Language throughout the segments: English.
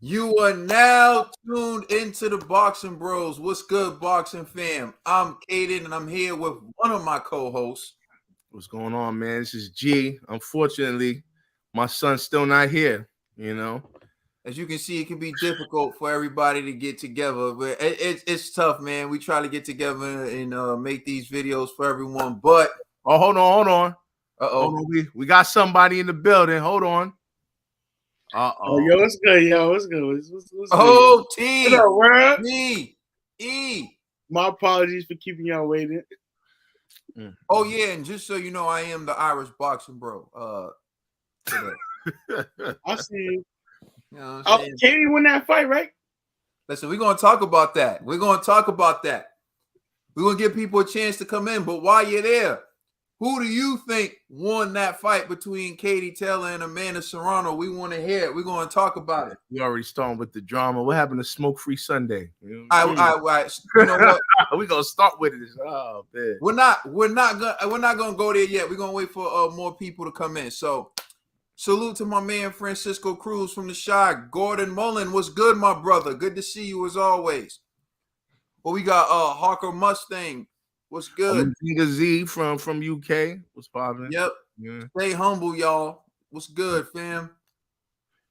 You are now tuned into the Boxing Bros. What's good, boxing fam? I'm Kaden, and I'm here with one of my co-hosts. What's going on, man? This is G. Unfortunately, my son's still not here, you know. As you can see, it can be difficult for everybody to get together, but it's tough, man. We try to get together and make these videos for everyone, but... Oh, hold on. Uh-oh. We got somebody in the building. Hold on. Oh, yo, what's good, yo? What's good? What's Oh, good? T. What up, world? Me. E. My apologies for keeping y'all waiting. Oh, yeah, and just so you know, I am the Irish boxing bro. I see you. You know what I'm saying? Katie won that fight, right? Listen, we're going to talk about that. We're going to give people a chance to come in, but while you're there, who do you think won that fight between Katie Taylor and Amanda Serrano? We want to hear it. We're going to talk about it. We already started with the drama. What happened to Smoke Free Sunday? You know you know what? We're gonna start with it. Oh man. We're not gonna go there yet. We're gonna wait for more people to come in. So salute to my man Francisco Cruz from the Shy. Gordon Mullen, what's good, my brother? Good to see you as always. Well, we got Hawker Mustang. What's good? Nigga Z from UK. What's poppin'? Yep. Yeah. Stay humble, y'all. What's good, fam?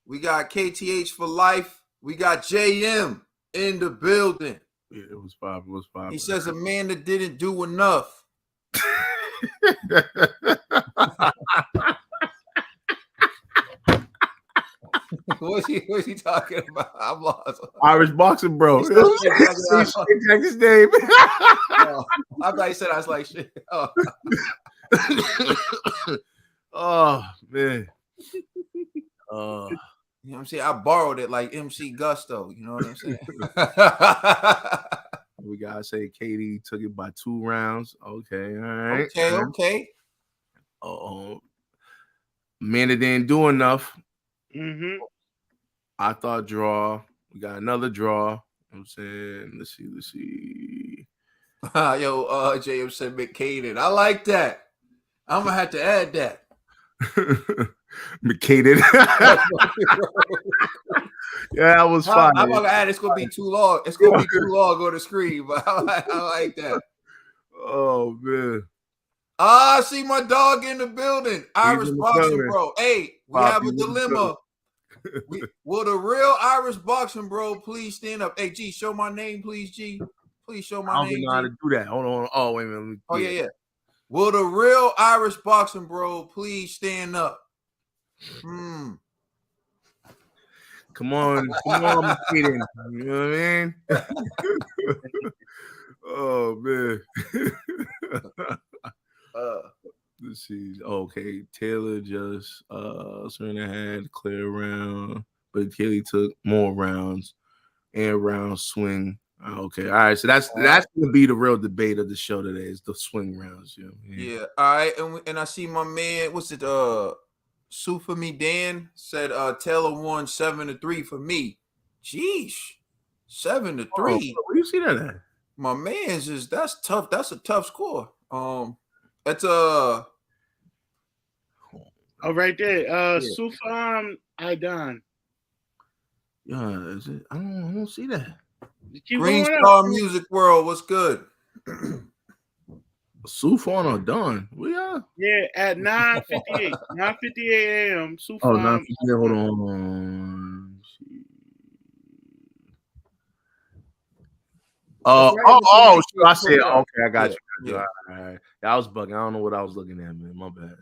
We got KTH for life. We got JM in the building. Yeah, it was poppin'. He says Amanda didn't do enough. What's he talking about? I'm lost. Irish boxing bro. Check his name. Oh, I thought he said I was like shit. Oh, oh man. You know what I'm saying? I borrowed it like MC Gusto. You know what I'm saying? We gotta say Katie took it by 2 rounds. Okay, all right. Okay. Amanda didn't do enough. Mm-hmm. I thought draw. We got another draw. You know what I'm saying, let's see. Yo, JM said McCaden. I like that. I'm gonna have to add that. McCaden. Yeah, that was fine. I'm gonna add. It's gonna be too long. It's gonna be too long on the screen, but I like that. Oh man. I see my dog in the building. Irish boxing bro. Hey, we have a dilemma. Will the real Irish boxing bro please stand up? Hey, G, show my name, please, G. Please show my name. I don't know how to do that. Hold on. Oh, wait a minute. Oh, yeah. Will the real Irish boxing bro please stand up? Come on, McKaden. You know what I mean? Oh man. Let's see. Okay, Taylor just Serena had clear round, but Kelly took more rounds and round swing. Okay, all right. So that's gonna be the real debate of the show today. Is the swing rounds. Yeah. All right, and I see my man. What's it? Sue for me. Dan said Taylor won 7-3 for me. Jeez, 7-3. Where do you see that at? My man's that's tough. That's a tough score. That's right there. Sufam Aidan. Yeah, is it? I don't see that. Green Star Music World. What's good? Sufan or Dawn? We are. Yeah, at 9:58. 9:58 a.m. Sufan. Oh, 9:58. Hold on. Sure. I said, okay, I got you. Yeah. All right. I was bugging. I don't know what I was looking at, man. My bad.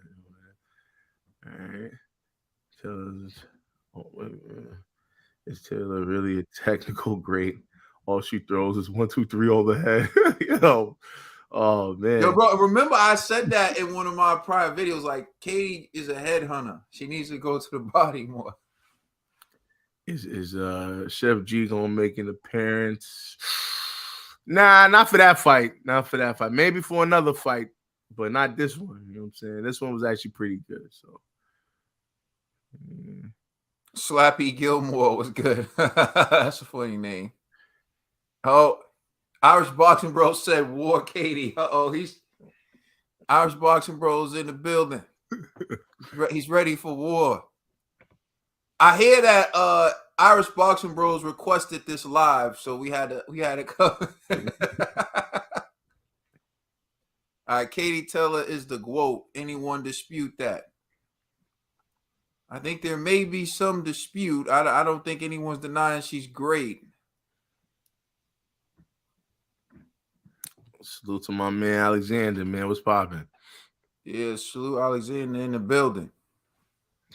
All right. Is Taylor really a technical great? All she throws is 1, 2, 3 over the head. Oh man. Yo, bro, remember I said that in one of my prior videos. Like, Katie is a headhunter. She needs to go to the body more. Is Chef G gonna make an appearance? Nah, not for that fight. Maybe for another fight, but not this one. You know what I'm saying? This one was actually pretty good. So Slappy Gilmore was good. That's a funny name. Oh, Irish Boxing Bro said War Katie. He's Irish Boxing Bro's in the building. He's ready for war. I hear that Irish Boxing Bros requested this live, so we had to come. All right, Katie Taylor is the GOAT. Anyone dispute that? I think there may be some dispute. I don't think anyone's denying she's great. Salute to my man Alexander, man. What's popping? Yeah, salute Alexander in the building.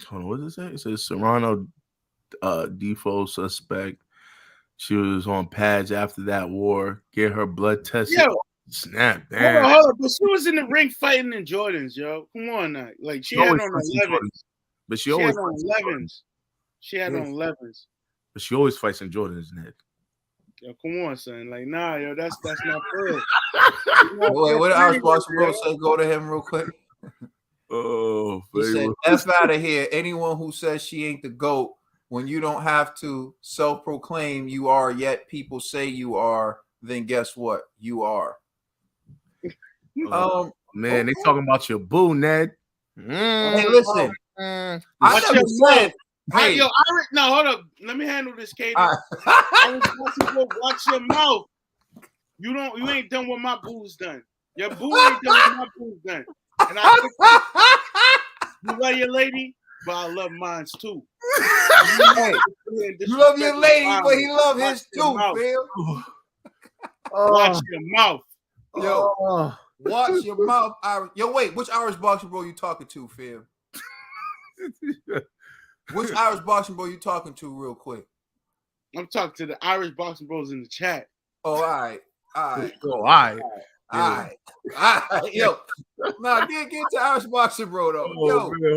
Hold on, what does it say? It says Serrano default suspect. She was on pads after that war. Get her blood tested. Yo, snap, damn. Hold on. But she was in the ring fighting in Jordans, yo. Come on now. Like, she had on 11s. But she always had on 11s. She had on 11s. But she always fights in Jordans, Nick. Yo, come on, son. Like, nah, yo, that's not fair. Wait, what did Irish Boxing Bro say? Go to him real quick. Oh, he said, F out of here. Anyone who says she ain't the GOAT when you don't have to self-proclaim you are, yet people say you are, then guess what? You are. Man, they talking about your boo, Ned. Hey, listen. I never said. Hey, yo, Irish, no, hold up. Let me handle this, Katie. Watch your mouth. You ain't done what my boo's done. Your boo ain't done what my boo's done. And you love your lady, but I love mine too. Hey, you love your lady, but he love his too, Phil. Watch your mouth. Yo, watch your mouth, Irish. Yo, wait, which Irish Boxing Bro you talking to, Phil? Which Irish Boxing Bro you talking to real quick? I'm talking to the Irish Boxing Bros in the chat. Oh, all right. Yo, nah, get to Irish Boxing Bro though. Yo, man,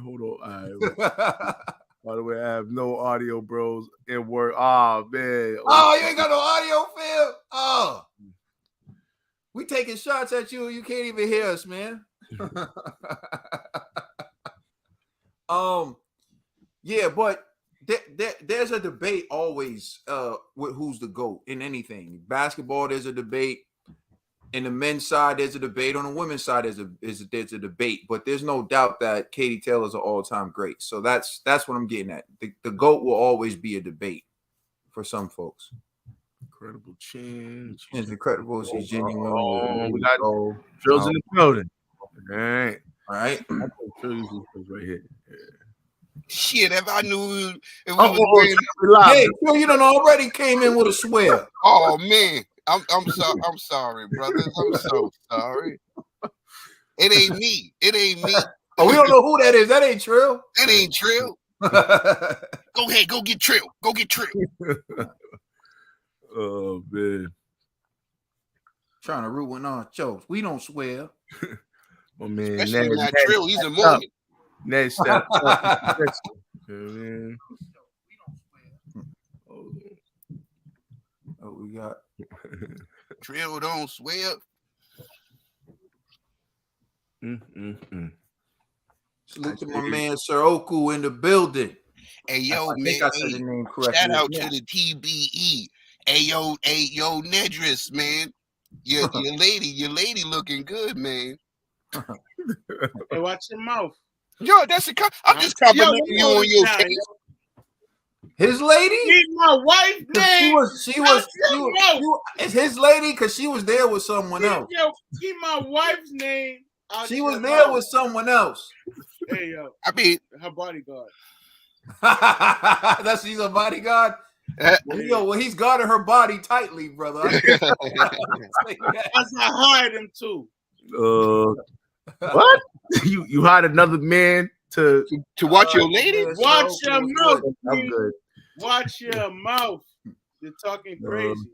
hold on. All right. By the way, I have no audio, bros. In work. Oh, man. Oh, you ain't got no audio, Phil. Oh, we taking shots at you. You can't even hear us, man. Yeah, but there's a debate always with who's the GOAT in anything. Basketball, there's a debate. In the men's side, there's a debate. On the women's side, there's a debate. But there's no doubt that Katie Taylor's an all-time great. So that's what I'm getting at. The GOAT will always be a debate for some folks. Incredible change. It's incredible. She's genuine. We got Phil's in the building. All right. Right here. Yeah. Shit, if I knew it was hey, Phil, you done already came in with a swear. Oh man, I'm sorry, brothers. I'm so sorry. It ain't me. Oh, we don't know who that is. That ain't Trill. That ain't Trill. Go ahead, go get Trill. Go get Trill. Oh man. Trying to ruin our jokes. We don't swear. Oh man, especially not Trill. He's a Morgan. Next step. Oh, we got Trill don't swear. Salute to my man Sir Oku in the building. Hey yo, I think I said the name correctly. Shout out to the TBE. Hey yo, Nedris, man. Your lady looking good, man. Hey, watch your mouth. Yo, I'm just complimenting you on your case. His lady? Keep my wife's name. She was it's his lady because she was there with someone else. Yo, keep my wife's name. She was there with someone else. Hey yo, I mean her bodyguard. She's a bodyguard. Well, he's guarding her body tightly, brother. That's I hired him too. What? You hired another man to watch your lady? Watch your mouth. I'm good. Watch your mouth. You're talking crazy.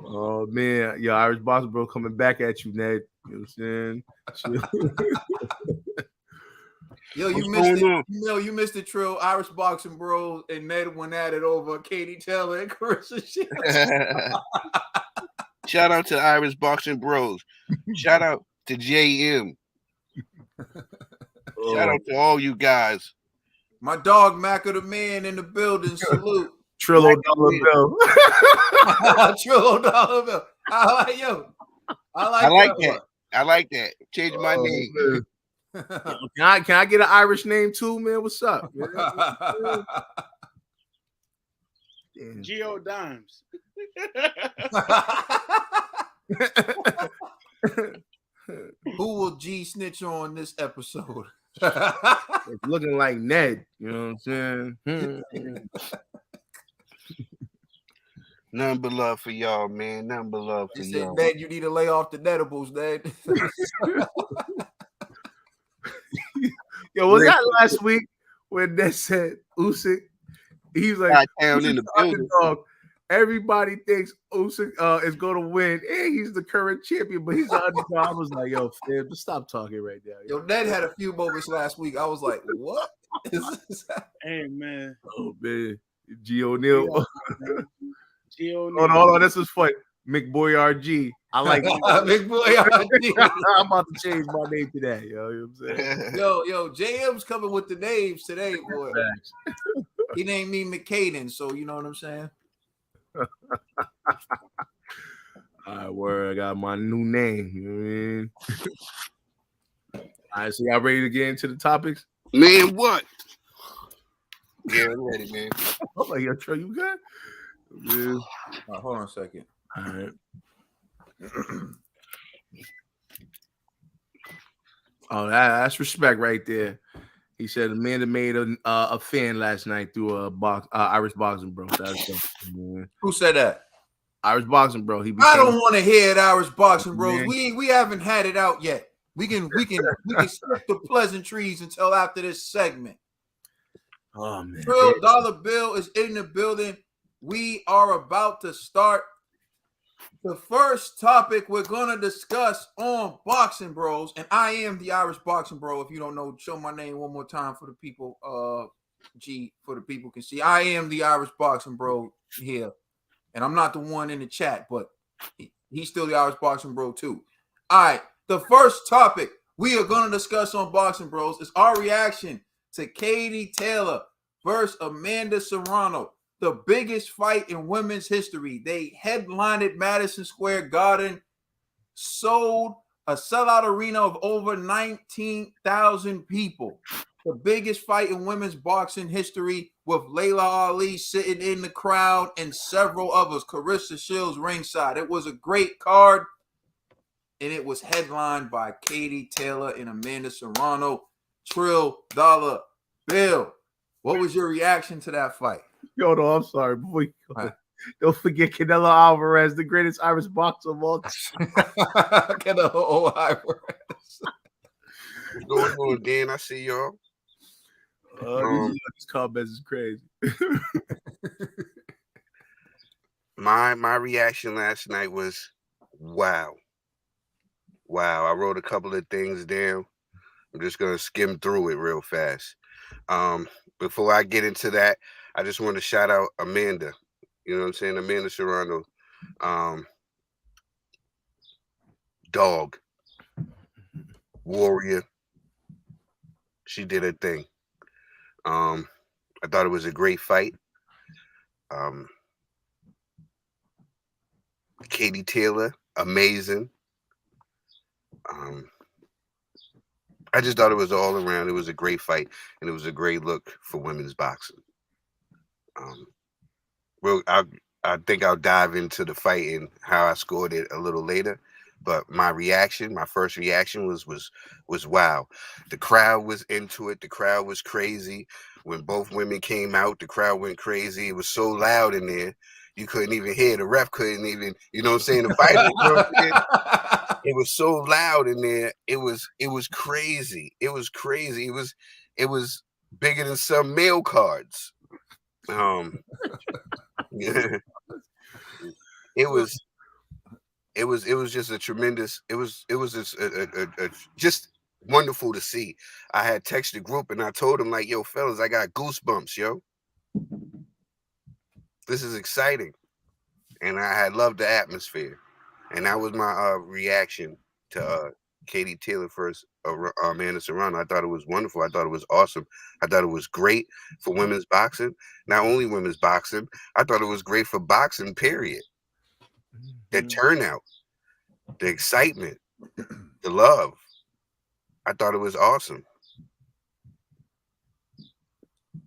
Oh man, yo, Irish Boxing Bro coming back at you, Ned. You know what I'm saying? Yo, you missed it. You missed the Trill. Irish Boxing Bros and Ned went at it over Katie Taylor and Carissa Shields. Shout out to Irish Boxing Bros. Shout out to JM. Shout out to all you guys. My dog Mac of the man in the building. Salute. Trillo Dollar Bill. Trillo Dollar Bill. I like that. I like that. Change my name. Can I get an Irish name too, man? What's up? Man? Geo Dimes. Who will G snitch on this episode? It's looking like Ned. You know what I'm saying? Nothing but love for y'all, man. Nothing but love for You y'all. said, Ned, you need to lay off the netables, Ned. Yo, was that last week when Ned said Usyk? He's like, down in the building. Dog. Everybody thinks Usyk is going to win, and he's the current champion, but he's the underdog. I was like, yo, fam, just stop talking right now. Yo, Ned had a few moments last week. I was like, what? Hey, man. Oh, man. G. O'Neal. Hold on. This is fun. McBoy RG. I like McBoy RG. I'm about to change my name to that. Yo, you know what I'm saying? Yo, JM's coming with the names today, boy. He named me McCaden, so you know what I'm saying? All right, word. I got my new name. You know what I mean? All right, so y'all ready to get into the topics? Man, what? Yeah, I'm ready, man. I'm like, yo, Trey, you good? Yeah. Hold on a second. All right. Oh, that's respect right there. He said Amanda made a fan last night through a Irish boxing, bro. Who said that? Irish boxing, bro. I don't want to hear it, Irish boxing, bros. We haven't had it out yet. We can skip the pleasantries until after this segment. Oh man, $12 bill is in the building. We are about to start. The first topic we're gonna discuss on Boxing Bros, and I am the Irish Boxing Bro. If you don't know, show my name one more time for the people. G, for the people can see. I am the Irish Boxing Bro here, and I'm not the one in the chat, but he's still the Irish Boxing Bro too. All right, the first topic we are gonna discuss on Boxing Bros is our reaction to Katie Taylor versus Amanda Serrano. The biggest fight in women's history. They headlined Madison Square Garden, sold a sellout arena of over 19,000 people. The biggest fight in women's boxing history, with Layla Ali sitting in the crowd and several others. Carissa Shields ringside. It was a great card, and it was headlined by Katie Taylor and Amanda Serrano. $12 bill. What was your reaction to that fight? Yo, no, I'm sorry. Before you go, don't forget Canelo Alvarez, the greatest Irish boxer of all time. Canelo Alvarez. What's going on, Dan? I see y'all. These comments is crazy. My reaction last night was wow. I wrote a couple of things down. I'm just gonna skim through it real fast. Before I get into that, I just want to shout out Amanda. You know what I'm saying? Amanda Serrano. Dog. Warrior. She did her thing. I thought it was a great fight. Katie Taylor, amazing. I just thought it was all around. It was a great fight, and it was a great look for women's boxing. I think I'll dive into the fight and how I scored it a little later. But my first reaction was wow. The crowd was into it. The crowd was crazy. When both women came out, the crowd went crazy. It was so loud in there, you couldn't even hear. The ref couldn't even, you know what I'm saying? The fight, you know what I'm saying? It was so loud in there. It was crazy. It was crazy. It was bigger than some mail cards. Yeah. It was just a tremendous. It was just wonderful to see. I had texted the group and I told them, like, yo, fellas, I got goosebumps, yo. This is exciting. And I had loved the atmosphere. And that was my reaction to Katie Taylor versus Amanda Serrano. I thought it was wonderful. I thought it was awesome. I thought it was great for women's boxing. Not only women's boxing, I thought it was great for boxing, period. The turnout, the excitement, the love. I thought it was awesome.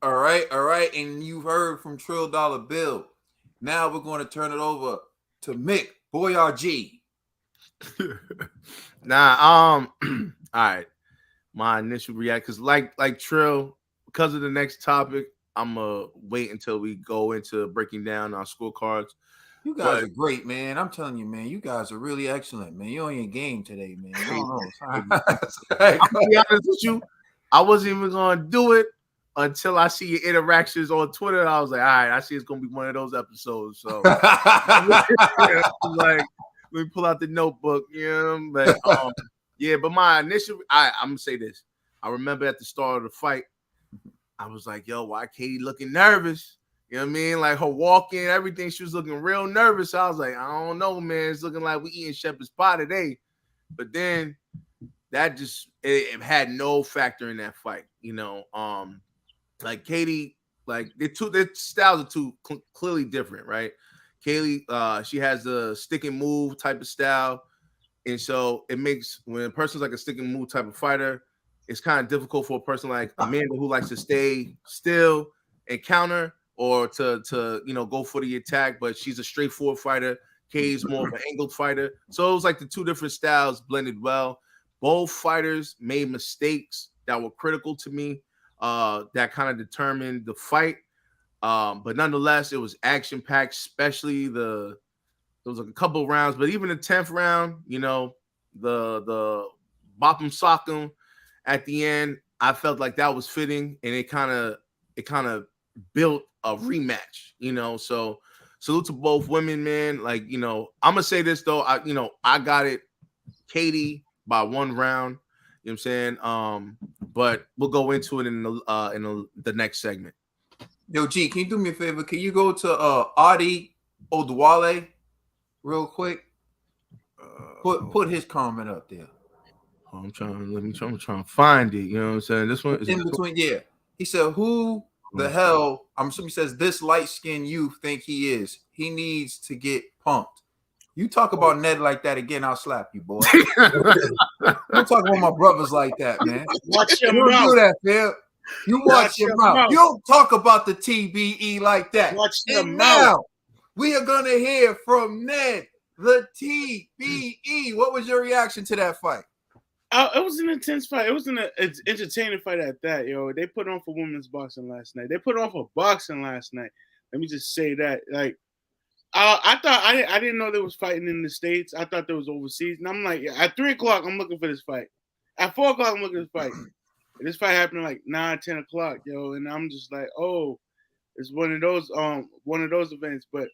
All right. And you've heard from Trill Dollar Bill. Now we're going to turn it over to Mick Boyarg. All right. My initial reaction, because like Trill, because of the next topic, I'm gonna wait until we go into breaking down our scorecards. You guys are great, man. I'm telling you, man. You guys are really excellent, man. You're on your game today, man. I don't know. I'm gonna be honest with you. I wasn't even gonna do it until I see your interactions on Twitter. I was like, all right, I see it's gonna be one of those episodes. So like, let me pull out the notebook, but yeah, but my initial, I'm gonna say this. I remember at the start of the fight, I was like, yo, why Katie looking nervous? You know what I mean? Like her walking, everything, she was looking real nervous. I was like, I don't know, man. It's looking like we eating shepherd's pie today. But then that just it had no factor in that fight, Like Katie, like their styles are too clearly different, right? Kaylee, she has the stick and move type of style. And so it makes when a person's like a stick and move type of fighter, it's kind of difficult for a person like Amanda who likes to stay still and counter or to go for the attack, but she's a straightforward fighter. Kay's more of an angled fighter. So it was like the two different styles blended well. Both fighters made mistakes that were critical to me, that kind of determined the fight. But nonetheless, it was action-packed, especially there was a couple of rounds, but even the 10th round, the bop 'em sock 'em at the end, I felt like that was fitting, and it kind of built a rematch, So salute to both women, man. Like, I'm gonna say this though, I got it, Katie by one round. You know what I'm saying? But we'll go into it in the next segment. Yo, G, can you do me a favor? Can you go to Adi Odwale real quick? Put his comment up there. I'm trying to find it. You know what I'm saying? This one is in between. Yeah, he said, "Who the hell?" I'm assuming he says this light-skinned youth think he is. He needs to get pumped. You talk about Ned like that again, I'll slap you, boy. Don't talk about my brothers like that, man. Watch your you mouth. Don't do that, Phil. You watch your mouth. You don't talk about the TBE like that. Watch your mouth. Now we are gonna hear from Ned, the TBE. What was your reaction to that fight? It was an intense fight. It was an entertaining fight at that, yo. They put on for women's boxing last night. They put on for boxing last night. Let me just say that. Like, I thought I didn't know they was fighting in the States. I thought they was overseas. And I'm like, at 3 o'clock, I'm looking for this fight. At 4 o'clock, I'm looking for this fight. And this fight happened like 9, 10 o'clock, yo. And I'm just like, oh, it's one of those events. But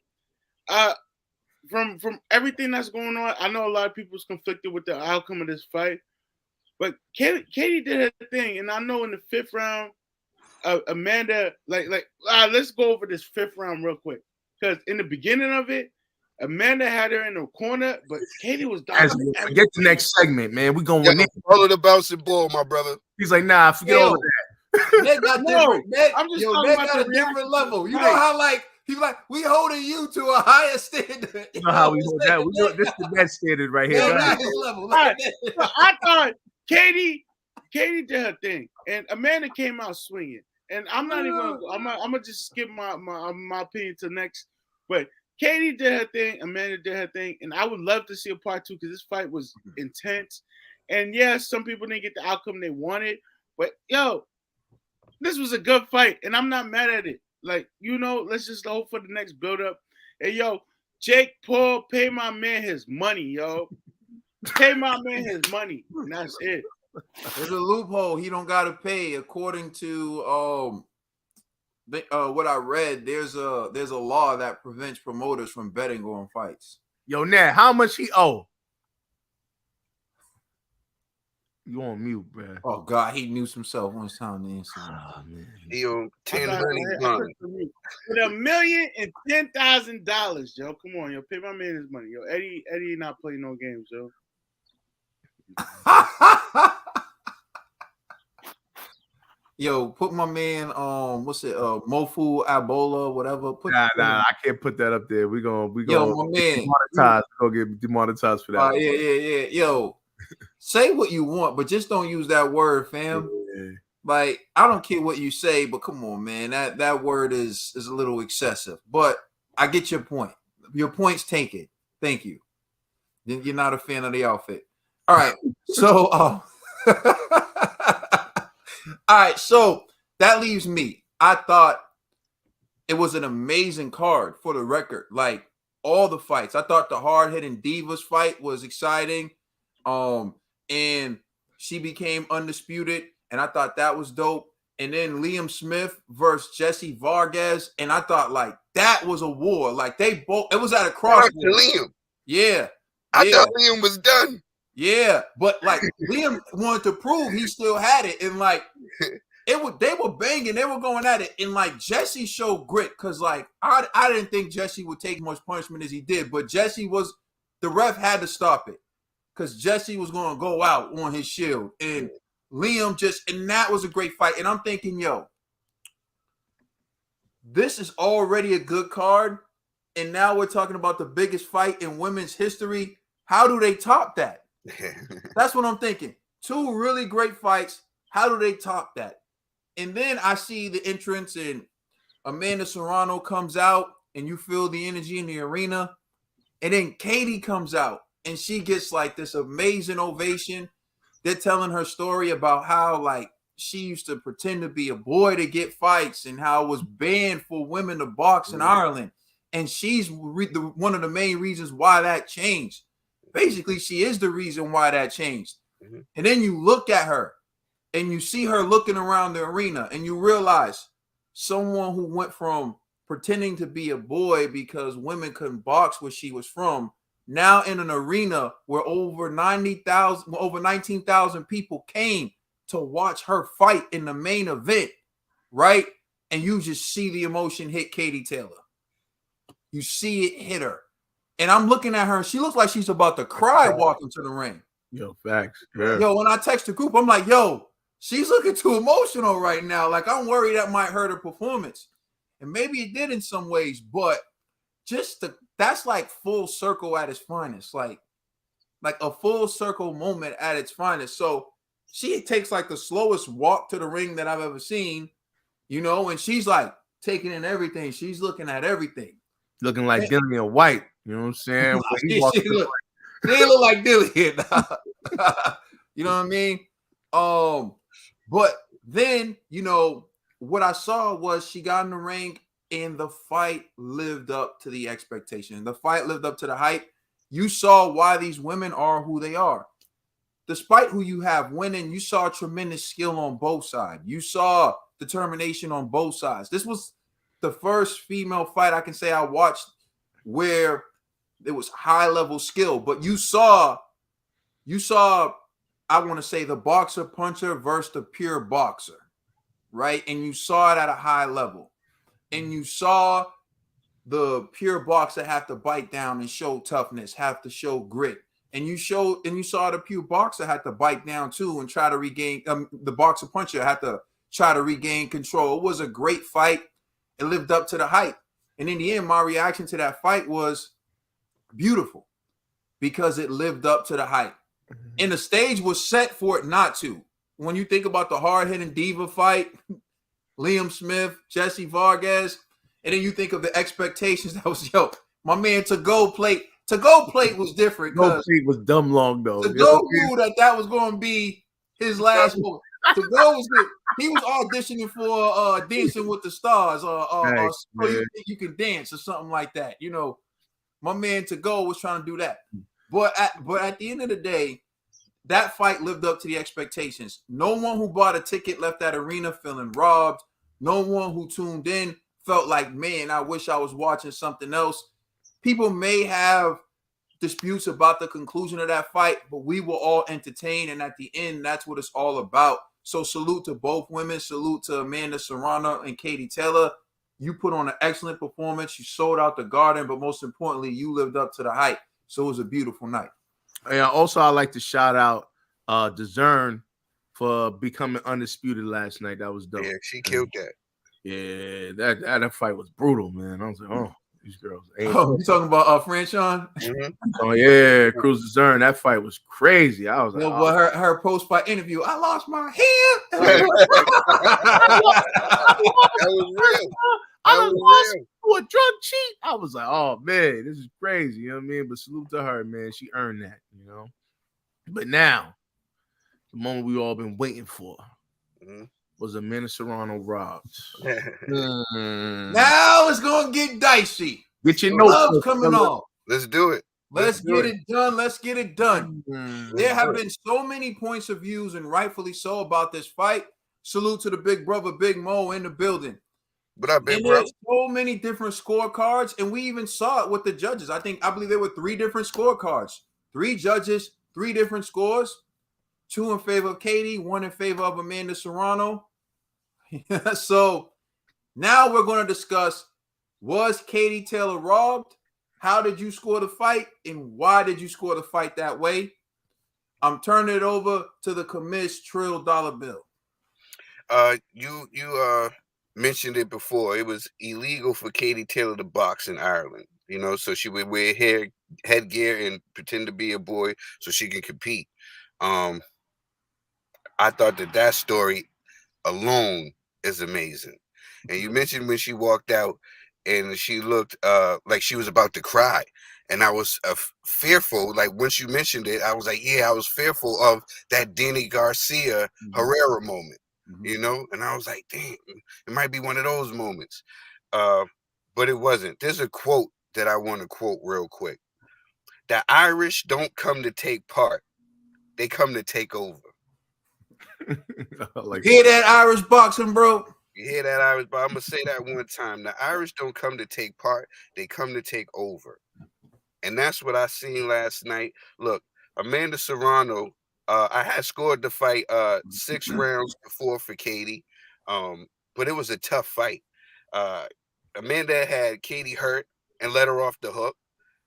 from everything that's going on, I know a lot of people's conflicted with the outcome of this fight. But Katie did her thing, and I know in the 5th round, Amanda, let's go over this 5th round real quick. Because in the beginning of it, Amanda had her in the corner, but Katie was dominating. Get the next segment, man. We're going to follow the bouncing ball, my brother. He's like, nah, forget all of that. Ned got different. Ned got a different level. You right. know how he's like, we holding you to a higher standard. You know how we hold that? This is the best standard right here. Yeah, level. Right. So I thought Katie did her thing, and Amanda came out swinging. And I'm not even. I'm gonna just skip my opinion to next. But Katie did her thing, Amanda did her thing, and I would love to see a part 2 because this fight was intense. And yes, some people didn't get the outcome they wanted, but yo, this was a good fight, and I'm not mad at it. Like, let's just hope for the next build up. Hey, yo, Jake Paul, pay my man his money, yo. Pay my man his money. And that's it. There's a loophole he don't gotta pay according to what I read. There's a law that prevents promoters from betting on fights. Yo, Nat, how much he owe? You on mute, bro? Oh God, he knew himself when it's time to answer. Oh, man. He owed $10 with $1,010,000, yo. Come on, yo. Pay my man his money, yo. Eddie not playing no games, yo. Yo, put my man Mofu Abola, whatever. Nah, I can't put that up there. We gonna yo, my man demonetized. We're gonna get demonetized for that. Yeah. Yo, say what you want, but just don't use that word, fam. Yeah. Like, I don't care what you say, but come on, man. That word is a little excessive. But I get your point. Your point's taken. Thank you. You're not a fan of the outfit. All right. So all right, so that leaves me. I thought it was an amazing card for the record. Like all the fights. I thought the hard-hitting Divas fight was exciting. And she became undisputed, and I thought that was dope. And then Liam Smith versus Jesse Vargas, and I thought like that was a war. Like they both, it was at a crossroads. Liam. Yeah. I thought Liam was done. Yeah, but like Liam wanted to prove he still had it, and like they were banging, they were going at it, and like Jesse showed grit because like I didn't think Jesse would take much punishment as he did, but Jesse was the ref had to stop it because Jesse was going to go out on his shield, and Liam and that was a great fight, and I'm thinking, yo, this is already a good card, and now we're talking about the biggest fight in women's history. How do they top that? That's what I'm thinking. Two really great fights. How do they top that? And then I see the entrance and Amanda Serrano comes out and you feel the energy in the arena. And then Katie comes out and she gets like this amazing ovation. They're telling her story about how like she used to pretend to be a boy to get fights and how it was banned for women to box in Ireland. And she's one of the main reasons why that changed. Basically, she is the reason why that changed. Mm-hmm. And then you look at her and you see her looking around the arena and you realize someone who went from pretending to be a boy because women couldn't box where she was from, now in an arena where over 19,000 people came to watch her fight in the main event, right? And you just see the emotion hit Katie Taylor. You see it hit her. And I'm looking at her, and she looks like she's about to cry walking to the ring. Yo, facts. Yeah. Yo, when I text the group, I'm like, yo, she's looking too emotional right now. Like, I'm worried that might hurt her performance. And maybe it did in some ways, but that's like full circle at its finest. Like a full circle moment at its finest. So she takes like the slowest walk to the ring that I've ever seen, and she's like taking in everything. She's looking at everything. Looking like Dillian Whyte. You know what I'm saying? She look like Dillian. You know what I mean? But then, what I saw was she got in the ring and the fight lived up to the expectation. The fight lived up to the hype. You saw why these women are who they are. Despite who you have winning, you saw tremendous skill on both sides. You saw determination on both sides. This was the first female fight I can say I watched where it was high level skill, but you saw, I want to say the boxer puncher versus the pure boxer, right? And you saw it at a high level, and you saw the pure boxer have to bite down and show toughness, have to show grit, and you saw the pure boxer had to bite down too and try to regain. The boxer puncher had to try to regain control. It was a great fight. It lived up to the hype. And in the end, my reaction to that fight was beautiful because it lived up to the hype. And the stage was set for it not to. When you think about the hard-hitting diva fight, Liam Smith, Jesse Vargas, and then you think of the expectations that was, my man To-Go Plate. To-Go Plate was different. To-Go Plate was dumb long, though. To-Go knew that was going to be his last move. To-Go was good. He was auditioning for Dancing with the Stars or So You Think You Can Dance or something like that. My man To-Go was trying to do that. But at the end of the day, that fight lived up to the expectations. No one who bought a ticket left that arena feeling robbed. No one who tuned in felt like, man, I wish I was watching something else. People may have disputes about the conclusion of that fight, but we were all entertained. And at the end, that's what it's all about. So salute to both women. Salute to Amanda Serrano and Katie Taylor. You put on an excellent performance. You sold out the Garden, but most importantly, you lived up to the hype. So it was a beautiful night. And also, I'd like to shout out DAZN for becoming undisputed last night. That was dope. Yeah, she killed that. Yeah, that fight was brutal, man. I was like, oh, These girls ain't. Oh, you talking about Franchon? Oh yeah, Cruz Zern. That fight was crazy. I was like, Well, her post-fight interview, I lost my hand. that was real. I lost to a drug cheat. I was like, oh man, this is crazy. You know what I mean? But salute to her, man. She earned that, you know. But now, the moment we all been waiting for was Amanda Serrano robbed. Now it's gonna get dicey. Get your notes coming on. Let's do it. Let's get it done. Let's get it done. There have been so many points of views, and rightfully so, about this fight. Salute to the big brother, Big Mo, in the building. What up, big and bro? There's so many different scorecards, and we even saw it with the judges. I believe there were 3 different scorecards. 3 judges, 3 different scores. 2 in favor of Katie, 1 in favor of Amanda Serrano. So now we're going to discuss, was Katie Taylor robbed? How did you score the fight? And why did you score the fight that way? I'm turning it over to the commiss Trill Dollar Bill. You mentioned it before. It was illegal for Katie Taylor to box in Ireland. You know, so she would wear headgear and pretend to be a boy so she can compete. I thought that story alone is amazing. And you mentioned when she walked out and she looked like she was about to cry. And I was fearful. Like, once you mentioned it, I was like, yeah, I was fearful of that Danny Garcia Herrera moment, you know? And I was like, damn, it might be one of those moments. But it wasn't. There's a quote that I want to quote real quick. The Irish don't come to take part. They come to take over. Hear that, Irish boxing, bro? You hear that, Irish? But I'm going to say that one time. The Irish don't come to take part. They come to take over. And that's what I seen last night. Look, Amanda Serrano, I had scored the fight 6 rounds to 4 for Katie. But it was a tough fight. Amanda had Katie hurt and let her off the hook.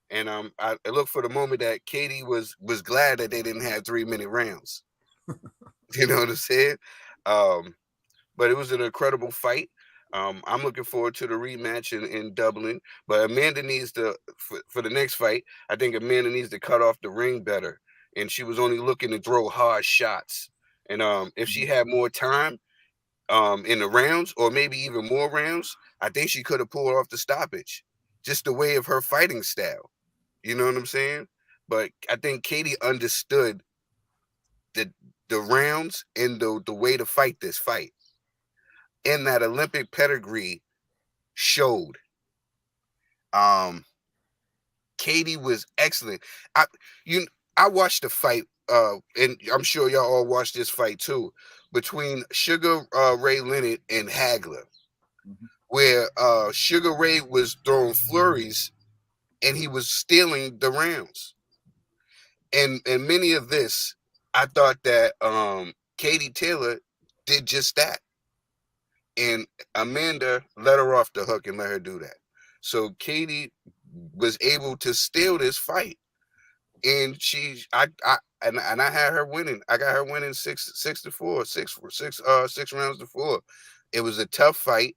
And I looked for the moment that Katie was glad that they didn't have 3-minute rounds. You know what I'm saying? But it was an incredible fight. I'm looking forward to the rematch in Dublin. But Amanda needs to, for the next fight, I think Amanda needs to cut off the ring better. And she was only looking to throw hard shots. And if she had more time in the rounds, or maybe even more rounds, I think she could have pulled off the stoppage. Just the way of her fighting style. You know what I'm saying? But I think Katie understood the rounds and the way to fight this fight. And that Olympic pedigree showed. Katie was excellent. I watched the fight, and I'm sure y'all all watched this fight too, between Sugar Ray Leonard and Hagler, where Sugar Ray was throwing flurries and he was stealing the rounds. And many of this, I thought that Katie Taylor did just that. And Amanda let her off the hook and let her do that. So Katie was able to steal this fight. And I had her winning. I got her winning 6-4, 6 rounds to 4. It was a tough fight.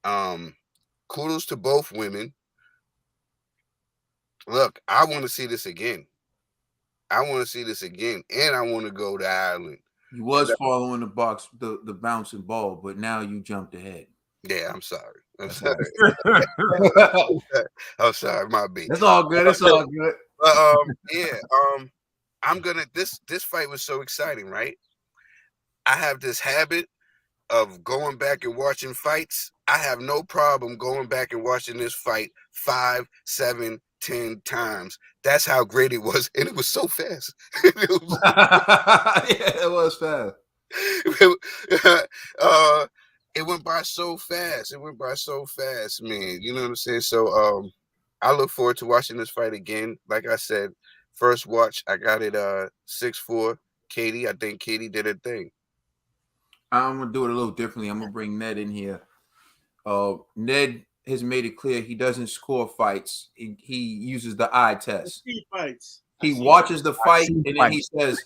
Kudos to both women. Look, I want to see this again. And I want to go to Ireland. You was following the bouncing ball, but now you jumped ahead. Yeah, I'm sorry. I'm sorry. I'm sorry, my bad. It's all good. It's all good. I'm gonna. This fight was so exciting, right? I have this habit of going back and watching fights. I have no problem going back and watching this fight 5, 7, 10 times. That's how great it was, and it was so fast. It was fast. It went by so fast. Man. You know what I'm saying? So I look forward to watching this fight again. Like I said, first watch, I got it 6-4. Katie, I think Katie did her thing. I'm gonna do it a little differently. I'm gonna bring Ned in here. Ned has made it clear he doesn't score fights. He uses the eye test. He watches the fight and then he says,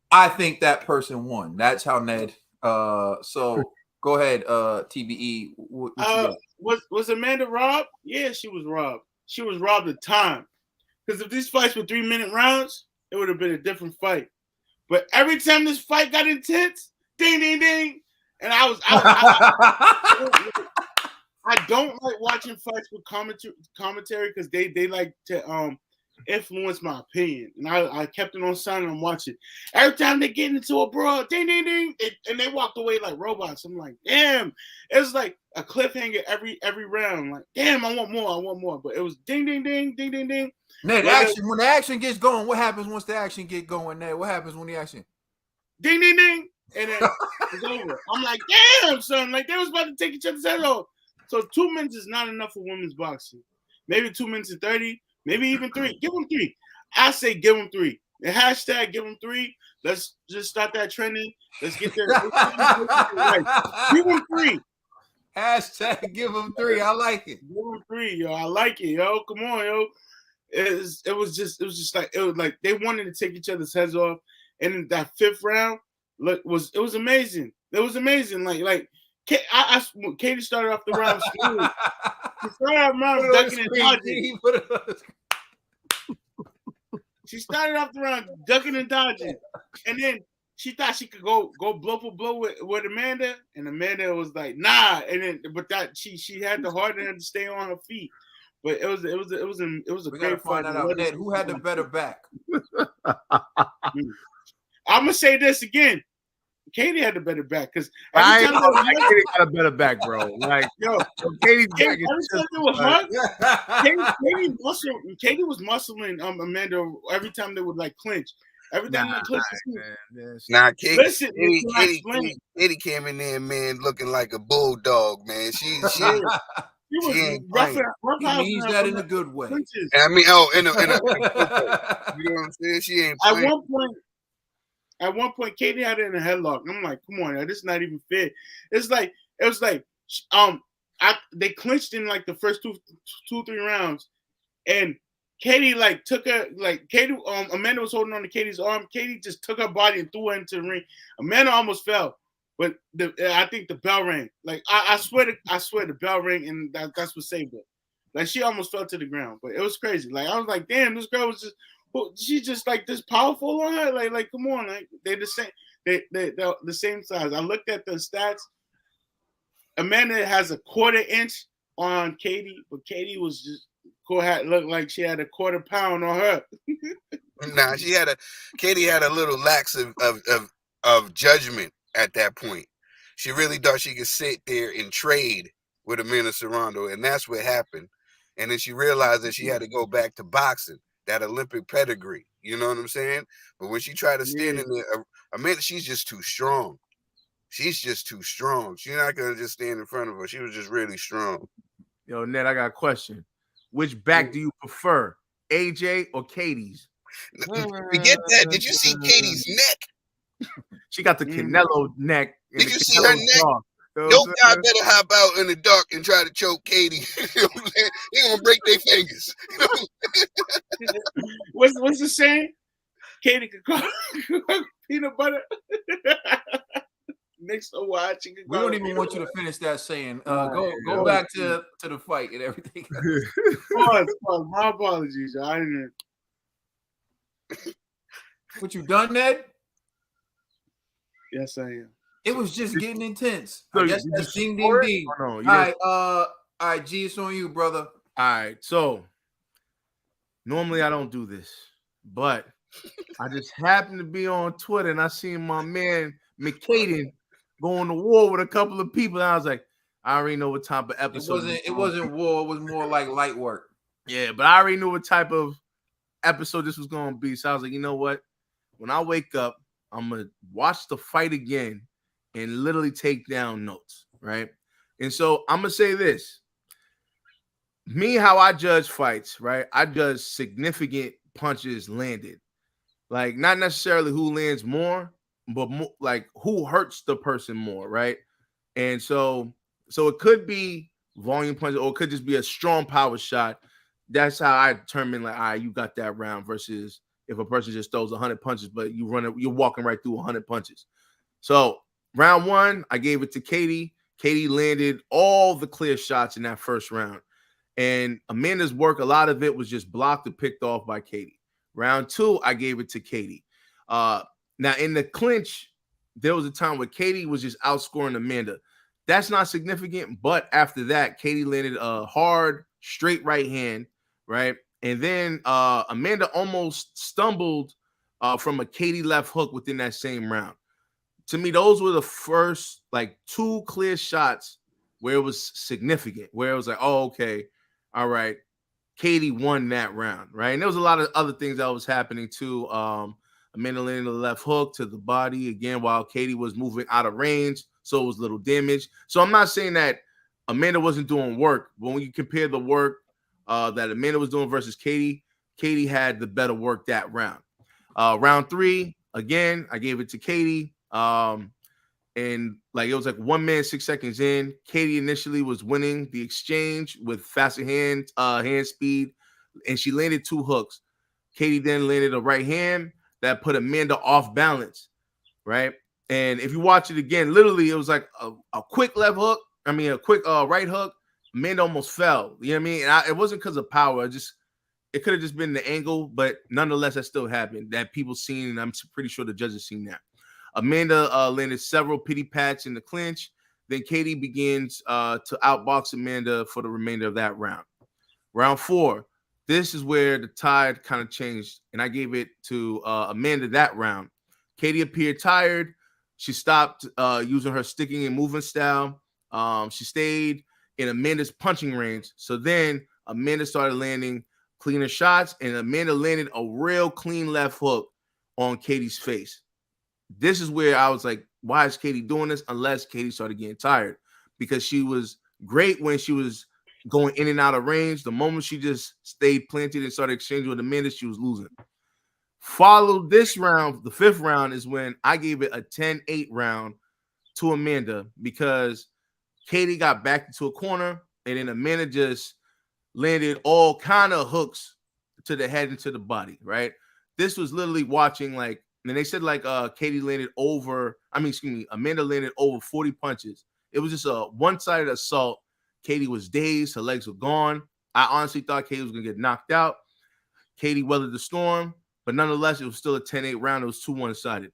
I think that person won. That's how Ned. So go ahead, TBE. What you got? Was Amanda robbed? Yeah, she was robbed. She was robbed of time. Because if these fights were 3-minute rounds, it would have been a different fight. But every time this fight got intense, ding, ding, ding, and I don't like watching fights with commentary because they like to influence my opinion, and I kept it on silent and watching. Every time they get into a brawl, ding, ding, ding, and they walked away like robots. I'm like, damn, it was like a cliffhanger every round. Like, damn, I want more. But it was ding, ding, ding, ding, ding, ding. Ned, when the action gets going, what happens once the action get going, Ned? What happens when the action? Ding, ding, ding, and then it's over. I'm like, damn, son, like they was about to take each other's head off. So 2 minutes is not enough for women's boxing. Maybe 2 minutes and 30, maybe even 3. Give them 3. I say give them 3. The hashtag give them 3. Let's just start that trending. Let's get there. Give them 3. Hashtag give them 3. I like it. Give them 3, yo. I like it, yo. Come on, yo. It was just like they wanted to take each other's heads off. And in that 5th round, it was amazing. It was amazing. Like Katie started off the round smooth. She started off the round ducking and dodging. She started off the round ducking and dodging, and then she thought she could go blow for blow with Amanda, and Amanda was like, nah. And then, but that she had the heart and had to stay on her feet. But it was a great fight. Ned, who had the better back? I'm gonna say this again. Katie had the better back because Katie got a better back, bro. Like, yo, Katie's back Katie was muscling Amanda every time they would like clinch. Every time they clinch. Katie came in there, man, looking like a bulldog, man. She was rough. He's that in a good way. I mean, in a you know what I'm saying? She ain't playing. At one point, Katie had it in a headlock. I'm like, come on, this is not even fair. It was like they clinched in like the first 3 rounds, and Katie like took her like Katie. Amanda was holding on to Katie's arm. Katie just took her body and threw her into the ring. Amanda almost fell, but I think the bell rang. Like I swear the bell rang, and that's what saved her. Like she almost fell to the ground, but it was crazy. Like I was like, damn, this girl was just. She's just like this powerful on her. Like come on, like they're the same. They're the same size. I looked at the stats. Amanda has a 1/4 inch on Katie, but Katie was just looked like she had a 1/4 pound on her. Nah, Katie had a little lax of judgment at that point. She really thought she could sit there and trade with Amanda Serrano, and that's what happened. And then she realized that she had to go back to boxing. That Olympic pedigree, you know what I'm saying? But when she tried to stand in there, Amanda, she's just too strong. She's not gonna just stand in front of her. She was just really strong. Yo, Ned, I got a question. Which back do you prefer, AJ or Katie's? Forget that. Did you see Katie's neck? She got the Canelo neck. Did you see her neck? No guy better hop out in the dark and try to choke Katie. You know what I'm saying? They're gonna break their fingers. What's the saying? Katie could call peanut butter. Next to watch. We don't even want you to finish that saying. Go back to the fight and everything. Pause. My apologies. I didn't. What you done, Ned? Yes, I am. It was just getting intense. So I guess that's ding, ding, ding. No, all right, G, it's on you, brother. All right, so normally I don't do this, but I just happened to be on Twitter and I seen my man McCaden going to war with a couple of people, and I was like, I already know what type of episode. It wasn't war. It was more like light work. Yeah, but I already knew what type of episode this was going to be, so I was like, you know what? When I wake up, I'm gonna watch the fight again and literally take down notes, right? And so I'm gonna say this. Me, how I judge fights, right? I judge significant punches landed. Like, not necessarily who lands more, but more, like who hurts the person more, right? And so it could be volume punches, or it could just be a strong power shot. That's how I determine, like, all right, you got that round, versus if a person just throws 100 punches, but you're walking right through 100 punches. So round 1, I gave it to Katie. Katie landed all the clear shots in that first round. And Amanda's work, a lot of it was just blocked and picked off by Katie. Round 2, I gave it to Katie. Now, in the clinch, there was a time where Katie was just outscoring Amanda. That's not significant, but after that, Katie landed a hard, straight right hand, right? And then Amanda almost stumbled from a Katie left hook within that same round. To me, those were the first, like, 2 clear shots where it was significant, where it was like, oh, okay, all right, Katie won that round, right? And there was a lot of other things that was happening too. Amanda landed the left hook to the body again while Katie was moving out of range, so it was little damage. So I'm not saying that Amanda wasn't doing work, but when you compare the work that Amanda was doing versus Katie, Katie had the better work that round. Round 3, again, I gave it to Katie. And like it was like 1 minute, 6 seconds in. Katie initially was winning the exchange with faster hand speed, and she landed 2 hooks. Katie then landed a right hand that put Amanda off balance, right? And if you watch it again, literally it was like a quick left hook. I mean, a quick right hook. Amanda almost fell. You know what I mean? And it wasn't because of power. It could have just been the angle, but nonetheless, that still happened. That people seen, and I'm pretty sure the judges seen that. Amanda landed several pity pats in the clinch. Then Katie begins to outbox Amanda for the remainder of that round. Round 4, this is where the tide kind of changed, and I gave it to Amanda that round. Katie appeared tired. She stopped using her sticking and moving style. She stayed in Amanda's punching range. So then Amanda started landing cleaner shots, and Amanda landed a real clean left hook on Katie's face. This is where I was like, why is Katie doing this? Unless Katie started getting tired, because she was great when she was going in and out of range. The moment she just stayed planted and started exchanging with Amanda, she was losing. Followed this round, the 5th round, is when I gave it a 10-8 round to Amanda, because Katie got backed into a corner, and then Amanda just landed all kind of hooks to the head and to the body, right? This was literally watching, like, and they said like Amanda landed over 40 punches. It was just a one-sided assault. Katie was dazed, her legs were gone. I honestly thought Katie was gonna get knocked out. Katie weathered the storm, but nonetheless, it was still a 10-8 round. It was 2 one-sided.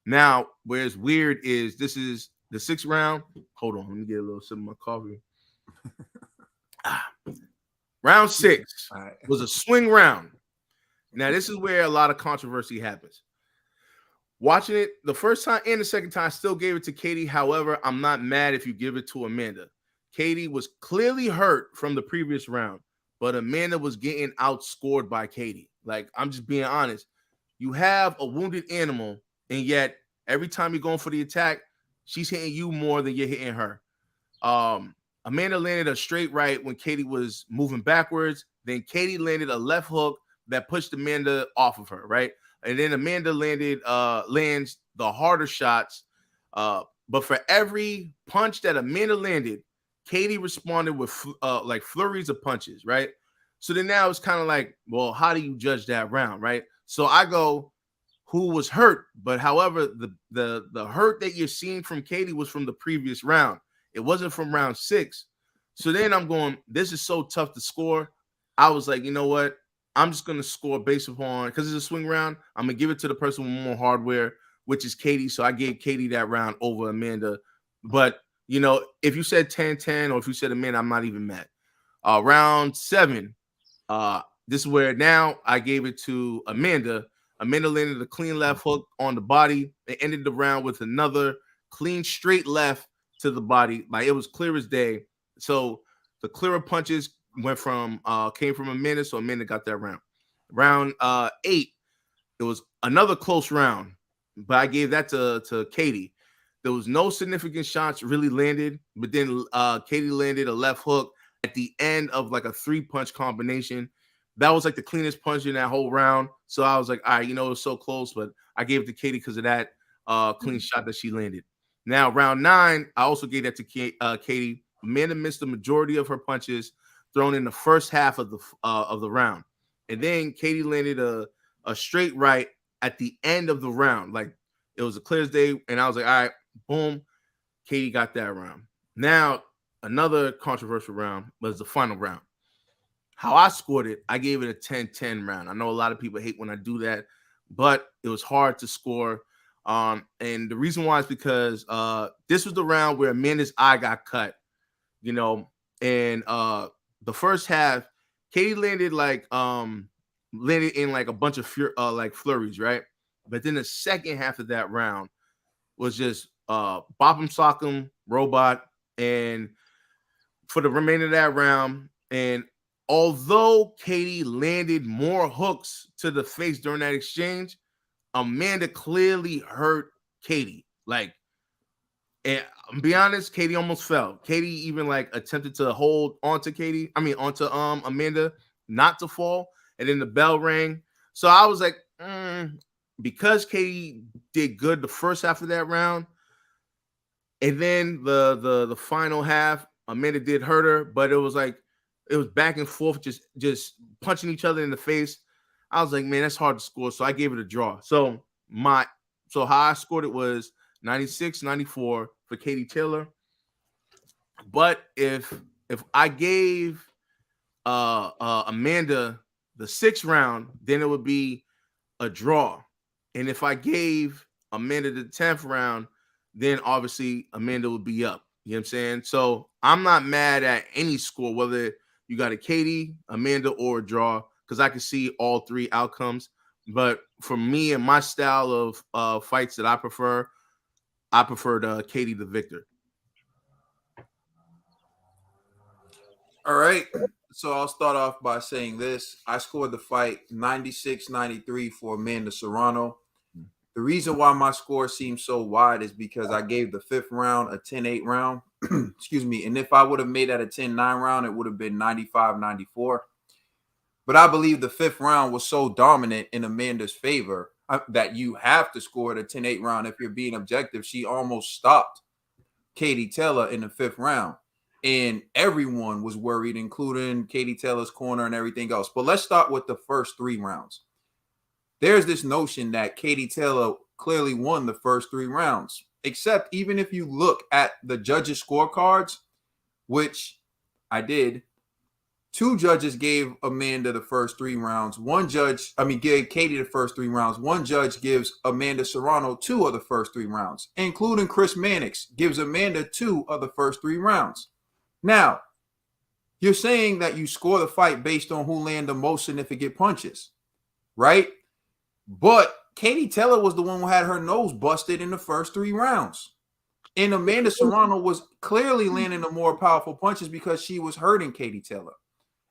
Now, where it's weird is this is the 6th round. Hold on, let me get a little sip of my coffee. Round 6 was a swing round. Now, this is where a lot of controversy happens. Watching it the first time and the second time, I still gave it to Katie. However, I'm not mad if you give it to Amanda. Katie was clearly hurt from the previous round, but Amanda was getting outscored by Katie. Like, I'm just being honest. You have a wounded animal, and yet every time you're going for the attack, she's hitting you more than you're hitting her. Amanda landed a straight right when Katie was moving backwards. Then Katie landed a left hook that pushed Amanda off of her, right? And then Amanda lands the harder shots. But for every punch that Amanda landed, Katie responded with like flurries of punches, right? So then now it's kind of like, well, how do you judge that round, right? So I go, who was hurt? But however, the hurt that you're seeing from Katie was from the previous round. It wasn't from round 6. So then I'm going, this is so tough to score. I was like, you know what? I'm just going to score based upon, because it's a swing round, I'm going to give it to the person with more hardware, which is Katie. So I gave Katie that round over Amanda. But, you know, if you said 10-10 or if you said Amanda, I'm not even mad. Round 7, this is where now I gave it to Amanda. Amanda landed a clean left hook on the body. They ended the round with another clean straight left to the body. Like, it was clear as day. So the clearer punches came from Amanda, so Amanda got that round. Round 8, it was another close round, but I gave that to Katie. There was no significant shots really landed, but then Katie landed a left hook at the end of like a 3-punch combination. That was like the cleanest punch in that whole round. So I was like, all right, you know, it was so close, but I gave it to Katie because of that clean shot that she landed. Now, round 9, I also gave that to Katie. Amanda missed the majority of her punches thrown in the first half of the round. And then Katie landed a straight right at the end of the round. Like, it was a clear as day. And I was like, all right, boom, Katie got that round. Now, another controversial round was the final round. How I scored it, I gave it a 10-10 round. I know a lot of people hate when I do that, but it was hard to score. And the reason why is because this was the round where Amanda's eye got cut, and the first half, Katie landed in like a bunch of flurries, right? But then the second half of that round was just bop 'em, sock 'em, robot, and for the remainder of that round, and although Katie landed more hooks to the face during that exchange, Amanda clearly hurt Katie. And I'll be honest, Katie almost fell. Katie even attempted to hold onto Amanda not to fall, and then the bell rang. So I was like, because Katie did good the first half of that round, and then the final half, Amanda did hurt her, but it was back and forth, just punching each other in the face. I was like, man, that's hard to score. So I gave it a draw. So how I scored it was 96-94 for Katie Taylor. But if I gave Amanda the 6th round, then it would be a draw. And if I gave Amanda the 10th round, then obviously Amanda would be up. You know what I'm saying? So I'm not mad at any score, whether you got a Katie, Amanda, or a draw, because I can see all three outcomes. But for me and my style of fights that I preferred Katie the victor. All right. So I'll start off by saying this. I scored the fight 96-93 for Amanda Serrano. The reason why my score seems so wide is because I gave the 5th round a 10-8 round. Excuse me. And if I would have made that a 10-9 round, it would have been 95-94. But I believe the 5th round was so dominant in Amanda's favor that you have to score it a 10-8 round. If you're being objective, she almost stopped Katie Taylor in the 5th round. And everyone was worried, including Katie Taylor's corner and everything else. But let's start with the first 3 rounds. There's this notion that Katie Taylor clearly won the first 3 rounds, except even if you look at the judges' scorecards, which I did, 2 judges gave Amanda the first 3 rounds. Gave Katie the first 3 rounds. 1 judge gives Amanda Serrano 2 of the first 3 rounds, including Chris Mannix gives Amanda 2 of the first 3 rounds. Now, you're saying that you score the fight based on who landed the most significant punches, right? But Katie Taylor was the one who had her nose busted in the first 3 rounds. And Amanda Serrano was clearly landing the more powerful punches because she was hurting Katie Taylor.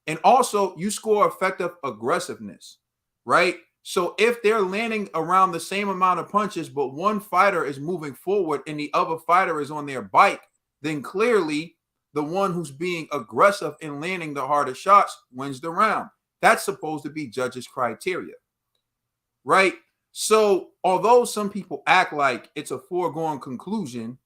And also, you score effective aggressiveness, right? So if they're landing around the same amount of punches, but one fighter is moving forward and the other fighter is on their bike, then clearly the one who's being aggressive and landing the hardest shots wins the round. That's supposed to be judges' criteria, right? So although some people act like it's a foregone conclusion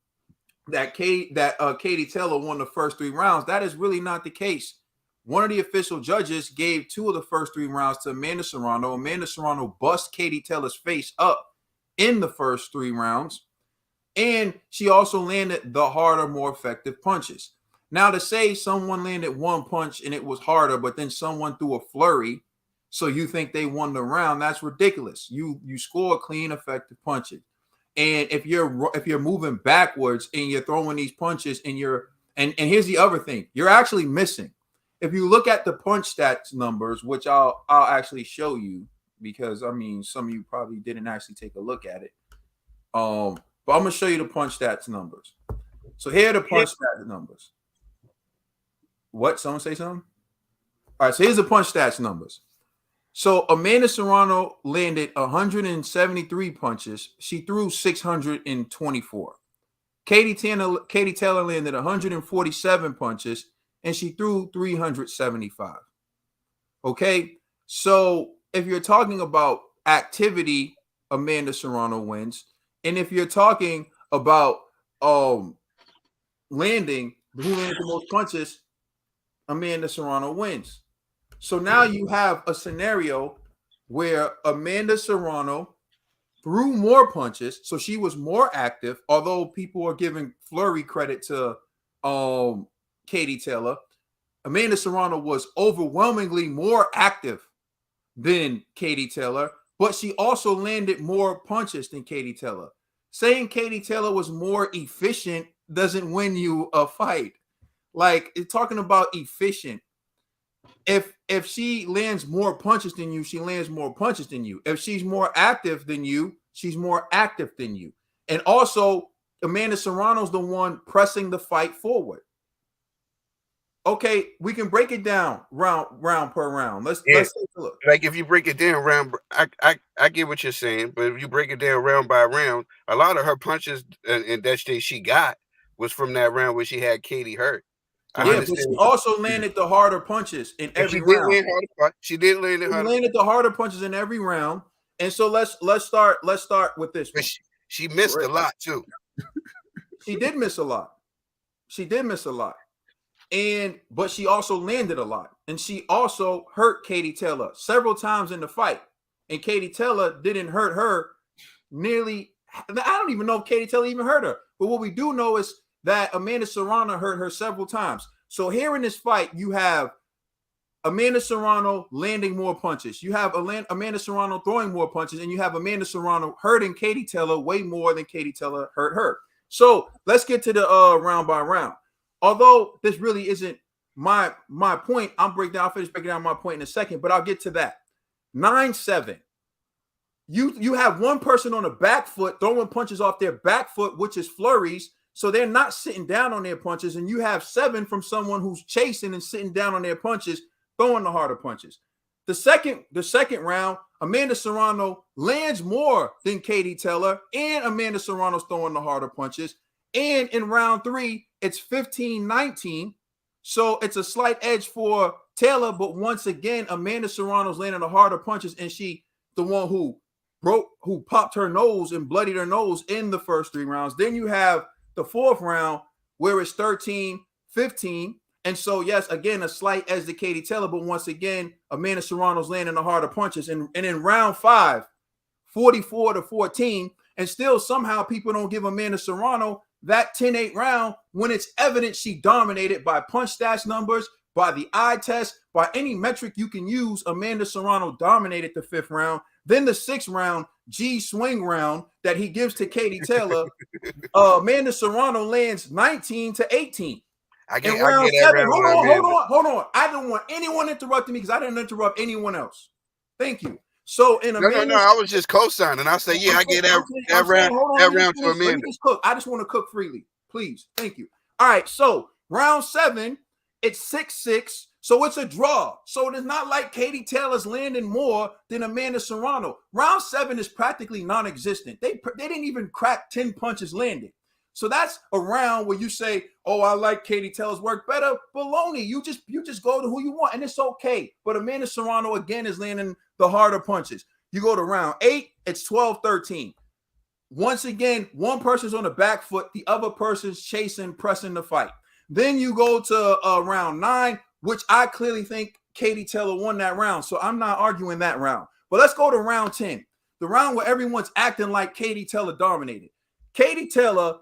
that Katie Taylor won the first 3 rounds, that is really not the case. One of the official judges gave 2 of the first 3 rounds to Amanda Serrano. Amanda Serrano bust Katie Taylor's face up in the first 3 rounds. And she also landed the harder, more effective punches. Now, to say someone landed 1 punch and it was harder, but then someone threw a flurry, so you think they won the round, that's ridiculous. You score clean, effective punches. And if you're moving backwards and you're throwing these punches and here's the other thing, you're actually missing. If you look at the punch stats numbers, which I'll actually show you, because I mean some of you probably didn't actually take a look at it. But I'm gonna show you the punch stats numbers. So here are the punch stats numbers. What? Someone say something? All right, so here's the punch stats numbers. So Amanda Serrano landed 173 punches. She threw 624. Katie Taylor landed 147 punches, and she threw 375. Okay, so if you're talking about activity, Amanda Serrano wins. And if you're talking about who landed the most punches, Amanda Serrano wins. So now you have a scenario where Amanda Serrano threw more punches, so she was more active, although people are giving flurry credit to Katie Taylor, Amanda Serrano was overwhelmingly more active than Katie Taylor, but she also landed more punches than Katie Taylor. Saying Katie Taylor was more efficient doesn't win you a fight. Like, it's talking about efficient. If she lands more punches than you, she lands more punches than you. If she's more active than you, she's more active than you. And also, Amanda Serrano's the one pressing the fight forward. Okay, we can break it down round per round. Let's take a look. Like, if you break it down round, I get what you're saying, but if you break it down round by round, a lot of her punches and that she got was from that round where she had Katie hurt. Yeah, but she also landed the harder punches in every round. She did land the harder. Landed the harder punches in every round. And so let's start with this one. She missed a lot too. She did miss a lot. But she also landed a lot. And she also hurt Katie Taylor several times in the fight. And Katie Taylor didn't hurt her nearly. I don't even know if Katie Taylor even hurt her. But what we do know is that Amanda Serrano hurt her several times. So here in this fight, you have Amanda Serrano landing more punches. You have Amanda Serrano throwing more punches, and you have Amanda Serrano hurting Katie Taylor way more than Katie Taylor hurt her. So let's get to the round by round. Although this really isn't my point, I'll finish breaking down my point in a second, but I'll get to that. 9-7. You have one person on the back foot throwing punches off their back foot, which is flurries. So they're not sitting down on their punches, and you have 7 from someone who's chasing and sitting down on their punches, throwing the harder punches. The second round, Amanda Serrano lands more than Katie Taylor, and Amanda Serrano's throwing the harder punches. And in round 3, it's 15-19. So it's a slight edge for Taylor, but once again, Amanda Serrano's landing the harder punches, and she the one who popped her nose and bloodied her nose in the first 3 rounds. Then you have the 4th round where it's 13-15. And so, yes, again, a slight edge to Katie Taylor, but once again, Amanda Serrano's landing the harder punches. And in round 5, 44-14, and still somehow people don't give Amanda Serrano that 10-8 round when it's evident she dominated by punch stats numbers, by the eye test, by any metric you can use. Amanda Serrano dominated the 5th round. Then the 6th round, G swing round that he gives to Katie Taylor, Amanda Serrano lands 19-18. I get that round. Hold on. I don't want anyone interrupting me because I didn't interrupt anyone else. Thank you. So in Amanda, no, I was just co-signing. I say, I get that round to Amanda. I just want to cook freely, please. Thank you. All right, so round 7, it's 6-6. So it's a draw. So it's not like Katie Taylor's landing more than Amanda Serrano. Round 7 is practically non-existent. They didn't even crack 10 punches landed. So that's a round where you say, "Oh, I like Katie Taylor's work better." Baloney. You just go to who you want, and it's okay. But Amanda Serrano again is landing the harder punches. You go to round 8, it's 12-13. Once again, one person's on the back foot, the other person's chasing, pressing the fight. Then you go to round 9, which I clearly think Katie Taylor won that round. So I'm not arguing that round. But let's go to round 10, the round where everyone's acting like Katie Taylor dominated. Katie Taylor,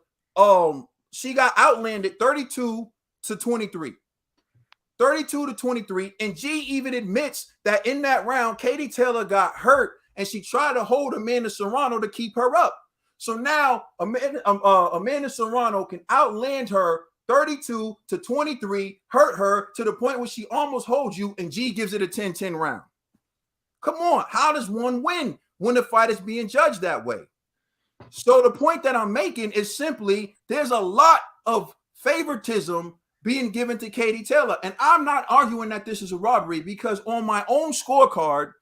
she got outlanded 32-23. 32-23. And G even admits that in that round, Katie Taylor got hurt and she tried to hold Amanda Serrano to keep her up. So now Amanda Serrano can outland her 32-23, hurt her to the point where she almost holds you, and G gives it a 10-10 round. Come on, how does one win when the fight is being judged that way? So the point that I'm making is simply there's a lot of favoritism being given to Katie Taylor, and I'm not arguing that this is a robbery because on my own scorecard,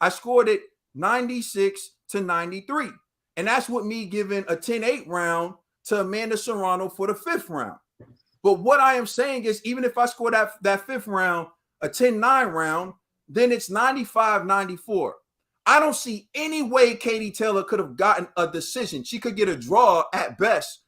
I scored it 96-93, and that's with me giving a 10-8 round to Amanda Serrano for the 5th round. But what I am saying is, even if I score that 5th round, a 10-9 round, then it's 95-94. I don't see any way Katie Taylor could have gotten a decision. She could get a draw at best,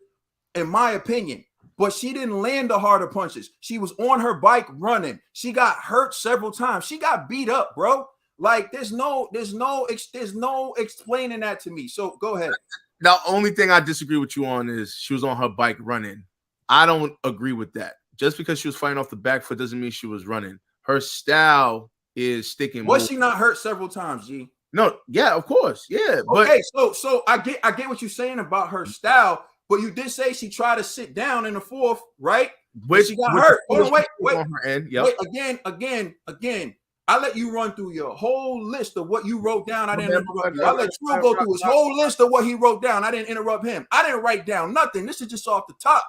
in my opinion. But she didn't land the harder punches. She was on her bike running. She got hurt several times. She got beat up, bro. Like there's no explaining that to me. So go ahead. The only thing I disagree with you on is she was on her bike running. I don't agree with that. Just because she was fighting off the back foot doesn't mean she was running. Her style is sticking. Was she not hurt several times, G? No, yeah, of course, yeah. But okay, so I get what you're saying about her style, but you did say she tried to sit down in the fourth, right? Which she got hurt. Hold on, wait. On her end. Yep. Wait, again. I let you run through your whole list of what you wrote down. I didn't interrupt you. I let True go through his whole list of what he wrote down. I didn't interrupt him. I didn't write down nothing. This is just off the top.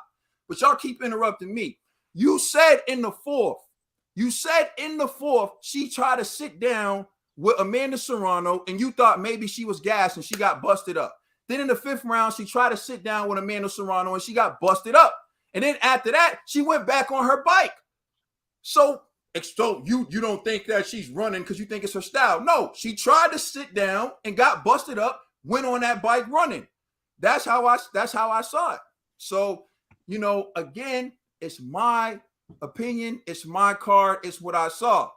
But y'all keep interrupting me. You said in the fourth, she tried to sit down with Amanda Serrano, and you thought maybe she was gassed and she got busted up. Then in the fifth round, she tried to sit down with Amanda Serrano and she got busted up. And then after that, she went back on her bike. So you don't think that she's running because you think it's her style. No, she tried to sit down and got busted up, went on that bike running. That's how I saw it. So, again, it's my opinion, it's my card, it's what I saw.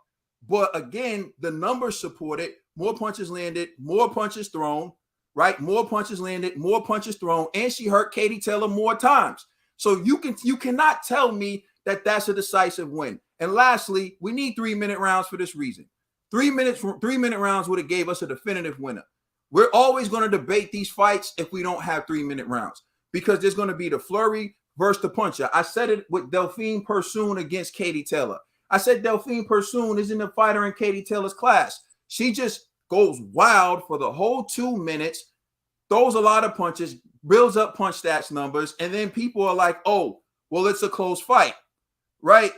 But again, the numbers support it. More punches landed, more punches thrown, right? More punches landed, more punches thrown, and she hurt Katie Taylor more times. So you cannot tell me that that's a decisive win. And lastly, we need 3-minute rounds for this reason. 3-minute rounds would have gave us a definitive winner. We're always going to debate these fights if we don't have 3-minute rounds because there's going to be the flurry versus the puncher. I said it with Delphine Persoon against Katie Taylor. I said Delphine Persoon isn't a fighter in Katie Taylor's class. She just goes wild for the whole 2 minutes, throws a lot of punches, builds up punch stats numbers, and then people are like, oh, well, it's a close fight, right?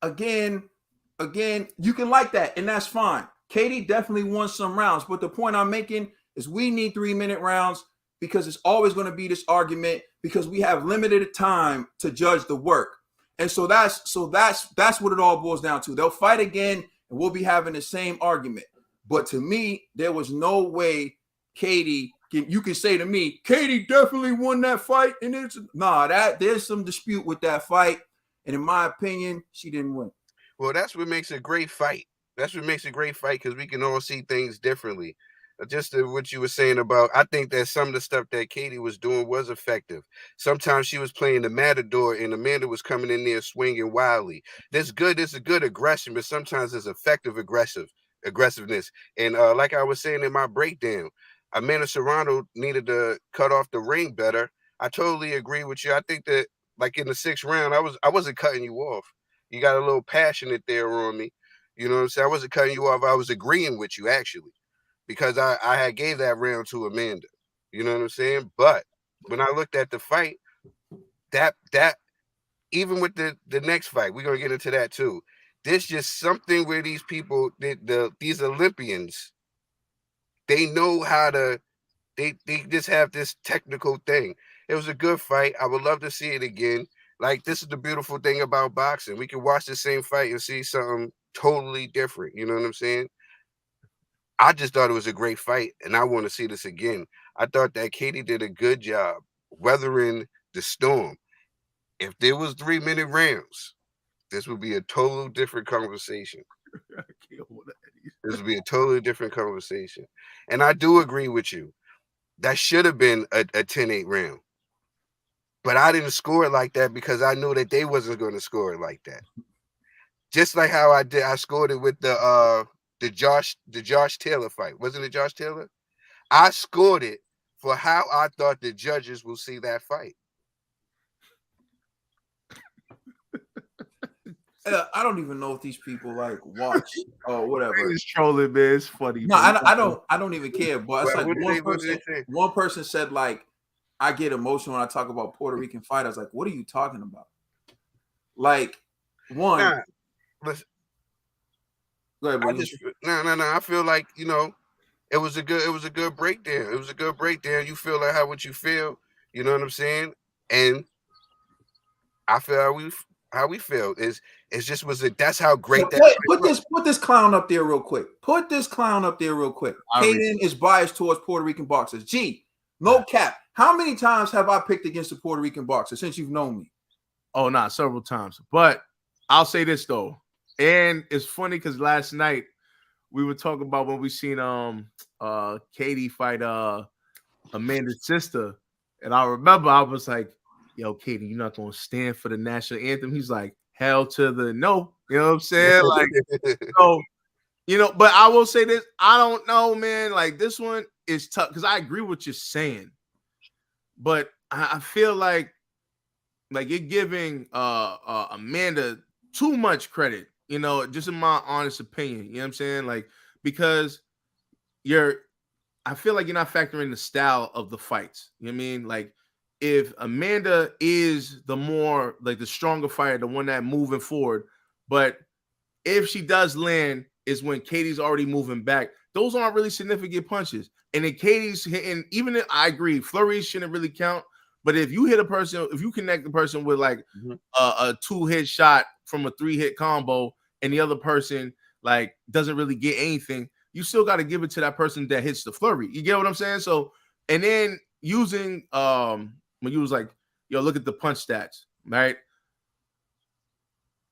Again, you can like that, and that's fine. Katie definitely won some rounds, but the point I'm making is we need 3-minute rounds because it's always going to be this argument because we have limited time to judge the work. And so that's what it all boils down to. They'll fight again, and we'll be having the same argument. But to me, there was no way you can say to me, Katie definitely won that fight. And there's some dispute with that fight. And in my opinion, she didn't win. Well, that's what makes a great fight. That's what makes a great fight because we can all see things differently. Just what you were saying about, I think that some of the stuff that Katie was doing was effective. Sometimes she was playing the matador and Amanda was coming in there swinging wildly. This is a good aggression, but sometimes it's effective aggressiveness. And like I was saying in my breakdown, Amanda Serrano needed to cut off the ring better. I totally agree with you. I think that like in the 6th round, I wasn't cutting you off. You got a little passionate there on me. You know what I'm saying? I wasn't cutting you off. I was agreeing with you actually. Because I had gave that round to Amanda. You know what I'm saying? But when I looked at the fight, that even with the next fight, we're gonna get into that too. There's just something where these people, these Olympians, they know how to they just have this technical thing. It was a good fight. I would love to see it again. Like, this is the beautiful thing about boxing. We can watch the same fight and see something totally different. You know what I'm saying? I just thought it was a great fight, and I want to see this again. I thought that Katie did a good job weathering the storm. If there was 3-minute rounds, this would be a totally different conversation. This would be a totally different conversation. And I do agree with you. That should have been a 10-8 round. But I didn't score it like that because I knew that they wasn't going to score it like that. Just like how I scored it with the Josh Taylor fight. Wasn't it Josh Taylor? I scored it for how I thought the judges will see that fight. I don't even know if these people like watch or whatever. It's trolling, man. It's funny. No, I don't even care. But it's like one person said like, I get emotional when I talk about Puerto Rican fighters. Like, what are you talking about? Like, one. Listen. Go ahead, no. I feel like, it was a good breakdown. It was a good breakdown. You feel like what you feel. You know what I'm saying? And I feel how we feel is that's how great that. Put this clown up there real quick. Kaden is biased towards Puerto Rican boxers. Gee, no cap. How many times have I picked against a Puerto Rican boxer since you've known me? Oh, not several times. But I'll say this though. And it's funny because last night we were talking about when we seen Katie fight Amanda's sister, and I remember I was like, yo, Katie, you're not gonna stand for the national anthem. He's like, hell to the no. You know what I'm saying? Like, so, but I will say this. I don't know, man. Like, this one is tough because I agree with what you're saying. But I feel like you're giving Amanda too much credit, just in my honest opinion. You know what I'm saying? Like, because I feel like you're not factoring the style of the fights. You know what I mean? Like, if Amanda is the more, like, the stronger fighter, the one that moving forward, but if she does land is when Katie's already moving back, those aren't really significant punches. And then Katie's hitting, even if I agree, flurries shouldn't really count. But if you hit a person, if you connect the person with like a 2-hit shot from a 3-hit combo, and the other person like doesn't really get anything, you still got to give it to that person that hits the flurry. You get what I'm saying? So, and then using when you was like, yo, look at the punch stats, right?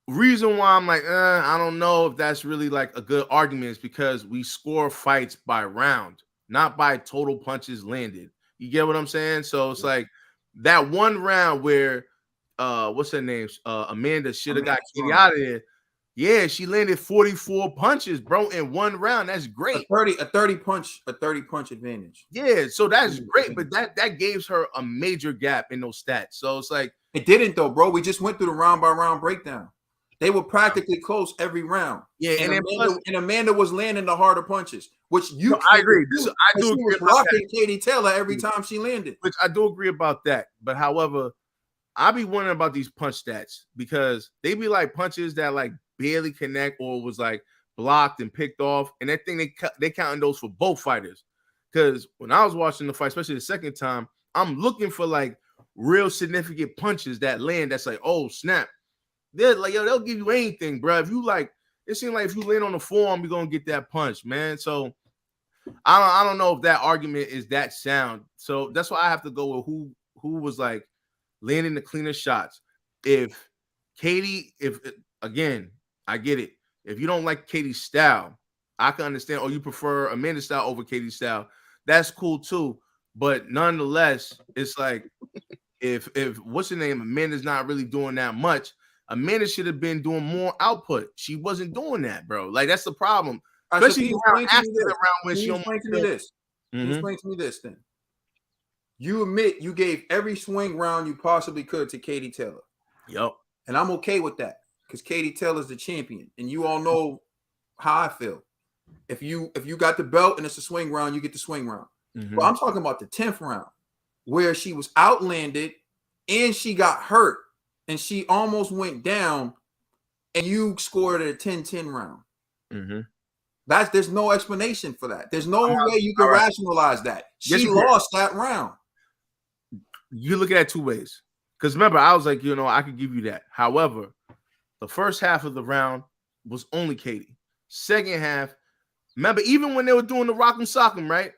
Reason why I'm like, I don't know if that's really like a good argument is because we score fights by round, not by total punches landed. You get what I'm saying? So it's like that one round where what's her name? Amanda should have got Katie out of there. Yeah, she landed 44 punches, bro, in one round. That's great. A 30 punch advantage. Yeah, so that's great, but that gives her a major gap in those stats. So it's like it didn't though, bro. We just went through the round by round breakdown. They were practically close every round. Yeah, and Amanda was landing the harder punches, which I agree. I do agree was rocking Katie Taylor every time she landed. Which I do agree about that. But however, I be wondering about these punch stats because they be like punches that like barely connect or was like blocked and picked off, and that thing they counting those for both fighters. Because when I was watching the fight, especially the second time, I'm looking for like real significant punches that land. That's like, oh snap. They're like, yo, they'll give you anything, bro. If you like, it seems like if you land on the forearm, you're gonna get that punch, man. So I don't know if that argument is that sound. So that's why I have to go with who was like landing the cleaner shots. If again, I get it. If you don't like Katie's style, I can understand. Or you prefer Amanda's style over Katie's style. That's cool too. But nonetheless, it's like if what's her name? Amanda's not really doing that much. Amanda should have been doing more output. She wasn't doing that, bro. Like, that's the problem. Especially explain to me this then. You admit you gave every swing round you possibly could to Katie Taylor. Yep. And I'm okay with that because Katie Taylor's the champion. And you all know how I feel. If you got the belt and it's a swing round, you get the swing round. Mm-hmm. But I'm talking about the 10th round where she was outlanded and she got hurt. And she almost went down, and you scored a 10-10 round. Mm-hmm. There's no explanation for that. There's no way you can rationalize that. She lost that round. You look at it two ways. Because remember, I was like, I could give you that. However, the first half of the round was only Katie. Second half, remember, even when they were doing the rock'em sock'em, right?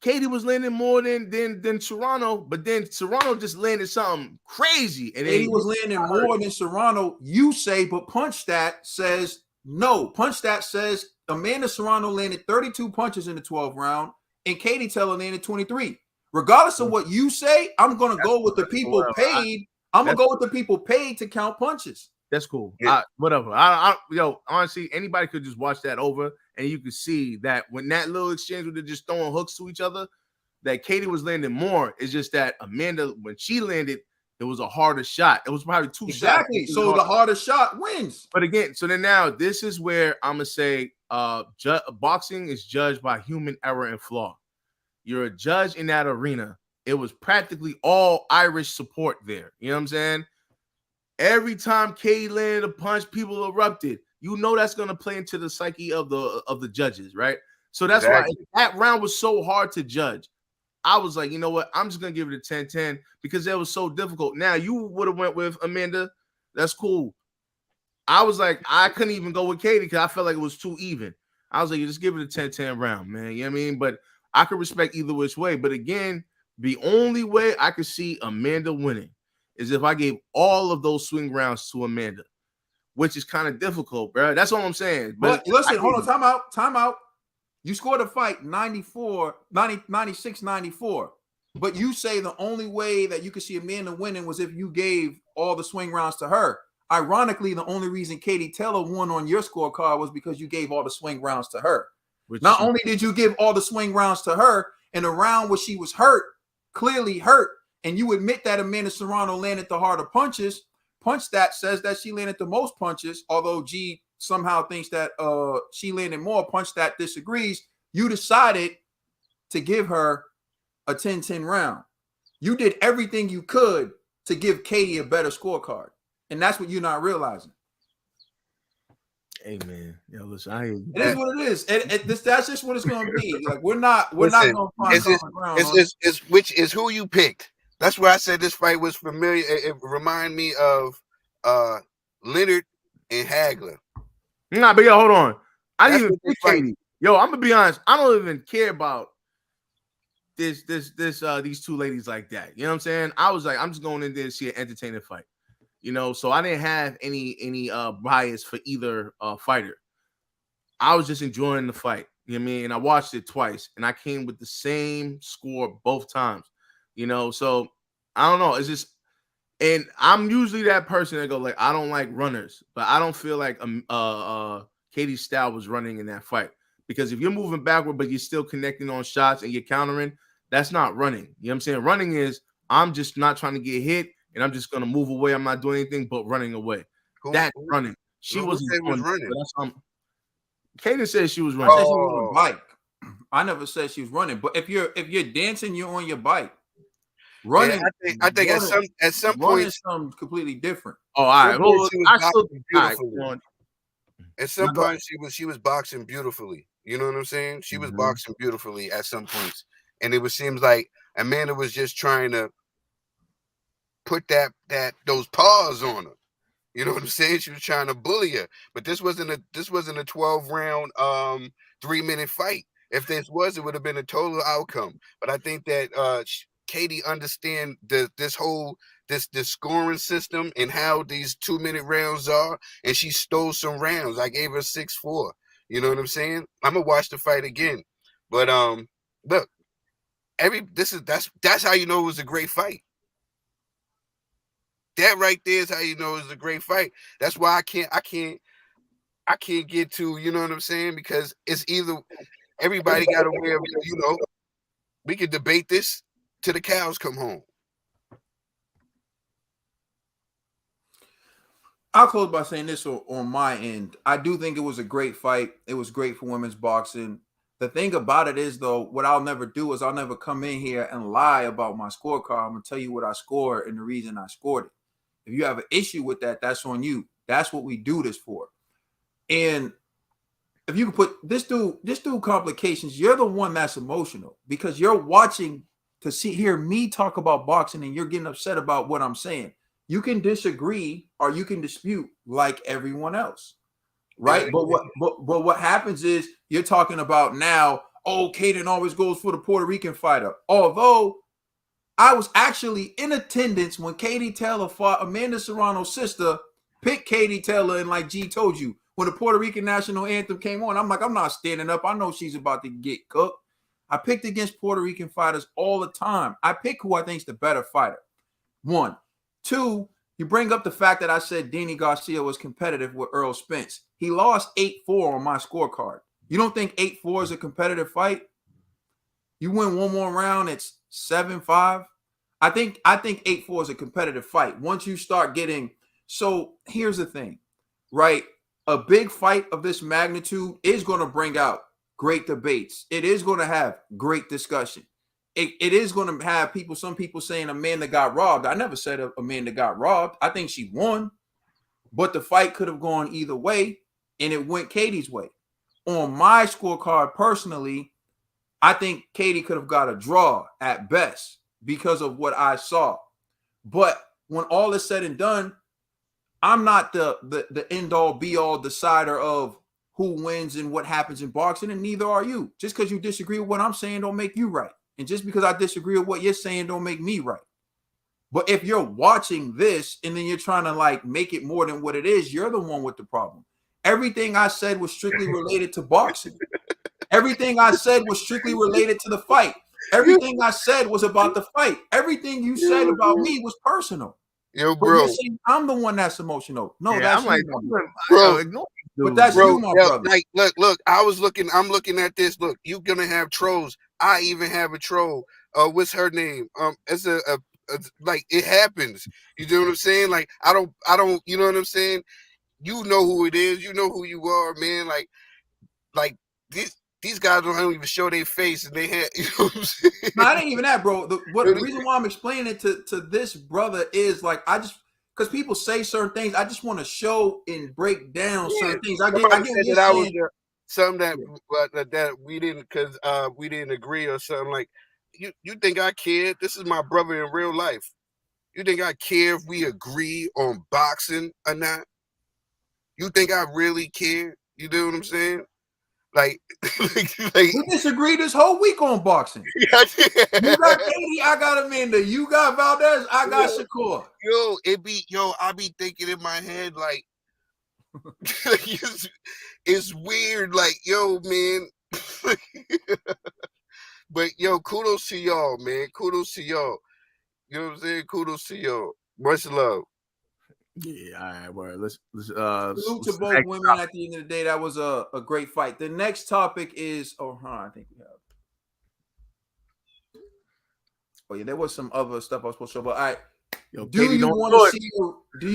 Katie was landing more than Serrano, but then Serrano just landed something crazy. And Katie was landing more than Serrano, you say, but Punch Stat says no. Punch Stat says Amanda Serrano landed 32 punches in the 12th round, and Katie Taylor landed 23. Regardless of what you say, I'm going to go with the people paid. I'm going to go with the people paid to count punches. That's cool. Whatever. Honestly, anybody could just watch that over, and you could see that when that little exchange where they're just throwing hooks to each other, that Katie was landing more. It's just that Amanda, when she landed, it was a harder shot. It was probably two shots. Exactly. So the harder shot wins. But again, so then now this is where I'm gonna say, boxing is judged by human error and flaw. You're a judge in that arena. It was practically all Irish support there. You know what I'm saying? Every time Katie landed a punch, people erupted. You know that's going to play into the psyche of the judges, right? So that's why that round was so hard to judge. I was like, you know what? I'm just going to give it a 10-10 because that was so difficult. Now, you would have went with Amanda. That's cool. I was like, I couldn't even go with Katie because I felt like it was too even. I was like, you just give it a 10-10 round, man. You know what I mean? But I could respect either which way. But again, the only way I could see Amanda winning is if I gave all of those swing rounds to Amanda, which is kind of difficult, bro. That's all I'm saying. But listen, hold on, time out. You scored a fight 96-94. But you say the only way that you could see Amanda winning was if you gave all the swing rounds to her. Ironically, the only reason Katie Taylor won on your scorecard was because you gave all the swing rounds to her. Not only did you give all the swing rounds to her, in a round where she was hurt, clearly hurt, and you admit that Amanda Serrano landed the harder punches, PunchStat says that she landed the most punches, although G somehow thinks that she landed more. PunchStat disagrees. You decided to give her a 10-10 round. You did everything you could to give Katie a better scorecard. And that's what you're not realizing. Hey man, yo, listen, it is what it is. That's just what it's gonna be. Like we're not gonna find common ground. It's who you picked. That's why I said this fight was familiar. It reminded me of Leonard and Hagler. Nah, but yo, hold on. I didn't even pick Katie. Yo, I'm gonna be honest. I don't even care about these two ladies like that. You know what I'm saying? I was like, I'm just going in there to see an entertaining fight. You know, so I didn't have any bias for either fighter. I was just enjoying the fight. You know what I mean? And I watched it twice, and I came with the same score both times. You know, so I don't know. It's just, and I'm usually that person that go like, I don't like runners, but I don't feel like Katie Style was running in that fight, because if you're moving backward but you're still connecting on shots and you're countering, that's not running. You know what I'm saying? Running is I'm just not trying to get hit, and I'm just gonna move away. I'm not doing anything but running away. That's running. She wasn't running. Katie said she was running. I said she was on a bike. I never said she was running. But if you're dancing, you're on your bike. Running. Yeah, I think at some point something completely different. Oh, all right. Well, at some point she was boxing beautifully. You know what I'm saying? She was boxing beautifully at some points, and seems like Amanda was just trying to put those paws on her. You know what I'm saying? She was trying to bully her, but this wasn't a 12-round 3-minute fight. If this was, it would have been a total outcome. But I think that Katie understand this scoring system and how these 2-minute rounds are, and she stole some rounds. I gave her 6-4. You know what I'm saying? I'm gonna watch the fight again. But look, that's how you know it was a great fight. That right there is how you know it's a great fight. That's why I can't get to, you know what I'm saying? Because it's either everybody got a way of, you know, we could debate this till the cows come home. I'll close by saying this on my end. I do think it was a great fight. It was great for women's boxing. The thing about it is, though, what I'll never do is I'll never come in here and lie about my scorecard. I'm going to tell you what I scored and the reason I scored it. If you have an issue with that, that's on you. That's what we do this for. And if you can put this dude complications, you're the one that's emotional because you're watching to hear me talk about boxing and you're getting upset about what I'm saying. You can disagree or you can dispute like everyone else, right? But what happens is you're talking about now, Kaden always goes for the Puerto Rican fighter. Although I was actually in attendance when Katie Taylor fought Amanda Serrano's sister, picked Katie Taylor, and like G told you, when the Puerto Rican national anthem came on, I'm like, I'm not standing up. I know she's about to get cooked. I picked against Puerto Rican fighters all the time. I pick who I think is the better fighter. 1. 2, you bring up the fact that I said Danny Garcia was competitive with Errol Spence. He lost 8-4 on my scorecard. You don't think 8-4 is a competitive fight? You win one more round, it's 7-5. I think 8-4 is a competitive fight. Once you start getting, so here's the thing, right? A big fight of this magnitude is going to bring out great debates. It is going to have great discussion. It is going to have some people saying Amanda got robbed. I never said Amanda got robbed. I think she won, but the fight could have gone either way, and it went Katie's way. On my scorecard, personally, I think Katie could have got a draw at best because of what I saw. But when all is said and done, I'm not the end-all, be-all decider of who wins and what happens in boxing, and neither are you. Just because you disagree with what I'm saying don't make you right. And just because I disagree with what you're saying don't make me right. But if you're watching this and then you're trying to like make it more than what it is, you're the one with the problem. Everything I said was strictly related to boxing. Everything I said was strictly related to the fight. Everything I said was about the fight. Everything you said about me was personal. Yo, But bro. you're saying I'm the one that's emotional. No, Yeah, that's I'm like, you, bro. Ignore but that's Bro, you, my yo, brother. like, look, I'm looking at this. Look, you're gonna have trolls. I even have a troll. What's her name? It's a like it happens. You know what I'm saying? Like, I don't, you know what I'm saying? You know who it is. You know who you are, man. Like these guys don't even show their face, and they had, you know what I'm saying? No, it ain't even that, bro. The reason why I'm explaining it to this brother is like because people say certain things, I just want to show and break down certain things. I get what you're saying. Something that we didn't, because we didn't agree or something. Like, you think I cared? This is my brother in real life. You think I care if we agree on boxing or not? You think I really care? You know what I'm saying? Like, We disagree this whole week on boxing. You got Katie, I got Amanda. You got Valdez, I got Shakur. I be thinking in my head, like, it's weird, like, yo, man. But yo, kudos to y'all, man. Kudos to y'all. You know what I'm saying? Kudos to y'all. Much love. Yeah, all right, well, let's salute to both women. At the end of the day, that was a great fight. The next topic is I think we have. Oh yeah, there was some other stuff I was supposed to show, but all right. Yo, do you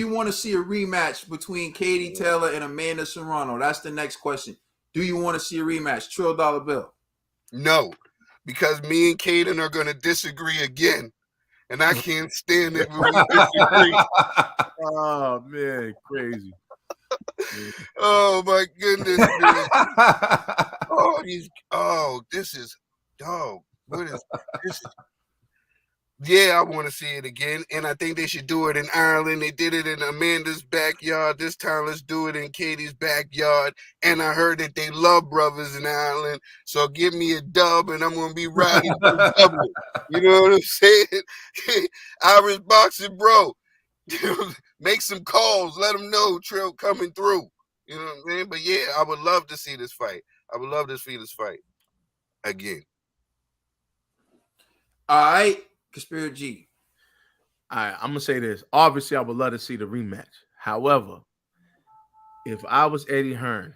want to see a rematch between Katie Taylor and Amanda Serrano? That's the next question. Do you want to see a rematch? Trill Dollar Bill. No, because me and Kaden are gonna disagree again. And I can't stand it when we disagree. Oh man, crazy. Oh my goodness, man. What is this? Yeah, I want to see it again. And I think they should do it in Ireland. They did it in Amanda's backyard. This time let's do it in Katie's backyard. And I heard that they love brothers in Ireland. So give me a dub and I'm gonna be riding for Dublin. You know what I'm saying? Irish boxing, bro. Make some calls. Let them know Trill coming through. You know what I'm saying? But yeah, I would love to see this fight. I would love to see this fight again. All right, Conspiracy G. All right, I'm gonna say this. Obviously, I would love to see the rematch. However, if I was Eddie Hearn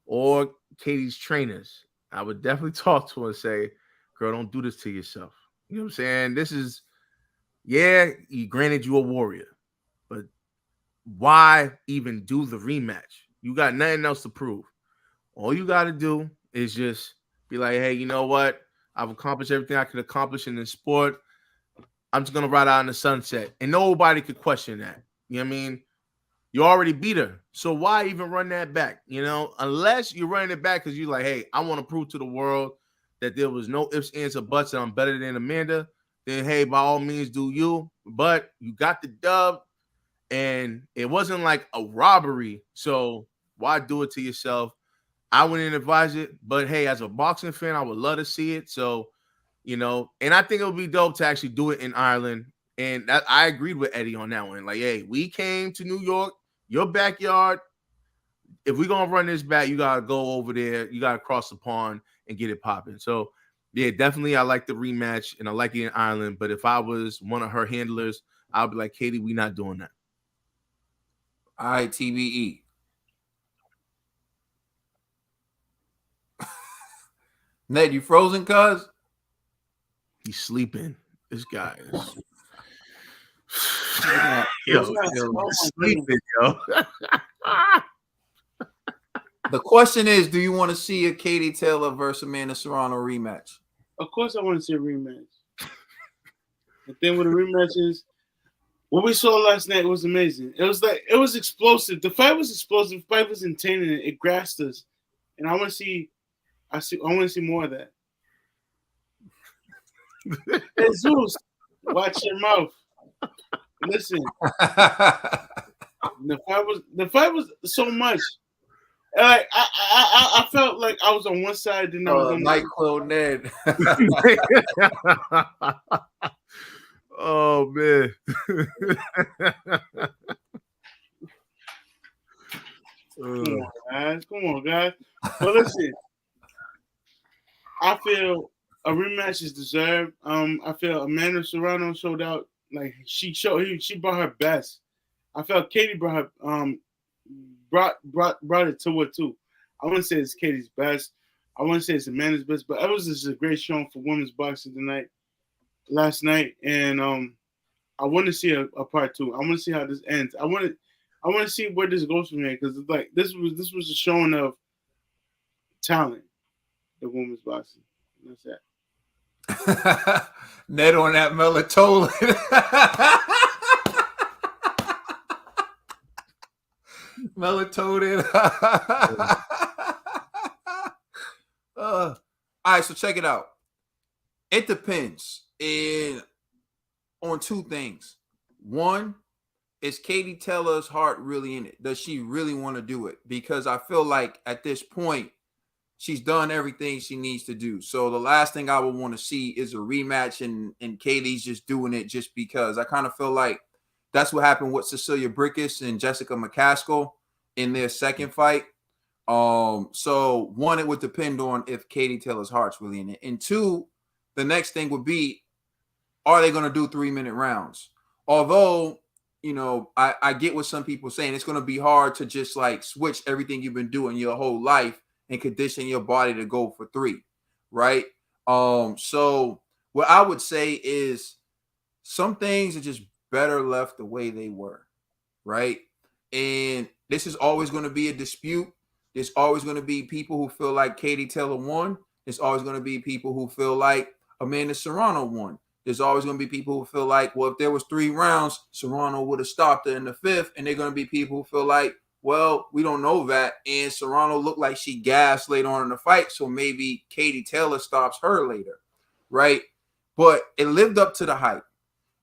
or Katie's trainers, I would definitely talk to her and say, "Girl, don't do this to yourself." You know what I'm saying? This is, granted you a warrior, but why even do the rematch? You got nothing else to prove. All you got to do is just be like, hey, you know what? I've accomplished everything I could accomplish in this sport. I'm just going to ride out in the sunset. And nobody could question that. You know what I mean? You already beat her. So why even run that back? You know, unless you're running it back because you're like, hey, I want to prove to the world that there was no ifs, ands, or buts, and I'm better than Amanda. Then, hey, by all means, do you. But you got the dub. And it wasn't like a robbery. So why do it to yourself? I wouldn't advise it. But hey, as a boxing fan, I would love to see it. So, you know, and I think it would be dope to actually do it in Ireland. And I agreed with Eddie on that one. Like, hey, we came to New York, your backyard. If we're going to run this back, you got to go over there. You got to cross the pond and get it popping. So, yeah, definitely I like the rematch and I like it in Ireland. But if I was one of her handlers, I'd be like, Katie, we not doing that. All right, TBE. Ned, you frozen, cuz? He's sleeping. This guy is sleeping, yo. The question is, do you want to see a Katie Taylor versus Amanda Serrano rematch? Of course I want to see a rematch. The thing with the rematch is, what we saw last night was amazing. It was explosive. The fight was explosive. The fight was intense. It grasped us, and I want to see more of that. Hey, Zeus, watch your mouth. Listen, the fight was so much. Like I felt like I was on one side, then I was on NyQuil Ned. Oh man. Come on, guys. But listen, I feel a rematch is deserved. I feel Amanda Serrano showed out. Like she brought her best. I felt Katie brought it to her too. I wouldn't say it's Katie's best. I wouldn't say it's Amanda's best, but it was just a great showing for women's boxing last night, and I want to see a part 2. I want to see how this ends. I want to see where this goes from here, because it's like this was a showing of talent, the women's boxing. That's that. Ned on that melatonin. Melatonin. All right, so check it out. It depends on two things. One, is Katie Taylor's heart really in it? Does she really want to do it? Because I feel like at this point, she's done everything she needs to do. So the last thing I would want to see is a rematch and Katie's just doing it just because. I kind of feel like that's what happened with Cecilia Brækhus and Jessica McCaskill in their second fight. So one, it would depend on if Katie Taylor's heart's really in it. And two, the next thing would be, are they going to do 3-minute rounds? Although, you know, I get what some people are saying. It's going to be hard to just like switch everything you've been doing your whole life and condition your body to go for 3, right? So what I would say is some things are just better left the way they were, right? And this is always going to be a dispute. There's always going to be people who feel like Katie Taylor won. There's always going to be people who feel like Amanda Serrano won. There's always going to be people who feel like, well, if there was 3 rounds, Serrano would have stopped her in the 5th. And they're going to be people who feel like, well, we don't know that. And Serrano looked like she gassed later on in the fight. So maybe Katie Taylor stops her later, right? But it lived up to the hype.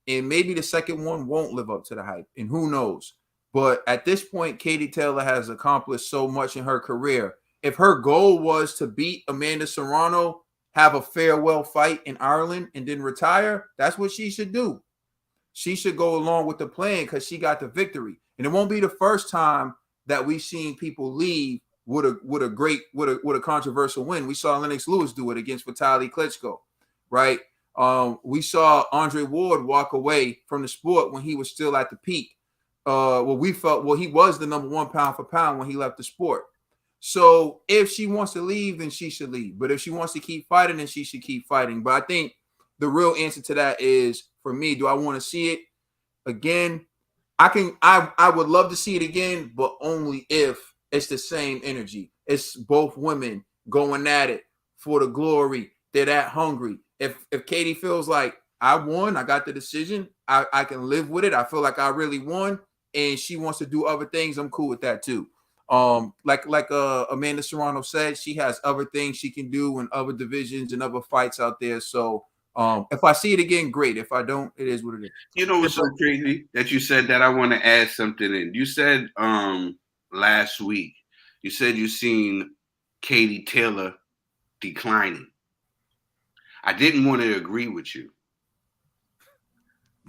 And maybe the second one won't live up to the hype. And who knows? But at this point, Katie Taylor has accomplished so much in her career. If her goal was to beat Amanda Serrano, have a farewell fight in Ireland, and then retire, that's what she should do. She should go along with the plan because she got the victory. And it won't be the first time that we've seen people leave with a controversial win. We saw Lennox Lewis do it against Vitaly Klitschko, right? We saw Andre Ward walk away from the sport when he was still at the peak. He was the number 1 pound for pound when he left the sport. So if she wants to leave, then she should leave. But if she wants to keep fighting, then she should keep fighting. But I think the real answer to that is, for me, do I want to see it again? I would love to see it again, but only if it's the same energy. It's both women going at it for the glory. They're that hungry. If Katie feels like I won, I got the decision, I can live with it. I feel like I really won, and she wants to do other things, I'm cool with that too. Like Amanda Serrano said, she has other things she can do in other divisions and other fights out there. So if I see it again, great. If I don't, it is what it is. You know what's so crazy that you said that? I want to add something in. You said last week, you said you seen Katie Taylor declining. I didn't want to agree with you.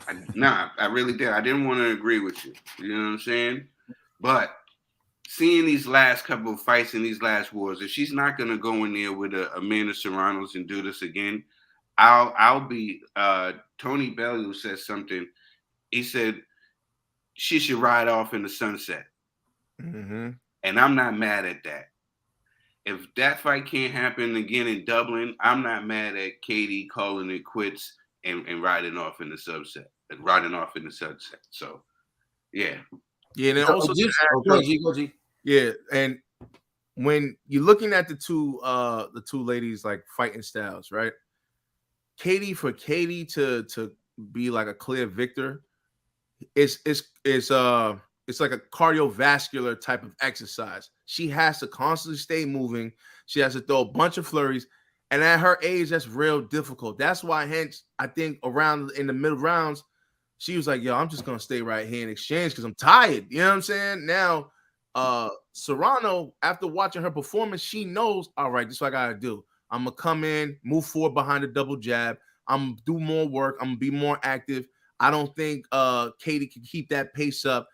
I really did. I didn't want to agree with you. You know what I'm saying? But seeing these last couple of fights and these last wars, if she's not going to go in there with Amanda Serrano's and do this again, I'll be Tony Bellew said something. He said she should ride off in the sunset. Mm-hmm. And I'm not mad at that. If that fight can't happen again in Dublin, I'm not mad at Katie calling it quits and riding off in the sunset. So yeah. Yeah, and then also yeah, and when you're looking at the two ladies like fighting styles, right? Katie to be like a clear victor, it's like a cardiovascular type of exercise. She has to constantly stay moving. She has to throw a bunch of flurries, and at her age, that's real difficult. That's why, hence, I think around in the middle rounds, she was like, "Yo, I'm just gonna stay right here and exchange because I'm tired." You know what I'm saying? Now, Serrano, after watching her performance, she knows, all right, this is what I gotta do. I'm gonna come in, move forward behind the double jab. I'm gonna do more work. I'm gonna be more active. I don't think Katie can keep that pace up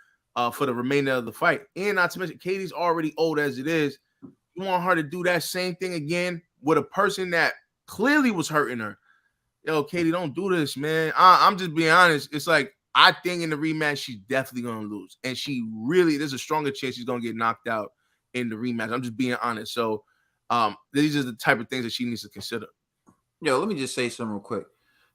for the remainder of the fight. And not to mention, Katie's already old as it is. You want her to do that same thing again with a person that clearly was hurting her. Yo, Katie, don't do this, man. I'm just being honest. It's like, I think in the rematch, she's definitely going to lose. And there's a stronger chance she's going to get knocked out in the rematch. I'm just being honest. So these are the type of things that she needs to consider. Yo, let me just say something real quick.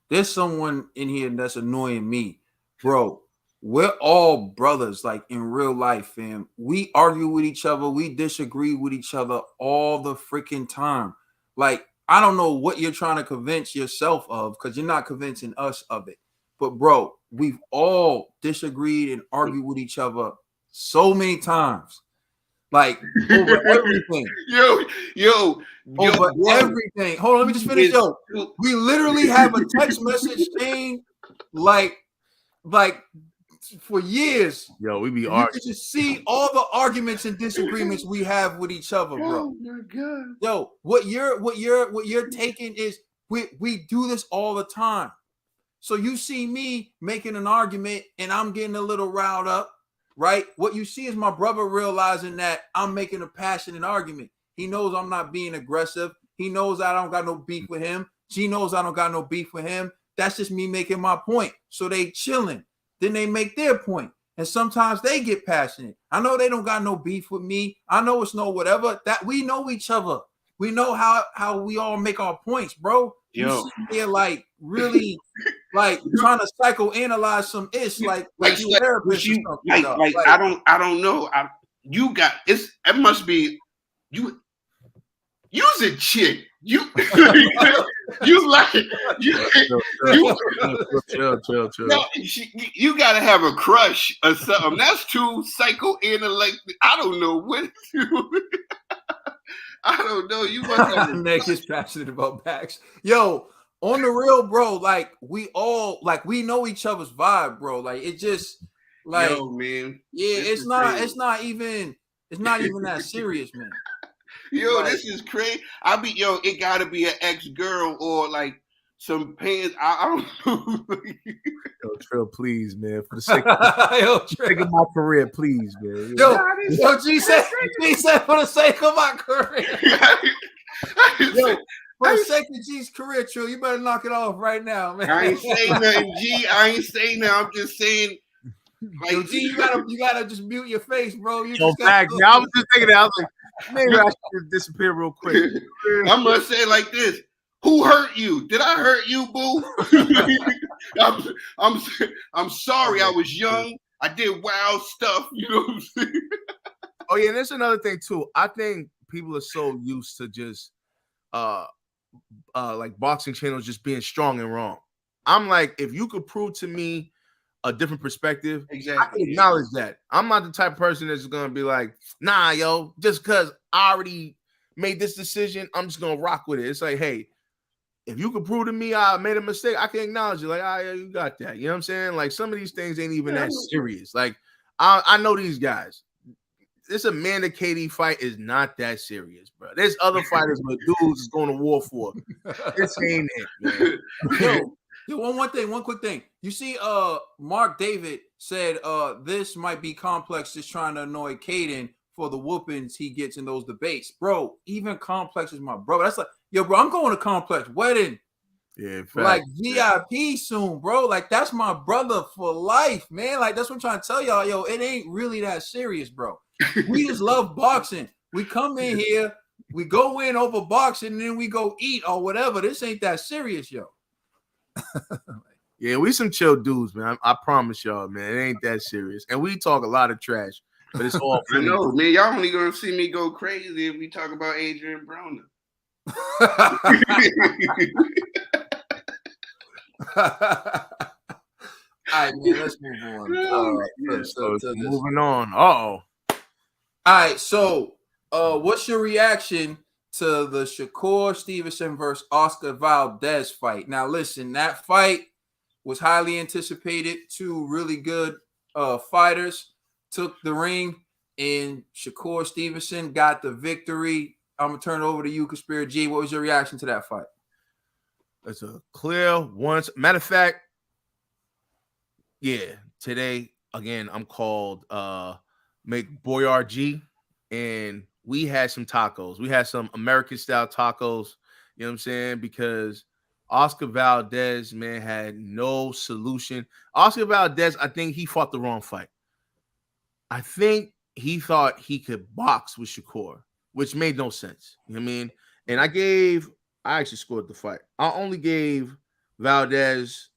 There's someone in here that's annoying me. Bro, we're all brothers, like in real life, fam. We argue with each other. We disagree with each other all the freaking time. Like, I don't know what you're trying to convince yourself of, because you're not convincing us of it. But, bro, we've all disagreed and argued with each other so many times. Like, over everything. Yo, Everything. Hold on, let me just finish. Yo, we literally have a text message chain, like for years. Yo, we be you arguing. can just see all the arguments and disagreements we have with each other, bro. Oh my God. Yo, what you're taking is we do this all the time. So you see me making an argument and I'm getting a little riled up, right? What you see is my brother realizing that I'm making a passionate argument. He knows I'm not being aggressive. He knows I don't got no beef with him. She knows I don't got no beef with him. That's just me making my point. So they chilling. Then they make their point. And sometimes they get passionate. I know they don't got no beef with me. I know it's no whatever. That we know each other. We know how we all make our points, bro. You sit there like really like trying to psychoanalyze some ish, like you a therapist or something. Like I don't know. It must be you. You's a chick. You like chill. No, you gotta have a crush or something. That's too psychoanalytic. I don't know what. I don't know. You must have Nick is passionate about backs. Yo, on the real, bro. Like we all we know each other's vibe, bro. Like it just like yo, man. Yeah, it's not even that serious, man. Yo, this is crazy. It gotta be an ex-girl or like some pants. I don't know. Yo, Trill, please, man. For the sake of my career, please, man. Yo, G said for the sake of my career. Yo, for the sake of G's career, Trill, you better knock it off right now, man. I ain't saying nothing, G. I ain't saying nothing. I'm just saying. Like, yo, G, you gotta just mute your face, bro. I was just thinking that. I was like, maybe I should disappear real quick. I'm gonna say it like this: who hurt you? Did I hurt you, boo? I'm sorry. I was young. I did wild stuff. You know what I'm saying? Oh yeah, and there's another thing too. I think people are so used to just like boxing channels just being strong and wrong. I'm like, if you could prove to me a different perspective, exactly. I can acknowledge that. I'm not the type of person that's gonna be like, nah, yo, just because I already made this decision, I'm just gonna rock with it. It's like, hey, if you can prove to me I made a mistake, I can acknowledge it. Like, yeah, you got that. You know what I'm saying? Like, some of these things ain't even that serious. Like, I know these guys. This Amanda Katie fight is not that serious, bro. There's other fighters where dudes is going to war for. This ain't it, man. Yo, one quick thing. You see, Mark David said this might be Complex just trying to annoy Caden for the whoopings he gets in those debates. Bro, even Complex is my brother. That's like, yo, bro, I'm going to Complex wedding. Yeah, like VIP soon, bro. Like, that's my brother for life, man. Like, that's what I'm trying to tell y'all. Yo, it ain't really that serious, bro. We just love boxing. We come in here, we go in over boxing, and then we go eat or whatever. This ain't that serious, yo. Yeah, we some chill dudes, man. I promise y'all, man. It ain't that serious. And we talk a lot of trash, but it's all I know, man. Y'all only gonna see me go crazy if we talk about Adrian Broner. All right, man, let's move on. Moving on. Uh-oh. All right, so what's your reaction to the Shakur Stevenson versus Oscar Valdez fight? Now, listen, that fight was highly anticipated. Two really good fighters took the ring, and Shakur Stevenson got the victory. I'm going to turn it over to you, Conspiracy G. What was your reaction to that fight? It's a clear once. Matter of fact, yeah, today, again, I'm called Make Boyard G, and we had some tacos. We had some American-style tacos, You know what I'm saying? Because Oscar Valdez, man, had no solution. Oscar Valdez, I think he fought the wrong fight. I think he thought he could box with Shakur, which made no sense. You know what I mean? And I actually scored the fight. I only gave Valdez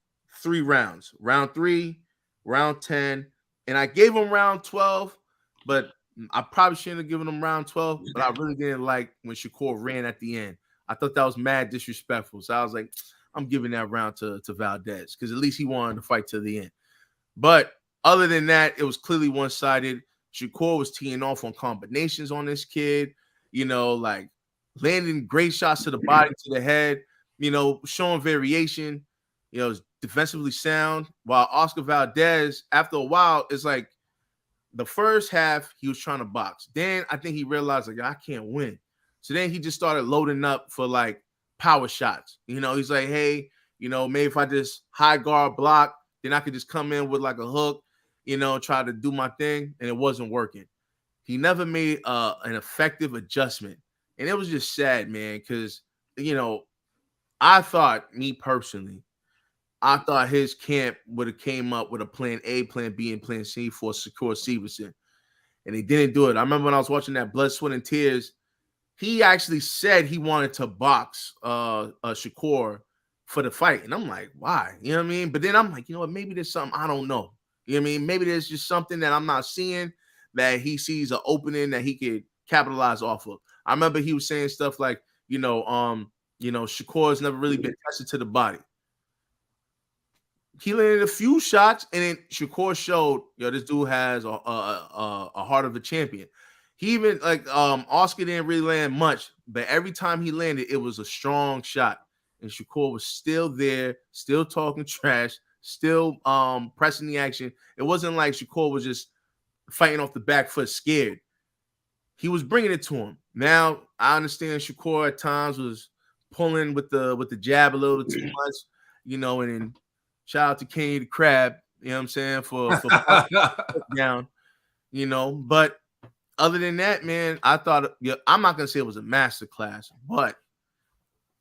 3 rounds. Round 3, round 10, and I gave him round 12, but I probably shouldn't have given him round 12, but I really didn't like when Shakur ran at the end. I thought that was mad disrespectful. So I was like, I'm giving that round to Valdez because at least he wanted to fight to the end. But other than that, it was clearly one-sided. Shakur was teeing off on combinations on this kid, like landing great shots to the body, to the head, showing variation, defensively sound. While Oscar Valdez, after a while, it's like the first half, he was trying to box. Then I think he realized, like, I can't win. So then he just started loading up for, like, power shots. He's like, hey, maybe if I just high guard block, then I could just come in with, like, a hook, try to do my thing, and it wasn't working. He never made an effective adjustment. And it was just sad, man, because, I thought, me personally, I thought his camp would have came up with a plan A, plan B, and plan C for Shakur Stevenson. And they didn't do it. I remember when I was watching that Blood, Sweat, and Tears, he actually said he wanted to box Shakur for the fight. And I'm like, why? You know what I mean? But then I'm like, you know what? Maybe there's something I don't know. You know what I mean? Maybe there's just something that I'm not seeing that he sees an opening that he could capitalize off of. I remember he was saying stuff like, Shakur's never really been tested to the body. He landed a few shots, and then Shakur showed, this dude has a heart of a champion. He even, Oscar didn't really land much, but every time he landed, it was a strong shot. And Shakur was still there, still talking trash, still pressing the action. It wasn't like Shakur was just fighting off the back foot scared. He was bringing it to him. Now, I understand Shakur at times was pulling with the jab a little too much, and then shout out to Kenny the Crab, you know what I'm saying, for down, But other than that, man, I thought, I'm not going to say it was a masterclass, but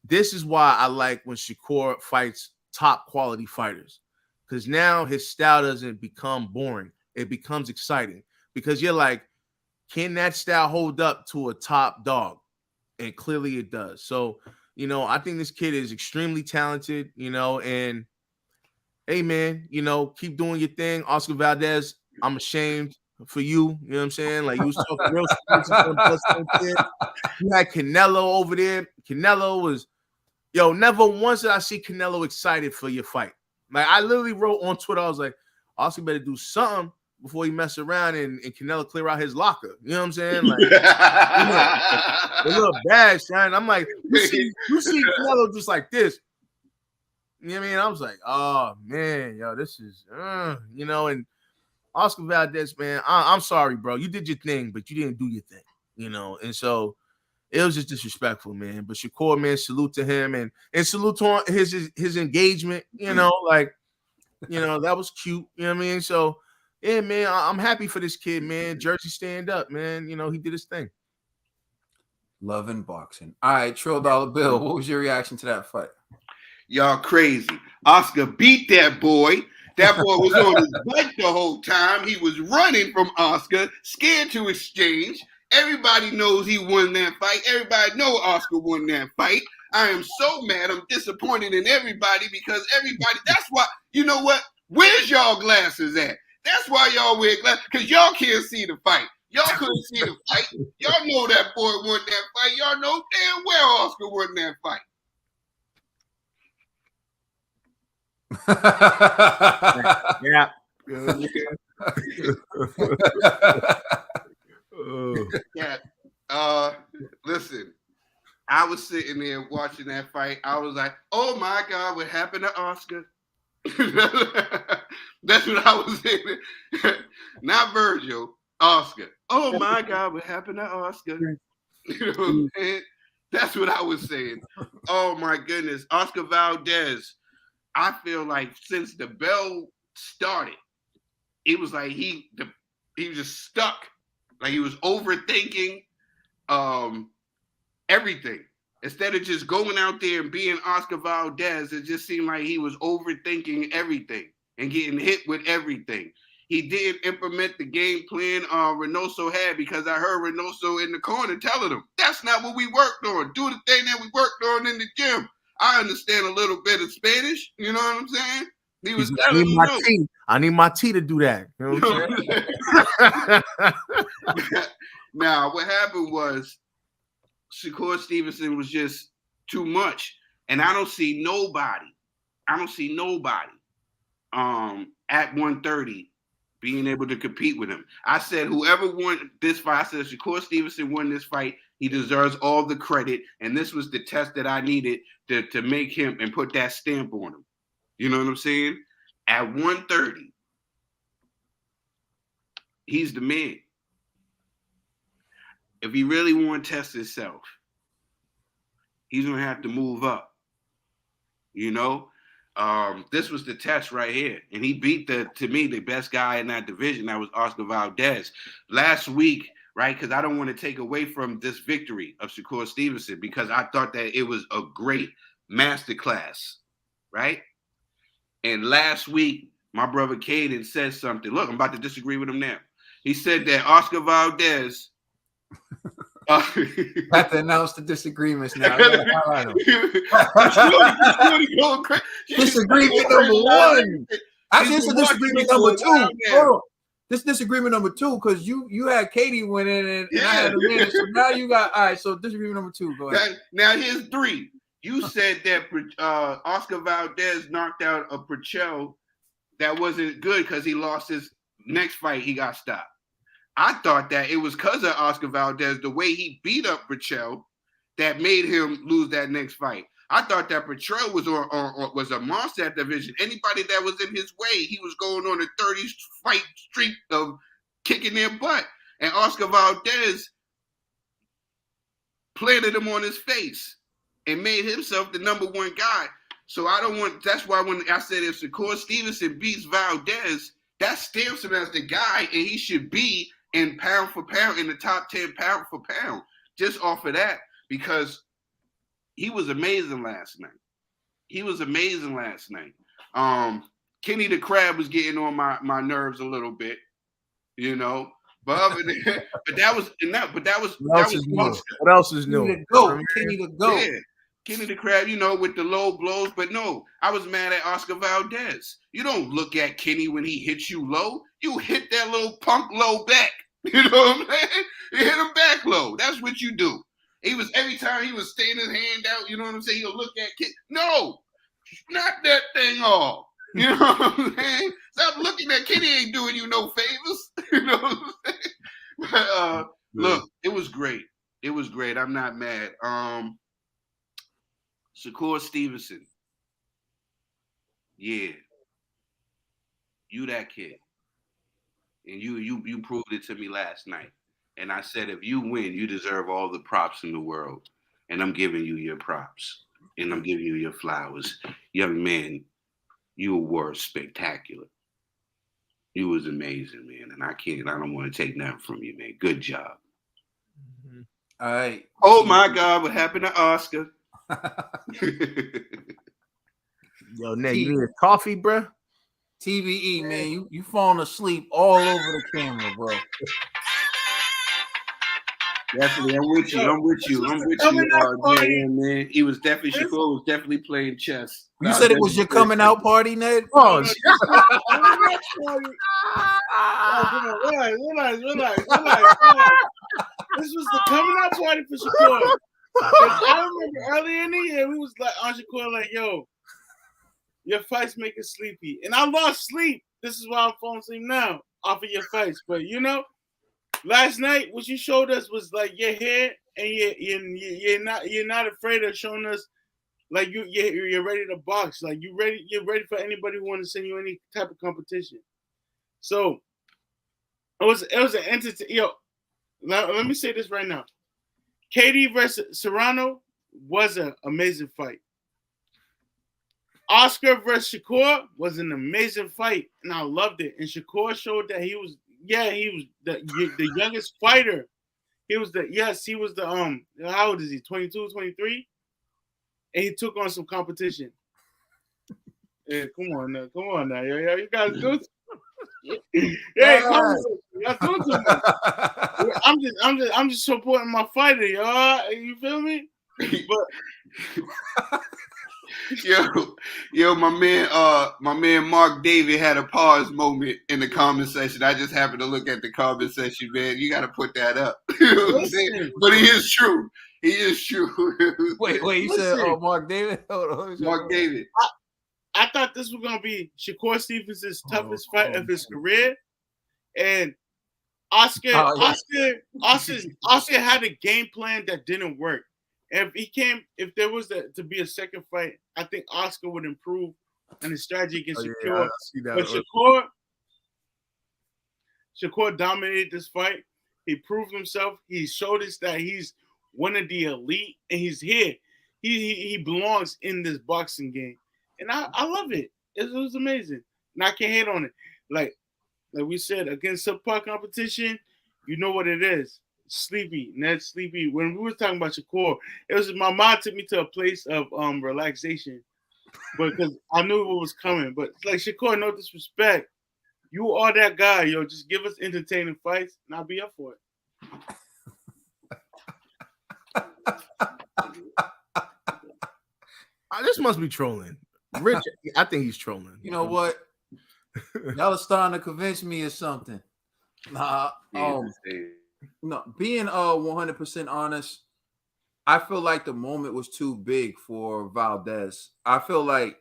this is why I like when Shakur fights top quality fighters, because now his style doesn't become boring. It becomes exciting because you're like, can that style hold up to a top dog? And clearly it does. So, I think this kid is extremely talented, and hey, man, keep doing your thing. Oscar Valdez, I'm ashamed for you. You know what I'm saying? Like, you was talking real shit. You had Canelo over there. Canelo was, never once did I see Canelo excited for your fight. Like, I literally wrote on Twitter, I was like, Oscar better do something before he mess around and Canelo clear out his locker. You know what I'm saying? Like, a little bad, son. I'm like, you see Canelo just like this. You know what I mean? I was like, oh, man, this is, and Oscar Valdez, man, I'm sorry, bro. You did your thing, but you didn't do your thing, and so it was just disrespectful, man. But Shakur, man, salute to him and salute to his engagement, that was cute, you know what I mean? So, yeah, man, I'm happy for this kid, man. Jersey stand up, man. He did his thing. Love and boxing. All right, Trill Dollar Bill, what was your reaction to that fight? Y'all crazy. Oscar beat that boy. That boy was on his bike the whole time. He was running from Oscar, scared to exchange. Everybody knows he won that fight. Everybody know Oscar won that fight. I am so mad. I'm disappointed in everybody because everybody, that's why, you know what? Where's y'all glasses at? That's why y'all wear glasses, because y'all can't see the fight. Y'all couldn't see the fight. Y'all know that boy won that fight. Y'all know damn well Oscar won that fight. Yeah. Listen, I was sitting there watching that fight. I was like, oh my God, what happened to Oscar? That's what I was saying. Not Virgil, Oscar. Oh my God, what happened to Oscar? You know what I'm saying? That's what I was saying. Oh my goodness. Oscar Valdez, I feel like since the bell started, it was like he was just stuck. Like he was overthinking everything. Instead of just going out there and being Oscar Valdez, it just seemed like he was overthinking everything and getting hit with everything. He didn't implement the game plan Reynoso had, because I heard Reynoso in the corner telling him, that's not what we worked on. Do the thing that we worked on in the gym. I understand a little bit of Spanish. You know what I'm saying? He was telling him, no. I need my tea to do that. You know what I'm saying? Now, what happened was Shakur Stevenson was just too much. And I don't see nobody at 130 being able to compete with him. I said whoever won this fight, I said Shakur Stevenson won this fight, he deserves all the credit. And this was the test that I needed to make him and put that stamp on him. You know what I'm saying? At 130, he's the man. If he really want to test himself, he's going to have to move up. You know? This was the test right here. And he beat, to me, the best guy in that division. That was Oscar Valdez. Last week, right, because I don't want to take away from this victory of Shakur Stevenson, because I thought that it was a great masterclass, right? And last week, my brother Caden said something. Look, I'm about to disagree with him now. He said that Oscar Valdez... have to announce the disagreements now. Disagreement number one. Actually, this is disagreement number two. Hold on. This disagreement number two, because you had Katie win in and I had a minute. So now you got, all right, so disagreement number two. Go ahead. Now here's three. You said that Oscar Valdez knocked out a Purcell that wasn't good because he lost his next fight. He got stopped. I thought that it was because of Oscar Valdez, the way he beat up Purcell, that made him lose that next fight. I thought that Purcell was a monster at division. Anybody that was in his way, he was going on a 30-fight streak of kicking their butt. And Oscar Valdez planted him on his face and made himself the number one guy. So that's why when I said if Shakur Stevenson beats Valdez, that stamps him as the guy, and he should be in pound for pound, in the top 10 pound for pound, just off of that, because he was amazing last night. Kenny the Crab was getting on my nerves a little bit, you know. But other than that, What else is new? Kenny the GOAT. Yeah. Kenny the Crab, you know, with the low blows. But no, I was mad at Oscar Valdez. You don't look at Kenny when he hits you low. You hit that little punk low back. You know what I'm saying? You hit him back low. That's what you do. Every time he was staying his hand out, you know what I'm saying? He'll look at Kenny. No, snap that thing off. You know what I'm saying? Stop looking at Kenny, ain't doing you no favors. You know what I'm saying? But look, it was great. It was great. I'm not mad. Shakur Stevenson. Yeah. You that kid. And you proved it to me last night. And I said, if you win, you deserve all the props in the world. And I'm giving you your props. And I'm giving you your flowers. Young man, you were spectacular. You was amazing, man. And I don't want to take nothing from you, man. Good job. Mm-hmm. All right. Oh my God, what happened to Oscar? Yo, Nate, you need a coffee, bro? TBE, man, you falling asleep all over the camera, bro. Definitely, I'm with you. Man. He was definitely, Shakur was definitely playing chess. You said it was your coming out party, Ned? Oh, Relax. This was the coming out party for Shakur. I remember earlier in the year, we was like on Shakur, like, yo, your fights make us sleepy. And I lost sleep. This is why I'm falling asleep now, off of your fights. But, you know, last night, what you showed us was like you're here and you're not afraid of showing us like you're ready to box. Like you're ready for anybody who want to send you any type of competition. So it was an entity. Yo, let me say this right now. KD versus Serrano was an amazing fight. Oscar versus Shakur was an amazing fight, and I loved it. And Shakur showed that he was the youngest fighter He was the how old is he? 22, 23? And he took on some competition. Yeah, come on now, yo, you guys do. Hey, come on, y'all doing too much. I'm just supporting my fighter, y'all. You feel me? But yo, my man Mark David had a pause moment in the comment section. I just happened to look at the comment section, man. You got to put that up. You know what I'm saying? But he is true. He is true. Wait, you said Mark David? Hold on, Mark David. I thought this was gonna be Shakur Stevenson's toughest fight of his career, and Oscar had a game plan that didn't work. And if there was to be a second fight, I think Oscar would improve on his strategy against Shakur. But Shakur dominated this fight. He proved himself. He showed us that he's one of the elite, and he's here. He belongs in this boxing game. And I love it. It was amazing. And I can't hate on it. Like we said, against subpar competition, you know what it is. Sleepy. Ned Sleepy. When we were talking about Shakur, it was my mind took me to a place of relaxation. Because I knew what was coming. But like Shakur, no disrespect. You are that guy, yo. Just give us entertaining fights, and I'll be up for it. This must be trolling. Rich, I think he's trolling. You know what? Y'all are starting to convince me of something. No, being 100% honest, I feel like the moment was too big for Valdez. I feel like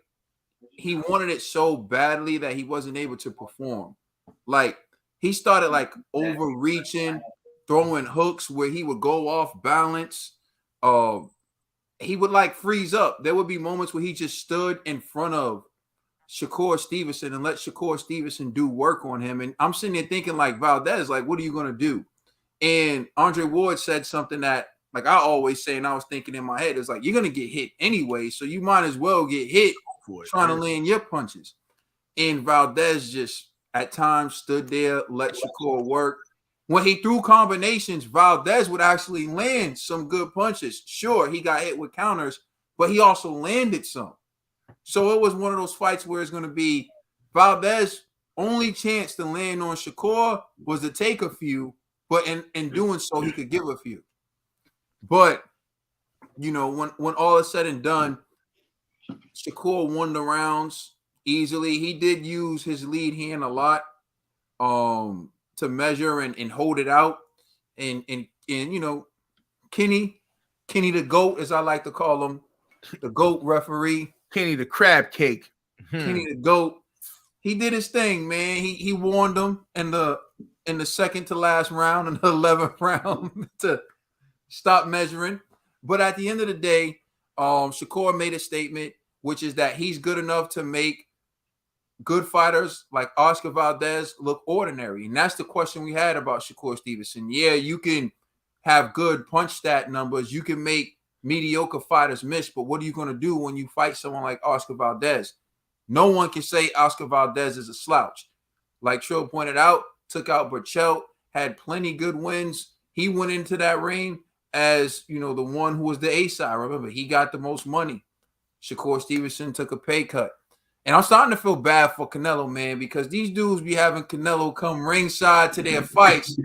he wanted it so badly that he wasn't able to perform. Like he started like overreaching, throwing hooks where he would go off balance. He would like freeze up. There would be moments where he just stood in front of Shakur Stevenson and let Shakur Stevenson do work on him. And I'm sitting there thinking like, Valdez, like, what are you going to do? And Andre Ward said something that like I always say, and I was thinking in my head, it's like, you're going to get hit anyway. So you might as well get hit trying to land your punches. And Valdez just at times stood there, let Shakur work. When he threw combinations, Valdez would actually land some good punches. Sure, he got hit with counters, but he also landed some. So it was one of those fights where it's going to be Valdez' only chance to land on Shakur was to take a few, but in doing so, he could give a few. But, you know, when all is said and done, Shakur won the rounds easily. He did use his lead hand a lot. To measure and hold it out, and you know, Kenny the GOAT, as I like to call him, the GOAT referee, Kenny the crab cake, Kenny the GOAT. He did his thing, man. He warned him in the second to last round and the 11th round to stop measuring. But at the end of the day, Shakur made a statement, which is that he's good enough to make good fighters like Oscar Valdez look ordinary. And that's the question we had about Shakur Stevenson. Yeah, you can have good punch stat numbers. You can make mediocre fighters miss, but what are you going to do when you fight someone like Oscar Valdez? No one can say Oscar Valdez is a slouch. Like Trill pointed out, took out Burchell, had plenty good wins. He went into that ring as, you know, the one who was the A-side. Remember, he got the most money. Shakur Stevenson took a pay cut. And I'm starting to feel bad for Canelo, man, because these dudes be having Canelo come ringside to their fights.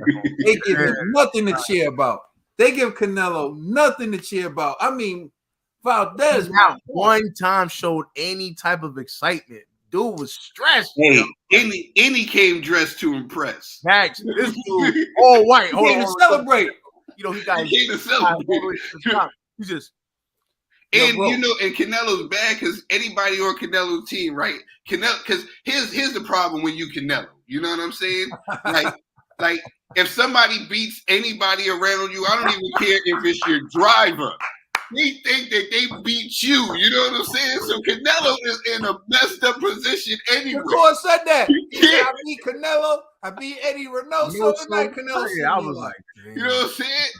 They give him nothing to cheer about. They give Canelo nothing to cheer about. I mean, Valdez not one time showed any type of excitement. Dude was stressed. Hey, any came dressed to impress. Max, this dude all white. He came to celebrate. You know, he got he came to celebrate. He just. And you know, and Canelo's bad because anybody on Canelo's team, right? Canelo, because here's the problem when you Canelo. You know what I'm saying? Like if somebody beats anybody around you, I don't even care if it's your driver. They think that they beat you. You know what I'm saying? So Canelo is in a messed up position anyway. Of course, said that. Yeah. I beat Canelo. I beat Eddie Reynoso. Canelo. Yeah, I was like, damn. You know what I'm saying?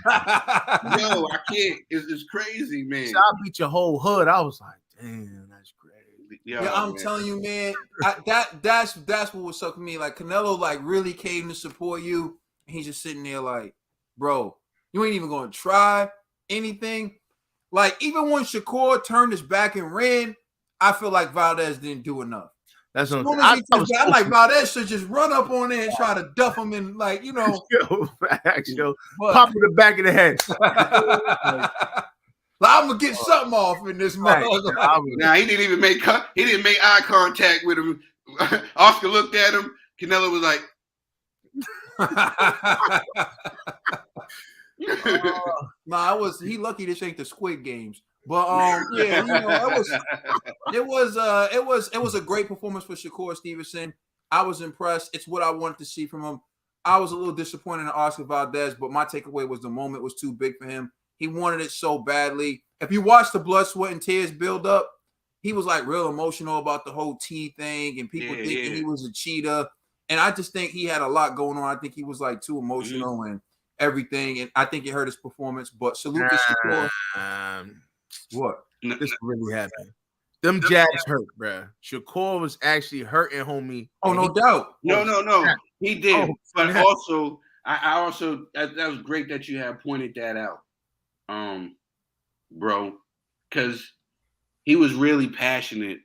No, I can't. It's crazy, man. So I beat your whole hood. I was like, damn, that's crazy. Yeah, I'm telling you, man. That's what was sucking me. Like Canelo, like really came to support you. And he's just sitting there, like, bro, You ain't even going to try anything. Like, even when Shakur turned his back and ran, I feel like Valdez didn't do enough. That's what I'm like, Valdez should just run up on there and try to duff him in, like, you know. Yo, pop in the back of the head. Like, I'm gonna get something off in this motherfucker. Nah, he didn't make eye contact with him. Oscar looked at him. Canelo was like, he lucky this ain't the Squid Games. But yeah, you know, it was a great performance for Shakur Stevenson. I was impressed. It's what I wanted to see from him. I was a little disappointed in Oscar Valdez, but my takeaway was the moment was too big for him. He wanted it so badly. If you watch the blood, sweat, and tears build up, he was like real emotional about the whole T thing, and people thinking he was a cheater. And I just think he had a lot going on. I think he was like too emotional and everything, and I think it hurt his performance. But salute to Shakur. What? This really happened. Them jabs hurt, bro. Shakur was actually hurting, homie. Oh, no doubt. No. He did. But also, that was great that you have pointed that out, bro, because he was really passionate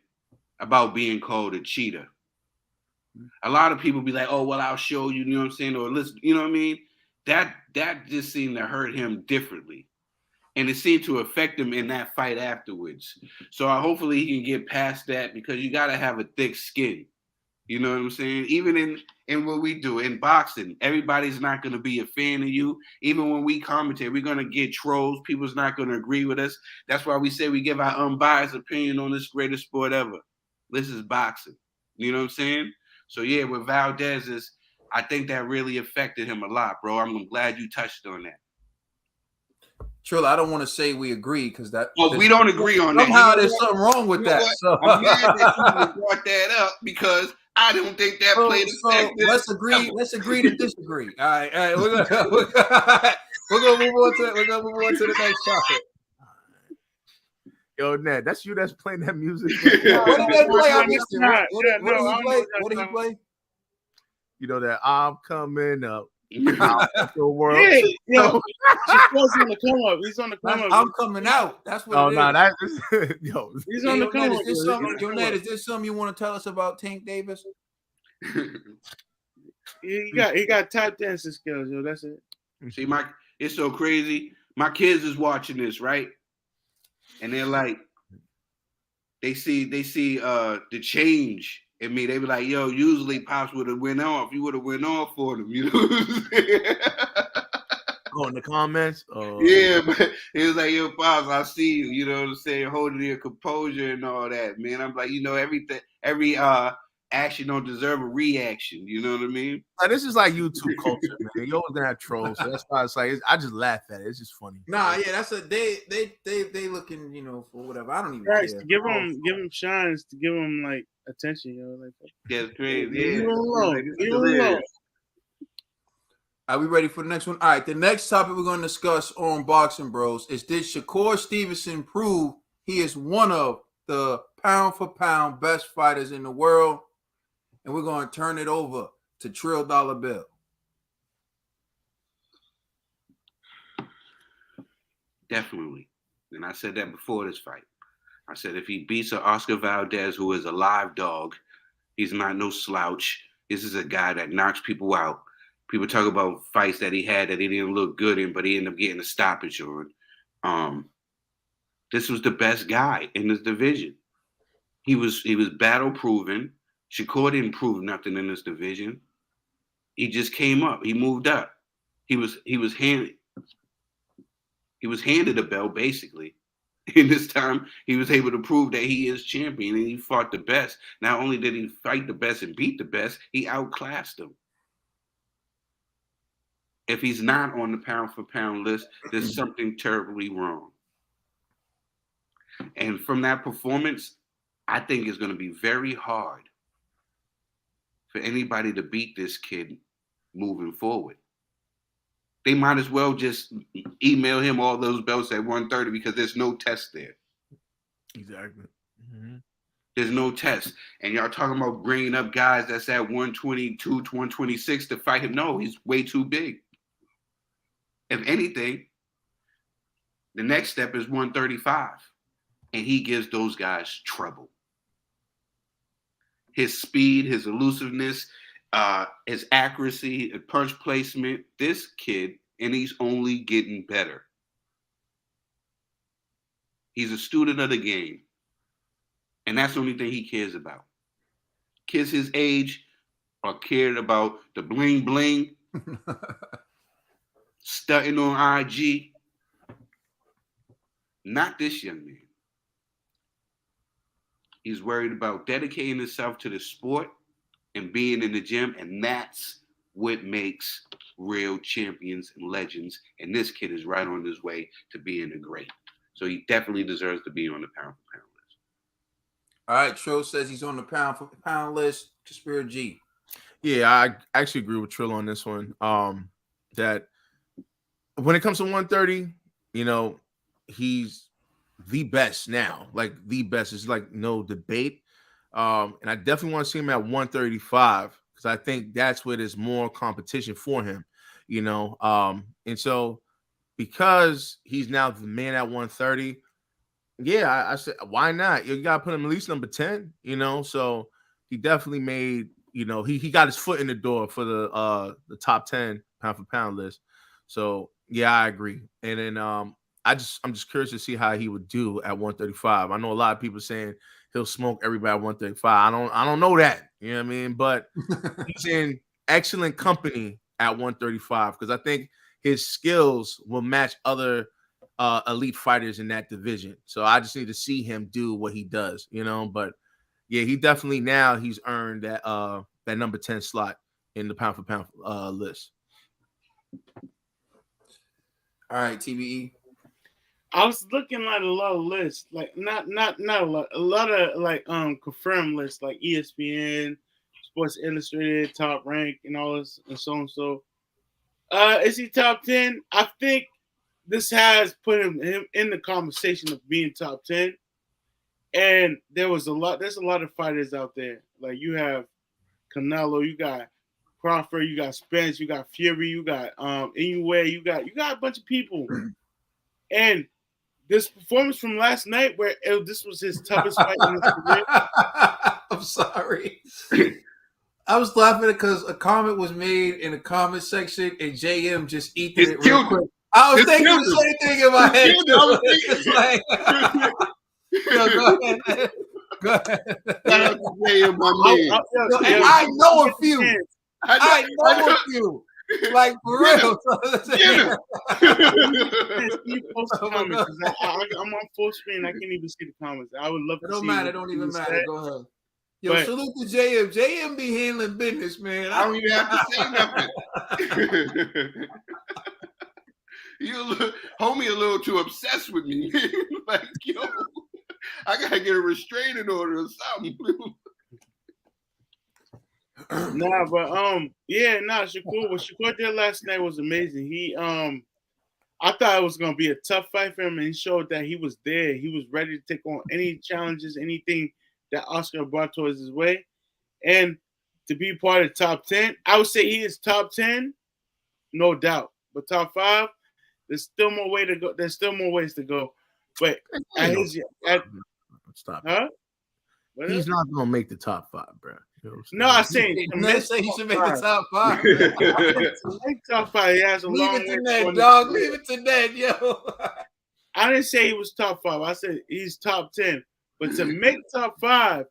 about being called a cheater. A lot of people be like, oh, well, I'll show you, you know what I'm saying? Or listen, you know what I mean? That just seemed to hurt him differently. And it seemed to affect him in that fight afterwards. So hopefully he can get past that, because you got to have a thick skin. You know what I'm saying? Even in what we do in boxing, everybody's not going to be a fan of you. Even when we commentate, we're going to get trolls. People's not going to agree with us. That's why we say we give our unbiased opinion on this greatest sport ever. This is boxing. You know what I'm saying? So yeah, with Valdez, I think that really affected him a lot, bro. I'm glad you touched on that. Trilla, I don't want to say we agree, because that. Well, we don't agree on that. Somehow there's something wrong with that. So. I'm glad that you brought that up, because I don't think that played effective. Let's agree to disagree. All right. We're gonna move on to the next topic. Yo, Ned, that's you that's playing that music. What did they play? I missed it. What did he play? You know that I'm coming up. The world. Yeah, Shakur's on the come up. He's on the come up. I'm coming out. That's what. He's on the come up. Is this something you want to tell us about Tank Davis? He got tap dancing skills, yo. That's it. See, it's so crazy. My kids is watching this, right? And they're like, they see the change in me. They be like, yo, usually Pops would have went off. You would have went off for them, you know what I'm saying? Oh, in the comments? Yeah, but it was like, yo, Pops, I see you, you know what I'm saying, holding your composure and all that, man. I'm like, you know, every action don't deserve a reaction, you know what I mean? Like, this is like YouTube culture, man. You're always gonna have trolls, so that's why it's like I just laugh at it. It's just funny. Nah, yeah, that's they looking, you know, for whatever. I don't even care. Give him shines, to give him like attention, yo. Like, yeah, it's crazy. Leave him alone. Are we ready for the next one? All right, the next topic we're going to discuss on Boxing Bros is, did Shakur Stevenson prove he is one of the pound-for-pound best fighters in the world? And we're going to turn it over to Trill Dollar Bill. Definitely. And I said that before this fight. I said if he beats an Oscar Valdez, who is a live dog, he's not no slouch. This is a guy that knocks people out. People talk about fights that he had that he didn't look good in, but he ended up getting a stoppage on. This was the best guy in this division. He was battle proven. Shakur didn't prove nothing in this division. He just came up. He moved up. He was handed a belt basically. And this time he was able to prove that he is champion, and he fought the best. Not only did he fight the best and beat the best, he outclassed them. If he's not on the pound for pound list, there's something terribly wrong. And from that performance, I think it's going to be very hard for anybody to beat this kid moving forward. They might as well just email him all those belts at 130, because there's no test there. Exactly. Mm-hmm. There's no test. And y'all talking about bringing up guys that's at 122 to 126 to fight him. No, he's way too big. If anything, the next step is 135. And he gives those guys trouble. His speed, his elusiveness, his accuracy, his punch placement, this kid, and he's only getting better. He's a student of the game. And that's the only thing he cares about. Kids his age are cared about the bling bling, stunting on IG. Not this young man. He's worried about dedicating himself to the sport and being in the gym, and that's what makes real champions and legends. And this kid is right on his way to being a great. So he definitely deserves to be on the pound for pound list. All right, Trill says he's on the pound for pound list. Spirit G. Yeah, I actually agree with Trill on this one. That when it comes to 130, he's the best now, like the best. It's like no debate. And I definitely want to see him at 135 because I think that's where there's more competition for him, And so because he's now the man at 130, yeah, I said, why not? You got to put him at least number 10, So he definitely made, he got his foot in the door for the top 10 pound for pound list. So yeah, I agree. And then I'm just curious to see how he would do at 135. I know a lot of people saying he'll smoke everybody at 135. I don't know that. You know what I mean? But he's in excellent company at 135 because I think his skills will match other elite fighters in that division. So I just need to see him do what he does, But yeah, he definitely now he's earned that number 10 slot in the pound for pound list. All right, TBE. I was looking at a lot of lists, like not a lot of like confirmed lists, like ESPN, Sports Illustrated, Top Rank, and all this, and so on. So, is he top 10? I think this has put him in the conversation of being top 10. And there's a lot of fighters out there. Like you have Canelo, you got Crawford, you got Spence, you got Fury, you got Inoue, you got a bunch of people. And this performance from last night, where this was his toughest fight in his career. I'm sorry. I was laughing because a comment was made in the comment section, and JM just eaten it real quick. I was thinking the same thing in my head. Go ahead. Go ahead. I know a few. I know a few. Like for real. I'm on full screen. I can't even see the comments. I would love to see. It don't matter. It don't even matter. Go ahead. Yo, salute to JM. JM be handling business, man. I don't even have to say nothing. You homie a little too obsessed with me. Like, yo, I gotta get a restraining order or something. Shakur. What Shakur did last night was amazing. He I thought it was gonna be a tough fight for him, and he showed that he was there. He was ready to take on any challenges, anything that Oscar brought towards his way. And to be part of the top 10, I would say he is top 10, no doubt. But top 5, there's still more way to go. There's still more ways to go. But stop. Huh? He's not gonna make the top 5, bro. No, I'm saying he should make the top 5. Make top 5. He has a Leave it to that, dog. Leave it to that, yo. I didn't say he was top 5. I said he's top 10. But to make top 5,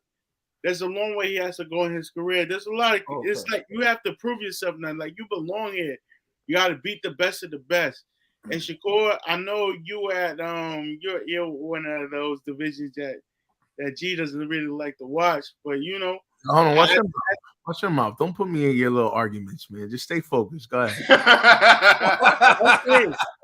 there's a long way he has to go in his career. There's a lot of It's like you have to prove yourself now. Like you belong here. You got to beat the best of the best. And Shakur, I know you at you're one of those divisions that G doesn't really like to watch, but hold on, watch your mouth. Don't put me in your little arguments, man. Just stay focused. Go ahead.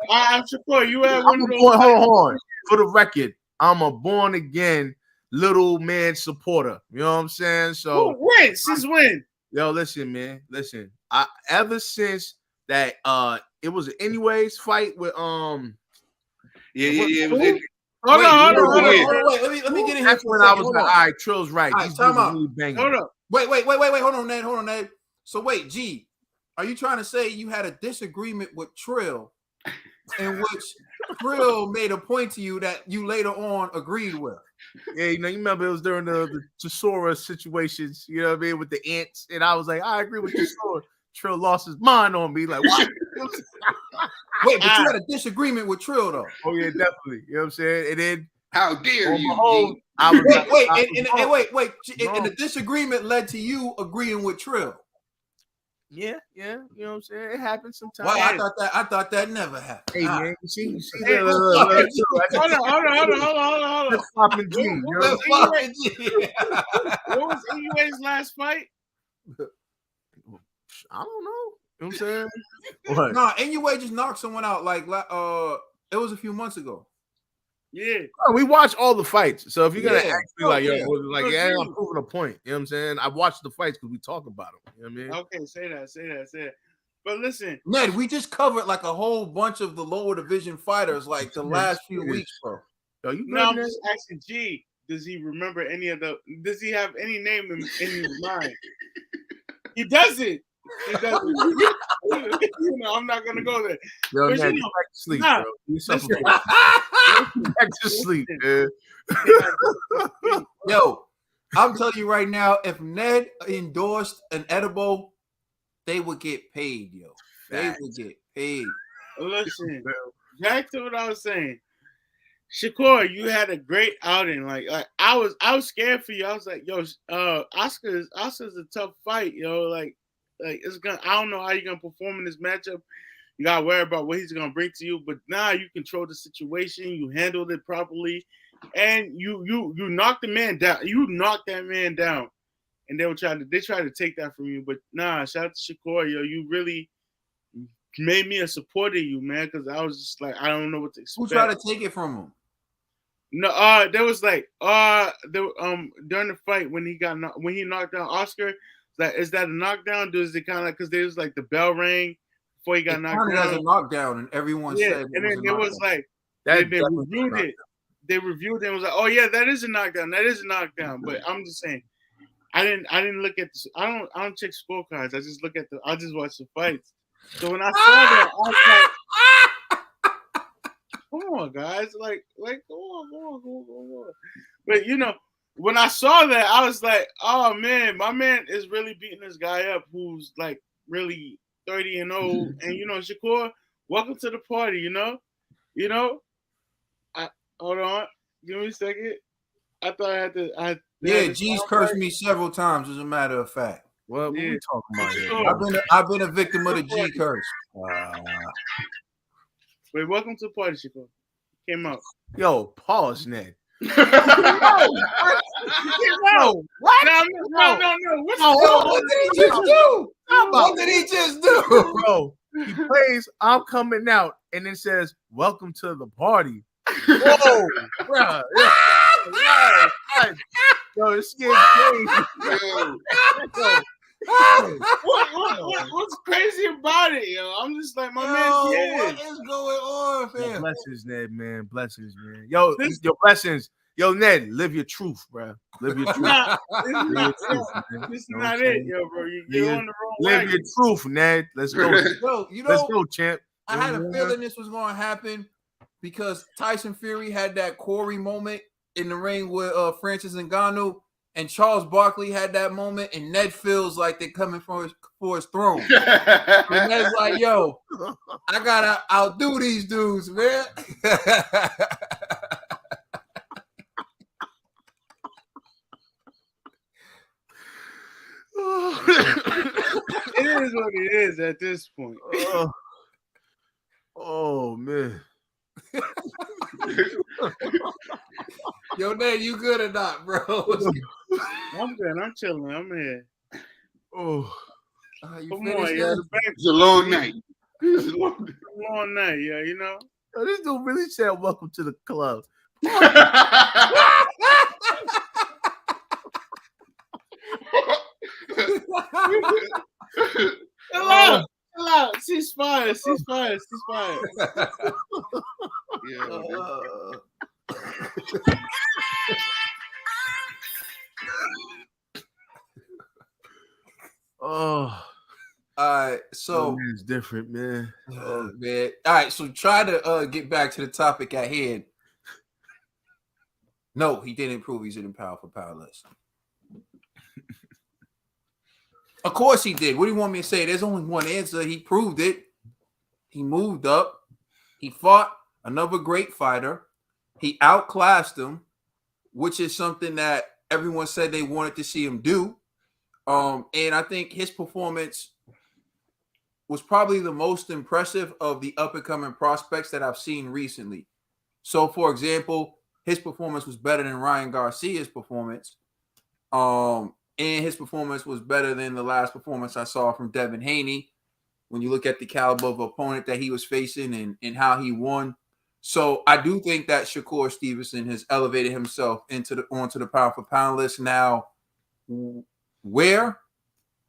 I'm Shakur. You at one of those. Hold on. For the record, I'm a born again little man supporter. You know what I'm saying? So when? Since when? Yo, listen, man. Listen. Ever since that it was an anyways fight with It was Hold on. Wait, let me get in here. That's when I was like, all right, Trill's right. These time out. Really banging. Hold up. Wait, hold on, Ned. So wait, G, are you trying to say you had a disagreement with Trill in which Trill made a point to you that you later on agreed with. Yeah, you remember it was during the Chisora situations, you know what I mean, with the ants, and I was like, I agree with Chisora. Trill lost his mind on me, like, what? Wait, but you had a disagreement with Trill, though. Oh, yeah, definitely. You know what I'm saying? And then, how dare you? G? I was wait. And the disagreement led to you agreeing with Trill. Yeah, you know what I'm saying? It happens sometimes. Well, I thought that never happened. Hey, man, you see Hey, hold on. That's popping G. What was EUA's last fight? I don't know. You know what I'm saying? What? No, NUA just knocked someone out like it was a few months ago. Yeah. Oh, we watch all the fights. So if you're gonna ask me I'm proving a point. You know what I'm saying? I watched the fights because we talk about them. You know what I mean? Okay, say that. But listen, Ned, we just covered like a whole bunch of the lower division fighters like the last few weeks, bro. Yo, you I'm just asking G, does he remember does he have any name in his mind? He doesn't. I'm not gonna go there. Yo, Ned, back to sleep, bro. Back to sleep, man. Yo, I'm telling you right now, if Ned endorsed an edible, they would get paid, yo. They would get paid. Listen, back to what I was saying. Shakur, you had a great outing. Like I was scared for you. I was like, yo, Oscar's a tough fight, yo. Like it's gonna. I don't know how you're gonna perform in this matchup. You gotta worry about what he's gonna bring to you. But now you control the situation. You handled it properly, and you knocked the man down. You knocked that man down, and they tried to take that from you. But nah, shout out to Shakur, yo. You really made me a supporter of you, man. Because I was just like, I don't know what to expect. Who tried to take it from him? No, there was like during the fight when he knocked down Oscar. Like, is that a knockdown? Does it kind of because there's like the bell rang before he got knocked down? As a knockdown, and everyone said. And then it was like they reviewed it. They reviewed it and was like, oh yeah, that is a knockdown. That is a knockdown. But I'm just saying, I didn't look at this. I don't check scorecards. I just watch the fights. So when I saw that, I was like, come on, guys, like come on. But when I saw that, I was like, oh man, my man is really beating this guy up who's like really 30-0. And Shakur, welcome to the party, hold on, give me a second. I thought I had to G's cursed me several times, as a matter of fact. What we talking about here? I've been a victim of the G curse. Wait, welcome to the party, Shakur. Came out. Yo, pause, Ned. No. What? No. What did he just do? What did he just do? Bro, he plays I'm coming out and it says welcome to the party. Whoa, bro. Yo, it's getting crazy. What's crazy about it, yo? I'm just like, my man. What is going on, fam? Blessings, Ned, man. Blessings, man. Yo, your blessings. Yo, Ned, live your truth, bro. Live your truth. This is not it, yo, bro. You're on the wrong way. Live your truth, Ned. Let's go. Let's go, champ. I had a feeling this was going to happen because Tyson Fury had that Corey moment in the ring with Francis Ngannou, and Charles Barkley had that moment, and Ned feels like they're coming for his throne. And Ned's like, yo, I gotta outdo these dudes, man. It is what it is at this point. Oh man. Yo, Ned, you good or not, bro? I'm good. I'm chilling. I'm here. Oh, come on, yeah. It's a long night. It's a long night, yeah. Yo, this dude really said, "Welcome to the club." Hello. Ceasefire. Oh, All right, so it's different, man. man. All right, so try to get back to the topic at hand. No, he didn't prove he's in the power for power list. Of course he did. What do you want me to say? There's only one answer. He proved it. He moved up. He fought another great fighter. He outclassed him, which is something that everyone said they wanted to see him do. And I think his performance was probably the most impressive of the up-and-coming prospects that I've seen recently. So, for example, his performance was better than Ryan Garcia's performance. And his performance was better than the last performance I saw from Devin Haney. When you look at the caliber of opponent that he was facing and how he won. So I do think that Shakur Stevenson has elevated himself onto the pound for pound list. Now, where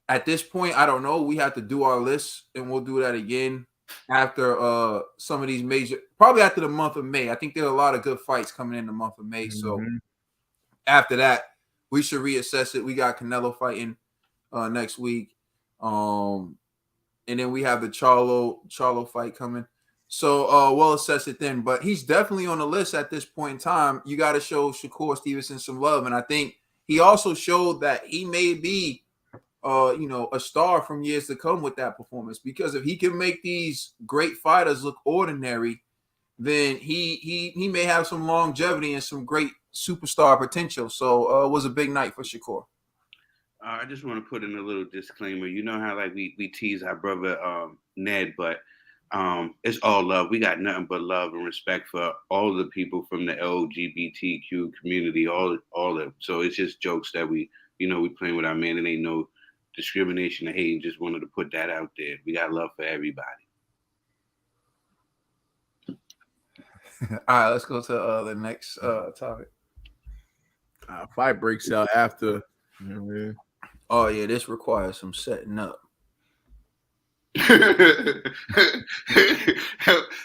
at this point, I don't know. We have to do our list, and we'll do that again after some of these major, probably after the month of May. I think there are a lot of good fights coming in the month of May. So after that, we should reassess it. We got Canelo fighting next week. And then we have the Charlo fight coming. So we'll assess it then. But he's definitely on the list at this point in time. You got to show Shakur Stevenson some love. And I think he also showed that he may be a star from years to come with that performance. Because if he can make these great fighters look ordinary, then he may have some longevity and some great superstar potential. So it was a big night for Shakur. I just want to put in a little disclaimer. You know how like we tease our brother Ned, but it's all love. We got nothing but love and respect for all the people from the LGBTQ community, all of them. So it's just jokes that we playing with our man, and ain't no discrimination or hate. Just wanted to put that out there. We got love for everybody. All right, let's go to the next topic. Fight breaks out after. You know what I mean? Oh yeah, this requires some setting up.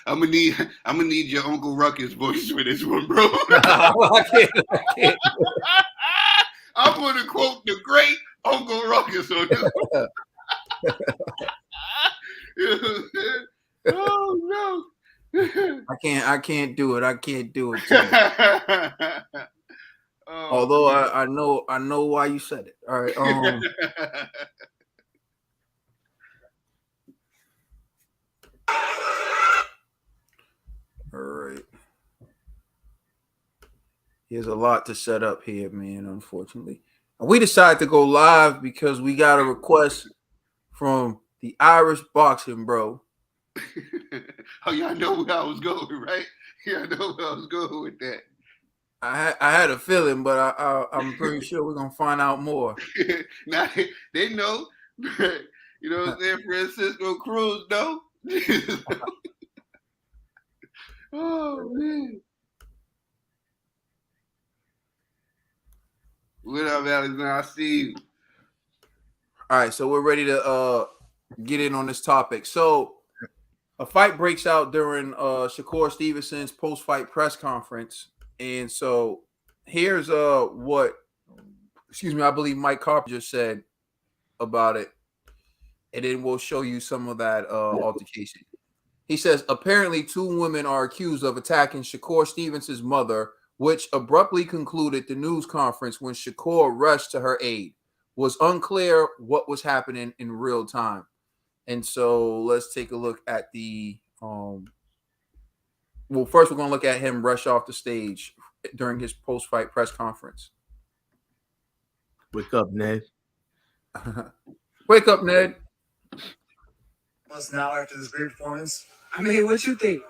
I'm gonna need your Uncle Ruckus voice for this one, bro. I can't. I'm gonna quote the great Uncle Ruckus on this. Oh no. I can't do it. I can't do it. Although I know why you said it. All right. All right. There's a lot to set up here, man, unfortunately. And we decided to go live because we got a request from the Irish boxing bro. Oh, y'all know where I was going, right? Y'all know where I was going with that. I had a feeling, but I'm pretty sure we're gonna find out more. Now they know, you know what I'm saying? Francisco Cruz, no. Oh man. What up, Alexander? I see you. All right, so we're ready to get in on this topic. So a fight breaks out during Shakur Stevenson's post-fight press conference. And so here's what I believe Mike Carpenter said about it. And then we'll show you some of that altercation. He says, apparently 2 women are accused of attacking Shakur Stevenson's mother, which abruptly concluded the news conference when Shakur rushed to her aid. Was unclear what was happening in real time. And so let's take a look at the well, first we're going to look at him rush off the stage during his post-fight press conference. Wake up, Ned. Wake up, Ned. Months now after this great performance. I mean, what you think?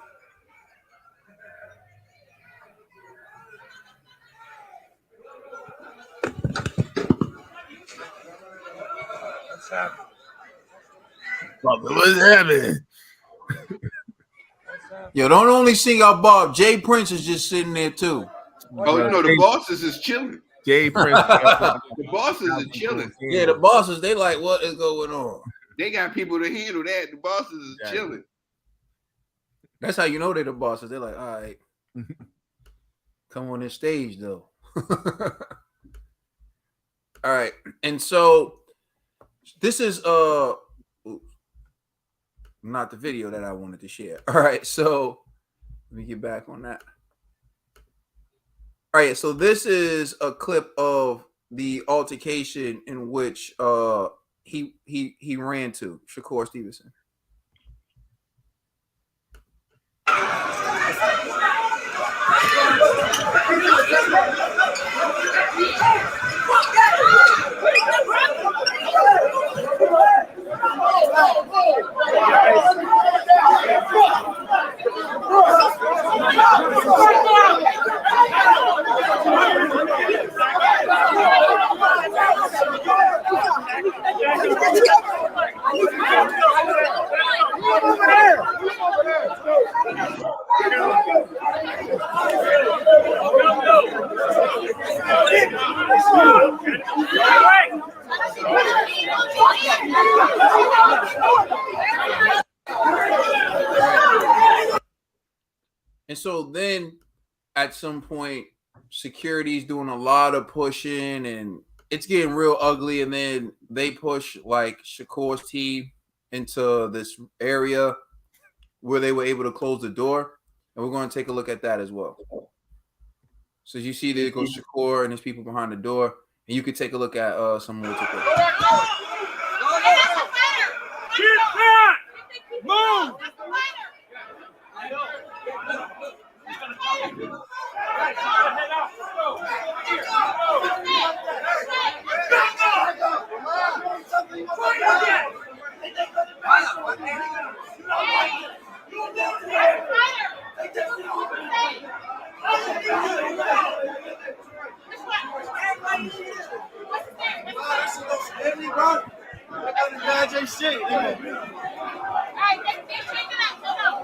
What's happening? What's happening? Yo, don't only sing out Bob. Jay Prince is just sitting there too. Oh, you know the bosses is chilling. Jay Prince. The bosses are chilling. Yeah, the bosses, they like, what is going on? They got people to handle that. The bosses is chilling. That's how you know they're the bosses. They're like, all right, come on this stage though. All right, and so this is not the video that I wanted to share. All right, so let me get back on that. All right, so this is a clip of the altercation in which he ran to Shakur Stevenson. And so then at some point, security's doing a lot of pushing and it's getting real ugly. And then they push like Shakur's team into this area where they were able to close the door. And we're going to take a look at that as well. So as you see, there goes Shakur and his people behind the door. And you can take a look at some more. Move!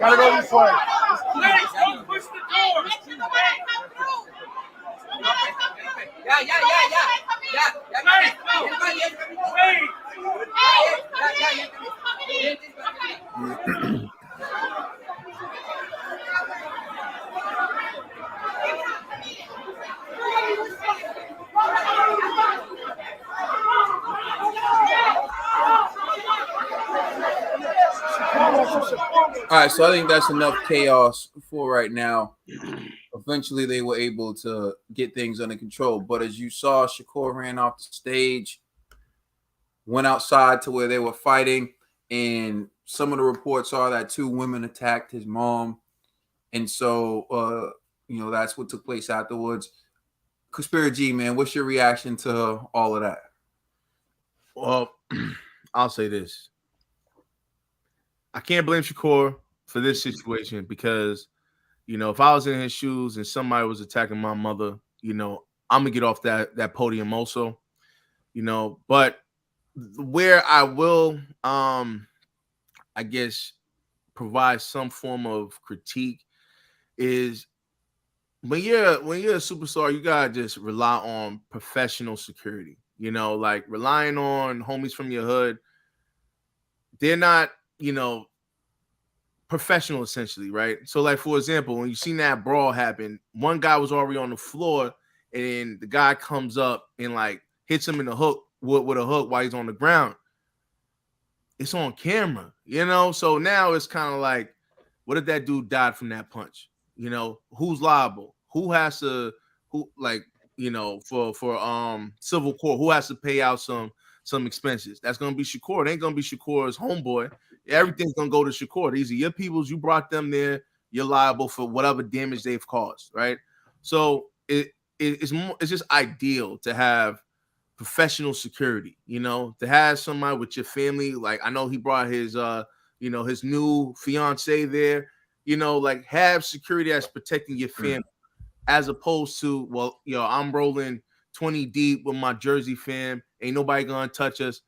Gotta go this way. Don't push the door. All right, so I think that's enough chaos for right now. Eventually, they were able to get things under control. But as you saw, Shakur ran off the stage, went outside to where they were fighting, and some of the reports are that 2 women attacked his mom. And so, that's what took place afterwards. Conspiracy G, man, what's your reaction to all of that? Well, I'll say this. I can't blame Shakur for this situation because, if I was in his shoes and somebody was attacking my mother, I'm going to get off that podium also, but where I will, I guess, provide some form of critique is when you're a superstar, you got to just rely on professional security, like relying on homies from your hood. They're not, professional essentially, right? So like, for example, when you seen that brawl happen, one guy was already on the floor and the guy comes up and like hits him in the hook with a hook while he's on the ground. It's on camera, so now it's kind of like, what if that dude died from that punch? Who's liable? Who has to, for civil court, who has to pay out some expenses? That's gonna be Shakur. It ain't gonna be Shakur's homeboy. Everything's gonna go to Shakur. These are your peoples. You brought them there. You're liable for whatever damage they've caused, right? So it's just ideal to have professional security, to have somebody with your family. Like, I know he brought his his new fiance there, like have security that's protecting your family, as opposed to, well, I'm rolling 20 deep with my Jersey fam. Ain't nobody gonna touch us.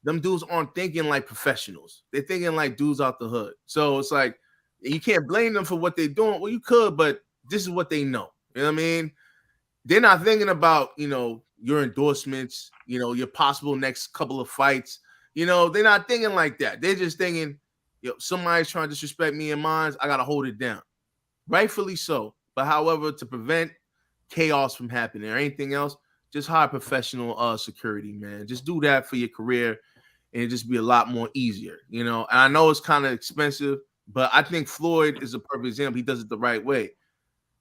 Them dudes aren't thinking like professionals. They're thinking like dudes out the hood. So it's like, you can't blame them for what they're doing. Well, you could, but this is what they know. You know what I mean? They're not thinking about, your endorsements, your possible next couple of fights. They're not thinking like that. They're just thinking, somebody's trying to disrespect me and mine. I got to hold it down. Rightfully so. But however, to prevent chaos from happening or anything else, just hire professional security, man. Just do that for your career and it'd just be a lot more easier, you know. And I know it's kind of expensive, but I think Floyd is a perfect example. He does it the right way.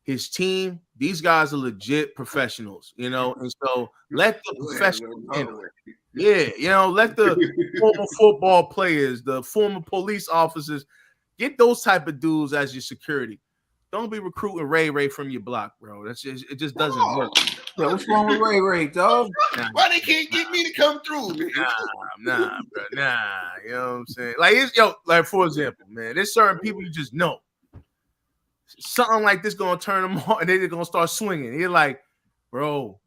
His team, these guys are legit professionals, you know, and so let the professionals handle it. Yeah, you know, let the former football players, the former police officers, get those type of dudes as your security. Don't be recruiting Ray from your block, bro. That's just it just doesn't work. Yeah, what's wrong with Ray, dog? Why they can't get me to come through, man? Nah, bro, nah. You know what I'm saying? Like for example, man, there's certain people you just know. Something like this gonna turn them on, and they're gonna start swinging. You're like, bro,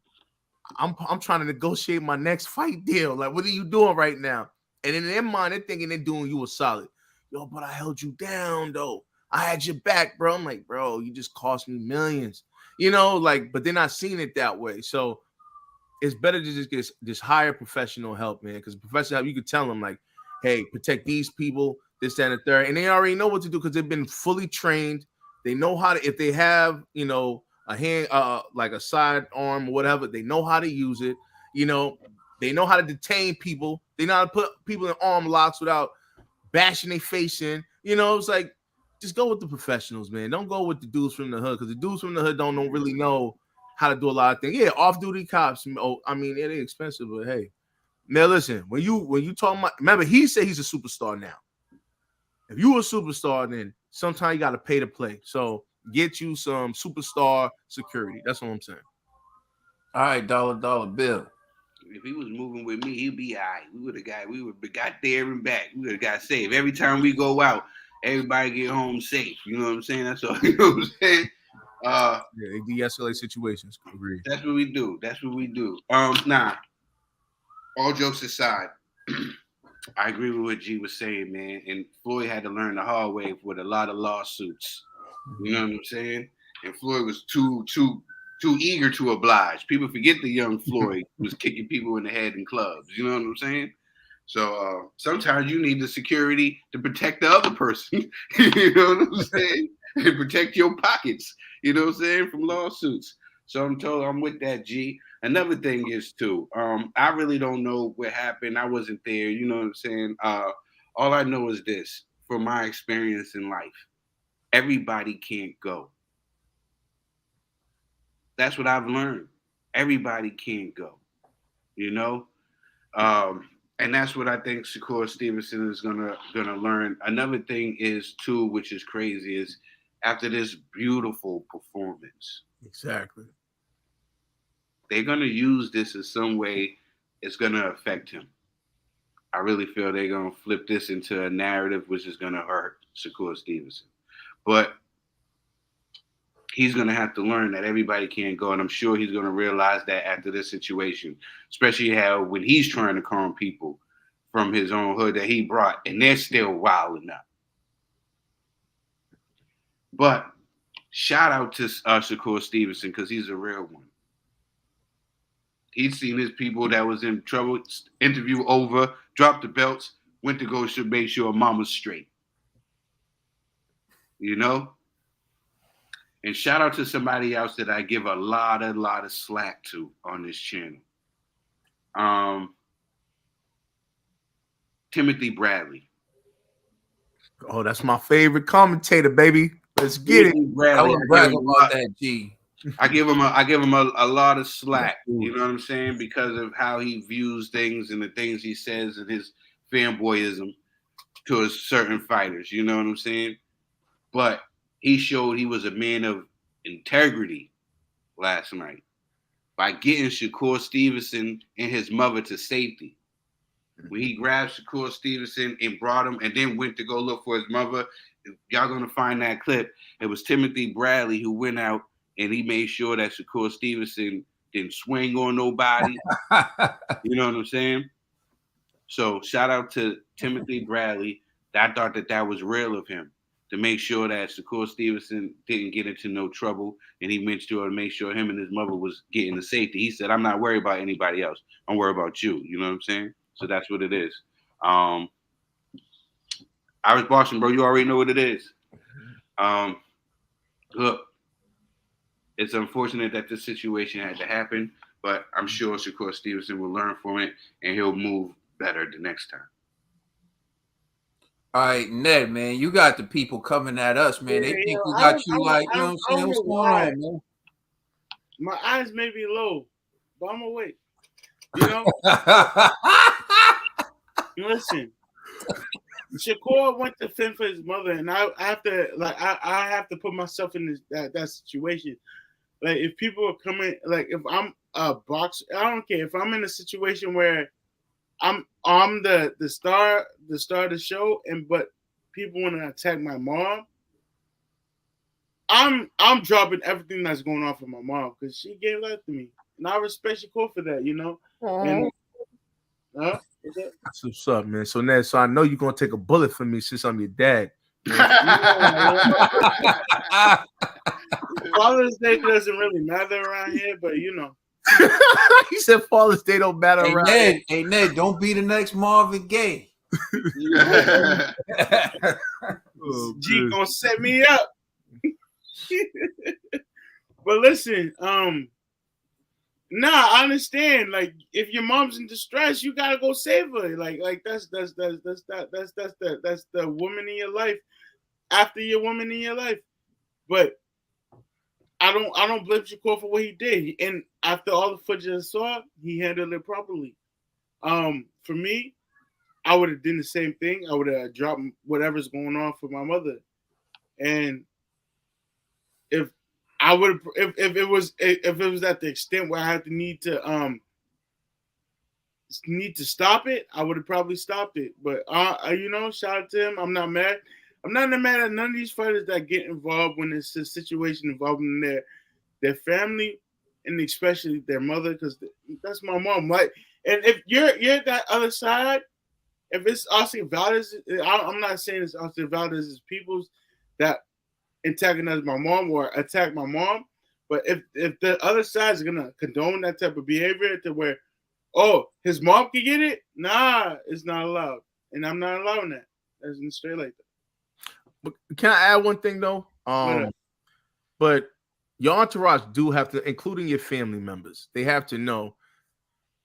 I'm trying to negotiate my next fight deal. Like, what are you doing right now? And in their mind, they're thinking they're doing you a solid. Yo, but I held you down, though. I had your back, bro. I'm like, bro, you just cost me millions. You know, like, but they're not seeing it that way. So it's better to just hire professional help, man. Because professional help, you could tell them, like, hey, protect these people, this, that, and the third. And they already know what to do because they've been fully trained. They know how to, if they have, you know, a hand, like a side arm or whatever, they know how to use it. You know, they know how to detain people. They know how to put people in arm locks without bashing their face in. You know, it's like, just go with the professionals, man. Don't go with the dudes from the hood, because the dudes from the hood don't really know how to do a lot of things. Yeah, off-duty cops. Oh, I mean, they're expensive, but hey, now listen. When you talk about, remember, he said he's a superstar now. If you a superstar, then sometimes you got to pay to play. So get you some superstar security. That's what I'm saying. All right, dollar bill. If he was moving with me, he'd be all right. We would have got there and back. We would have got safe. Every time we go out, everybody get home safe. You know what I'm saying? That's all. You know what I'm saying? Yeah, they de-escalate situations. Agreed. That's what we do. Nah. All jokes aside, I agree with what G was saying, man. And Floyd had to learn the hard way with a lot of lawsuits. You know what I'm saying? And Floyd was too eager to oblige. People forget the young Floyd was kicking people in the head in clubs. You know what I'm saying? So sometimes you need the security to protect the other person. You know what I'm saying? And protect your pockets. You know what I'm saying? From lawsuits. So I'm with that, G. Another thing is too, I really don't know what happened. I wasn't there. You know what I'm saying? All I know is this, from my experience in life, everybody can't go. That's what I've learned. Everybody can't go, you know? And that's what I think Shakur Stevenson is gonna learn. Another thing is too, which is crazy, is after this beautiful performance. Exactly. They're gonna use this in some way. It's gonna affect him. I really feel they're gonna flip this into a narrative which is gonna hurt Shakur Stevenson. But he's going to have to learn that everybody can't go. And I'm sure he's going to realize that after this situation, especially how when he's trying to calm people from his own hood that he brought, and they're still wilding up. But shout out to Shakur Stevenson, because he's a real one. He's seen his people that was in trouble, interview over, dropped the belts, went to go make sure mama's straight. You know? And shout out to somebody else that I give a lot of slack to on this channel. Timothy Bradley. Oh, that's my favorite commentator, baby. Let's get it. I would brag about that, G. I give him a lot of slack. You know what I'm saying? Because of how he views things and the things he says and his fanboyism to certain fighters. You know what I'm saying? But he showed he was a man of integrity last night by getting Shakur Stevenson and his mother to safety. When he grabbed Shakur Stevenson and brought him and then went to go look for his mother, y'all going to find that clip. It was Timothy Bradley who went out and he made sure that Shakur Stevenson didn't swing on nobody. You know what I'm saying? So shout out to Timothy Bradley. I thought that was real of him, to make sure that Shakur Stevenson didn't get into no trouble, and he made sure to make sure him and his mother was getting the safety. He said, I'm not worried about anybody else. I'm worried about you. You know what I'm saying? So that's what it is. Irish Boston, bro, you already know what it is. Look, it's unfortunate that this situation had to happen, but I'm sure Shakur Stevenson will learn from it, and he'll move better the next time. All right, Ned, man, you got the people coming at us, man. They think we got you like, you know what I'm saying? What's going on, man? My eyes may be low, but I'm gonna wait. You know? Listen, Shakur went to fend for his mother, and I have to put myself in that situation. Like, if people are coming, like, if I'm a boxer, I don't care. If I'm in a situation where I'm the star of the show, but people want to attack my mom, I'm dropping everything that's going on for my mom because she gave that to me, and I respect Shakur for that, you know. And that's what's up, man. So Ned, so I know you're gonna take a bullet for me since I'm your dad. Father's Day doesn't really matter around here, but you know. He said Father's Day don't matter around here. Hey Ned, don't be the next Marvin Gaye. G gonna set me up. But listen, I understand. Like, if your mom's in distress, you gotta go save her. Like that's the woman in your life after your woman in your life. But I don't blame Shakur for what he did. And after all the footage I saw, he handled it properly. For me, I would have done the same thing. I would have dropped whatever's going on for my mother. And if it was at the extent where I had to need to stop it, I would have probably stopped it. But shout out to him. I'm not mad. I'm not mad at none of these fighters that get involved when it's a situation involving their family and especially their mother, because that's my mom. Like, and if you're that other side, if it's Oscar Valdez, I'm not saying it's Oscar Valdez's peoples that antagonize my mom or attack my mom, but if the other side is gonna condone that type of behavior to where, his mom can get it, nah, it's not allowed, and I'm not allowing that. That's straight like that. But can I add one thing though? But your entourage do have to, including your family members, they have to know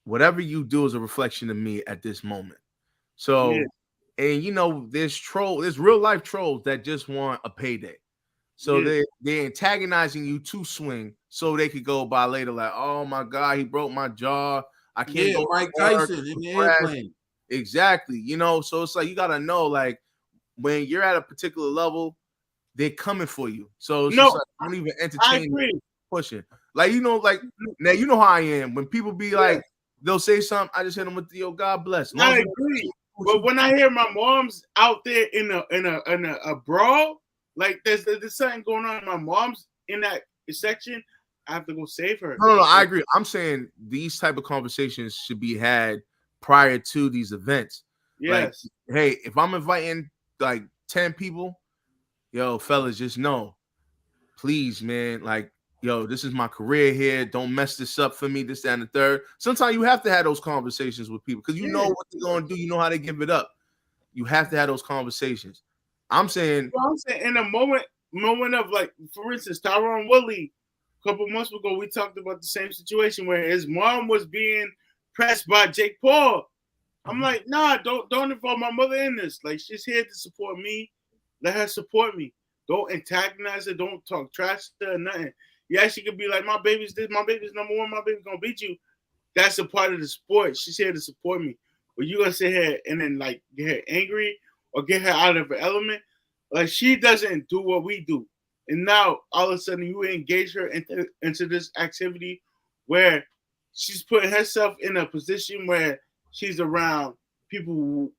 whatever you do is a reflection of me at this moment. So, and there's real life trolls that just want a payday. So they're antagonizing you to swing so they could go by later like, oh my God, he broke my jaw. I can't go Mike Tyson in the airplane. Exactly. So it's like you gotta know, like, when you're at a particular level, they're coming for you. So it's just like, don't even entertain pushing. Like, like now you know how I am. When people be like, they'll say something, I just hit them with the God bless. I agree. But when I hear my mom's out there in a brawl, like there's something going on. My mom's in that section, I have to go save her. No, I agree. I'm saying these type of conversations should be had prior to these events. Yes. Like, hey, if I'm inviting like 10 people, yo, fellas, just know, please, man, like, yo, this is my career here. Don't mess this up for me, this, that, and the third. Sometimes you have to have those conversations with people because you know what they're going to do. You know how they give it up. You have to have those conversations. I'm saying in a moment of, like, for instance, Tyron Woodley, a couple months ago, we talked about the same situation where his mom was being pressed by Jake Paul. I'm like, nah, don't involve my mother in this. Like, she's here to support me. Let her support me. Don't antagonize her. Don't talk trash to her, nothing. Yeah, she could be like, my baby's this, my baby's number one, my baby's gonna beat you. That's a part of the sport. She's here to support me. But you gonna sit here and then, like, get her angry or get her out of her element. Like, she doesn't do what we do. And now all of a sudden you engage her into this activity where she's putting herself in a position where she's around people who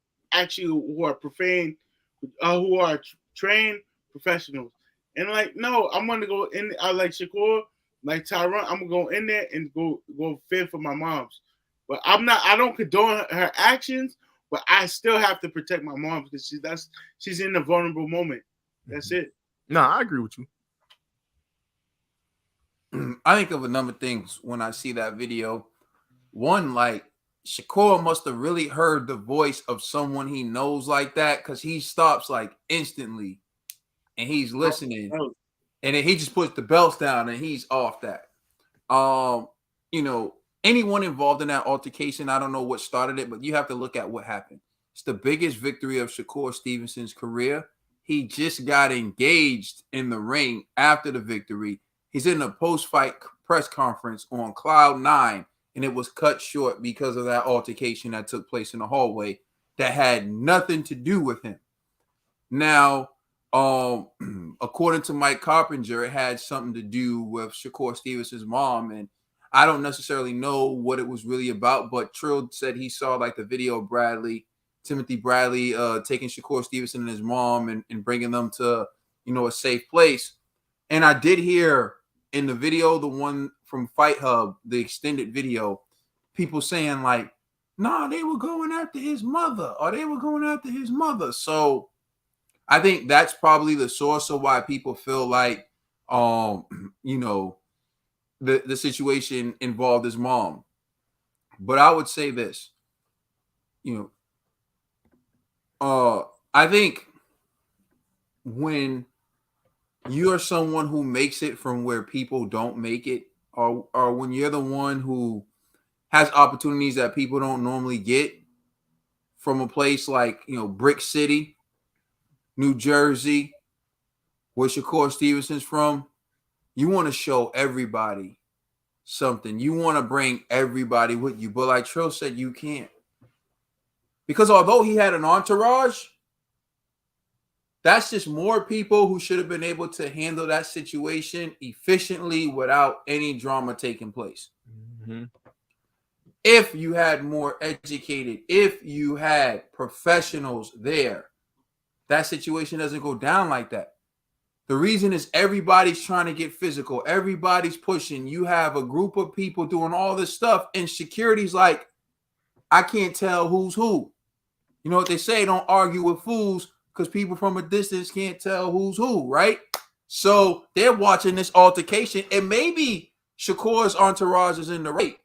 are profane, who are trained professionals. And, like, no, I'm gonna go in. I like Shakur, like Tyron. I'm gonna go in there and go fend for my moms. But I don't condone her actions, but I still have to protect my mom because she's in a vulnerable moment. That's it. No, I agree with you. I think of a number of things when I see that video. One, like, Shakur must have really heard the voice of someone he knows like that, because he stops like instantly and he's listening, and then he just puts the belts down and he's off that. Anyone involved in that altercation, I don't know what started it, but you have to look at what happened. It's the biggest victory of Shakur Stevenson's career. He just got engaged in the ring after the victory. He's in a post-fight press conference on cloud 9, and it was cut short because of that altercation that took place in the hallway that had nothing to do with him. Now, according to Mike Carpenter, it had something to do with Shakur Stevenson's mom, and I don't necessarily know what it was really about, but Trill said he saw like the video of Timothy Bradley taking Shakur Stevenson and his mom and bringing them to, a safe place. And I did hear in the video, the one from Fight Hub, the extended video, people saying like, nah, they were going after his mother, or they were going after his mother. So I think that's probably the source of why people feel like, the situation involved his mom. But I would say this, I think when you're someone who makes it from where people don't make it, or when you're the one who has opportunities that people don't normally get from a place like, Brick City, New Jersey, where Shakur Stevenson's from, you want to show everybody something. You want to bring everybody with you. But like Trill said, you can't. Because although he had an entourage, that's just more people who should have been able to handle that situation efficiently without any drama taking place. Mm-hmm. If you had more educated, if you had professionals there, that situation doesn't go down like that. The reason is everybody's trying to get physical. Everybody's pushing. You have a group of people doing all this stuff, and security's like, I can't tell who's who. You know what they say? Don't argue with fools, because people from a distance can't tell who's who, right? So they're watching this altercation, and maybe Shakur's entourage is in the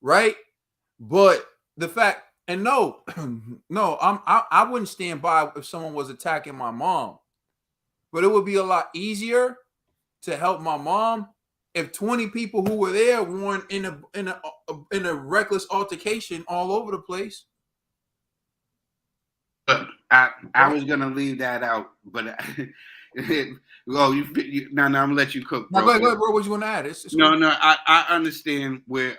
right? But the fact, and no, I wouldn't stand by if someone was attacking my mom. But it would be a lot easier to help my mom if 20 people who were there weren't in a reckless altercation all over the place. But I was gonna leave that out, but well, you now I'm gonna let you cook. Now, go ahead, bro. What you want to add? It's no, I understand where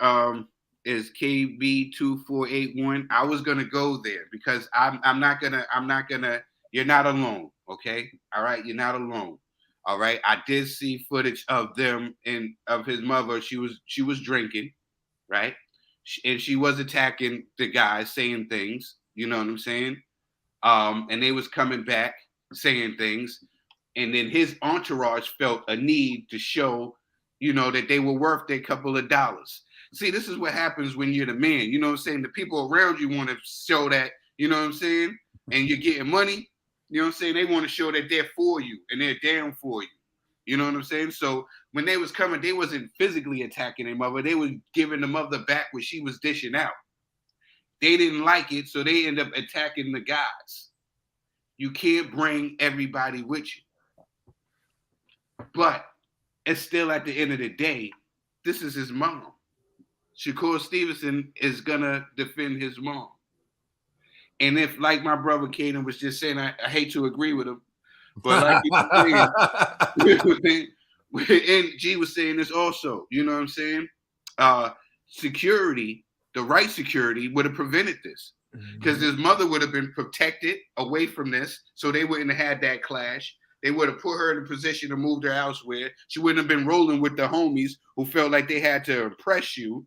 is KB2481. I was gonna go there because I'm not gonna. You're not alone, okay? All right, you're not alone. All right, I did see footage of them and of his mother. She was drinking, right? And she was attacking the guys, saying things. You know what I'm saying? And they was coming back saying things, and then his entourage felt a need to show, that they were worth their couple of dollars. See, this is what happens when you're the man. You know what I'm saying? The people around you want to show that, you know what I'm saying? And you're getting money. You know what I'm saying? They want to show that they're for you and they're down for you. You know what I'm saying? So when they was coming, they wasn't physically attacking their mother. They was giving the mother back what she was dishing out. They didn't like it, so they end up attacking the guys. You can't bring everybody with you. But it's still at the end of the day, this is his mom. Shakur Stevenson is going to defend his mom. And if, like my brother Caden was just saying, I hate to agree with him, but like he was saying, and G was saying this also, you know what I'm saying? Security, the right security would have prevented this because his mother would have been protected away from this, so they wouldn't have had that clash. They would have put her in a position to move her elsewhere. She wouldn't have been rolling with the homies who felt like they had to impress you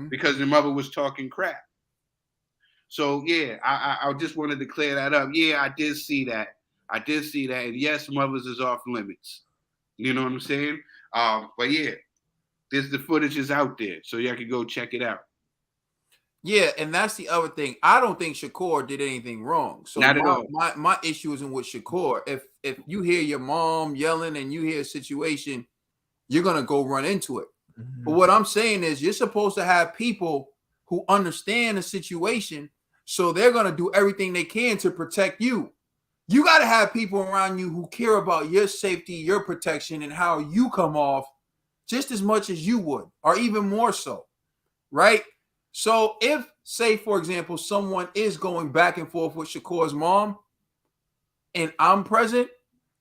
because the mother was talking crap. So, yeah, I just wanted to clear that up. Yeah, I did see that. And, yes, mothers is off limits. You know what I'm saying? But, yeah, the footage is out there, so y'all can go check it out. Yeah, and that's the other thing. I don't think Shakur did anything wrong. So Not at all. My issue isn't with Shakur. If you hear your mom yelling and you hear a situation, you're going to go run into it. But what I'm saying is you're supposed to have people who understand the situation, so they're going to do everything they can to protect you. You got to have people around you who care about your safety, your protection, and how you come off just as much as you would, or even more so, right? So if say, for example, someone is going back and forth with Shakur's mom and I'm present,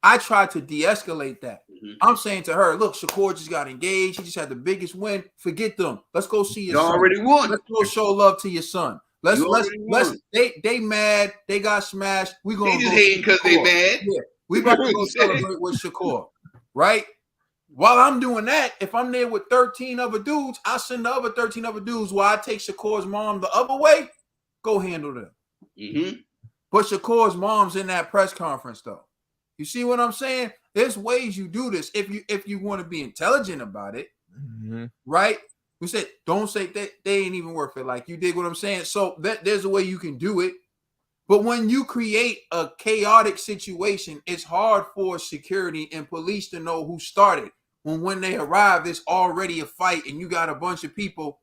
I try to de-escalate that. I'm saying to her, look, Shakur just got engaged. He just had the biggest win. Forget them. Let's go see your You son. already won. Let's go show love to your son. Let's they mad. They got smashed. We They gonna just go hating because they mad. Yeah, we about to go celebrate with Shakur, right? While I'm doing that, if I'm there with 13 other dudes, I'll send the other 13 other dudes while I take Shakur's mom the other way. Go handle them. But Shakur's mom's in that press conference, though. You see what I'm saying? There's ways you do this if you want to be intelligent about it, right? We said don't say they ain't even worth it. Like, you dig what I'm saying? So there's a way you can do it. But when you create a chaotic situation, it's hard for security and police to know who started. When they arrive, there's already a fight and you got a bunch of people.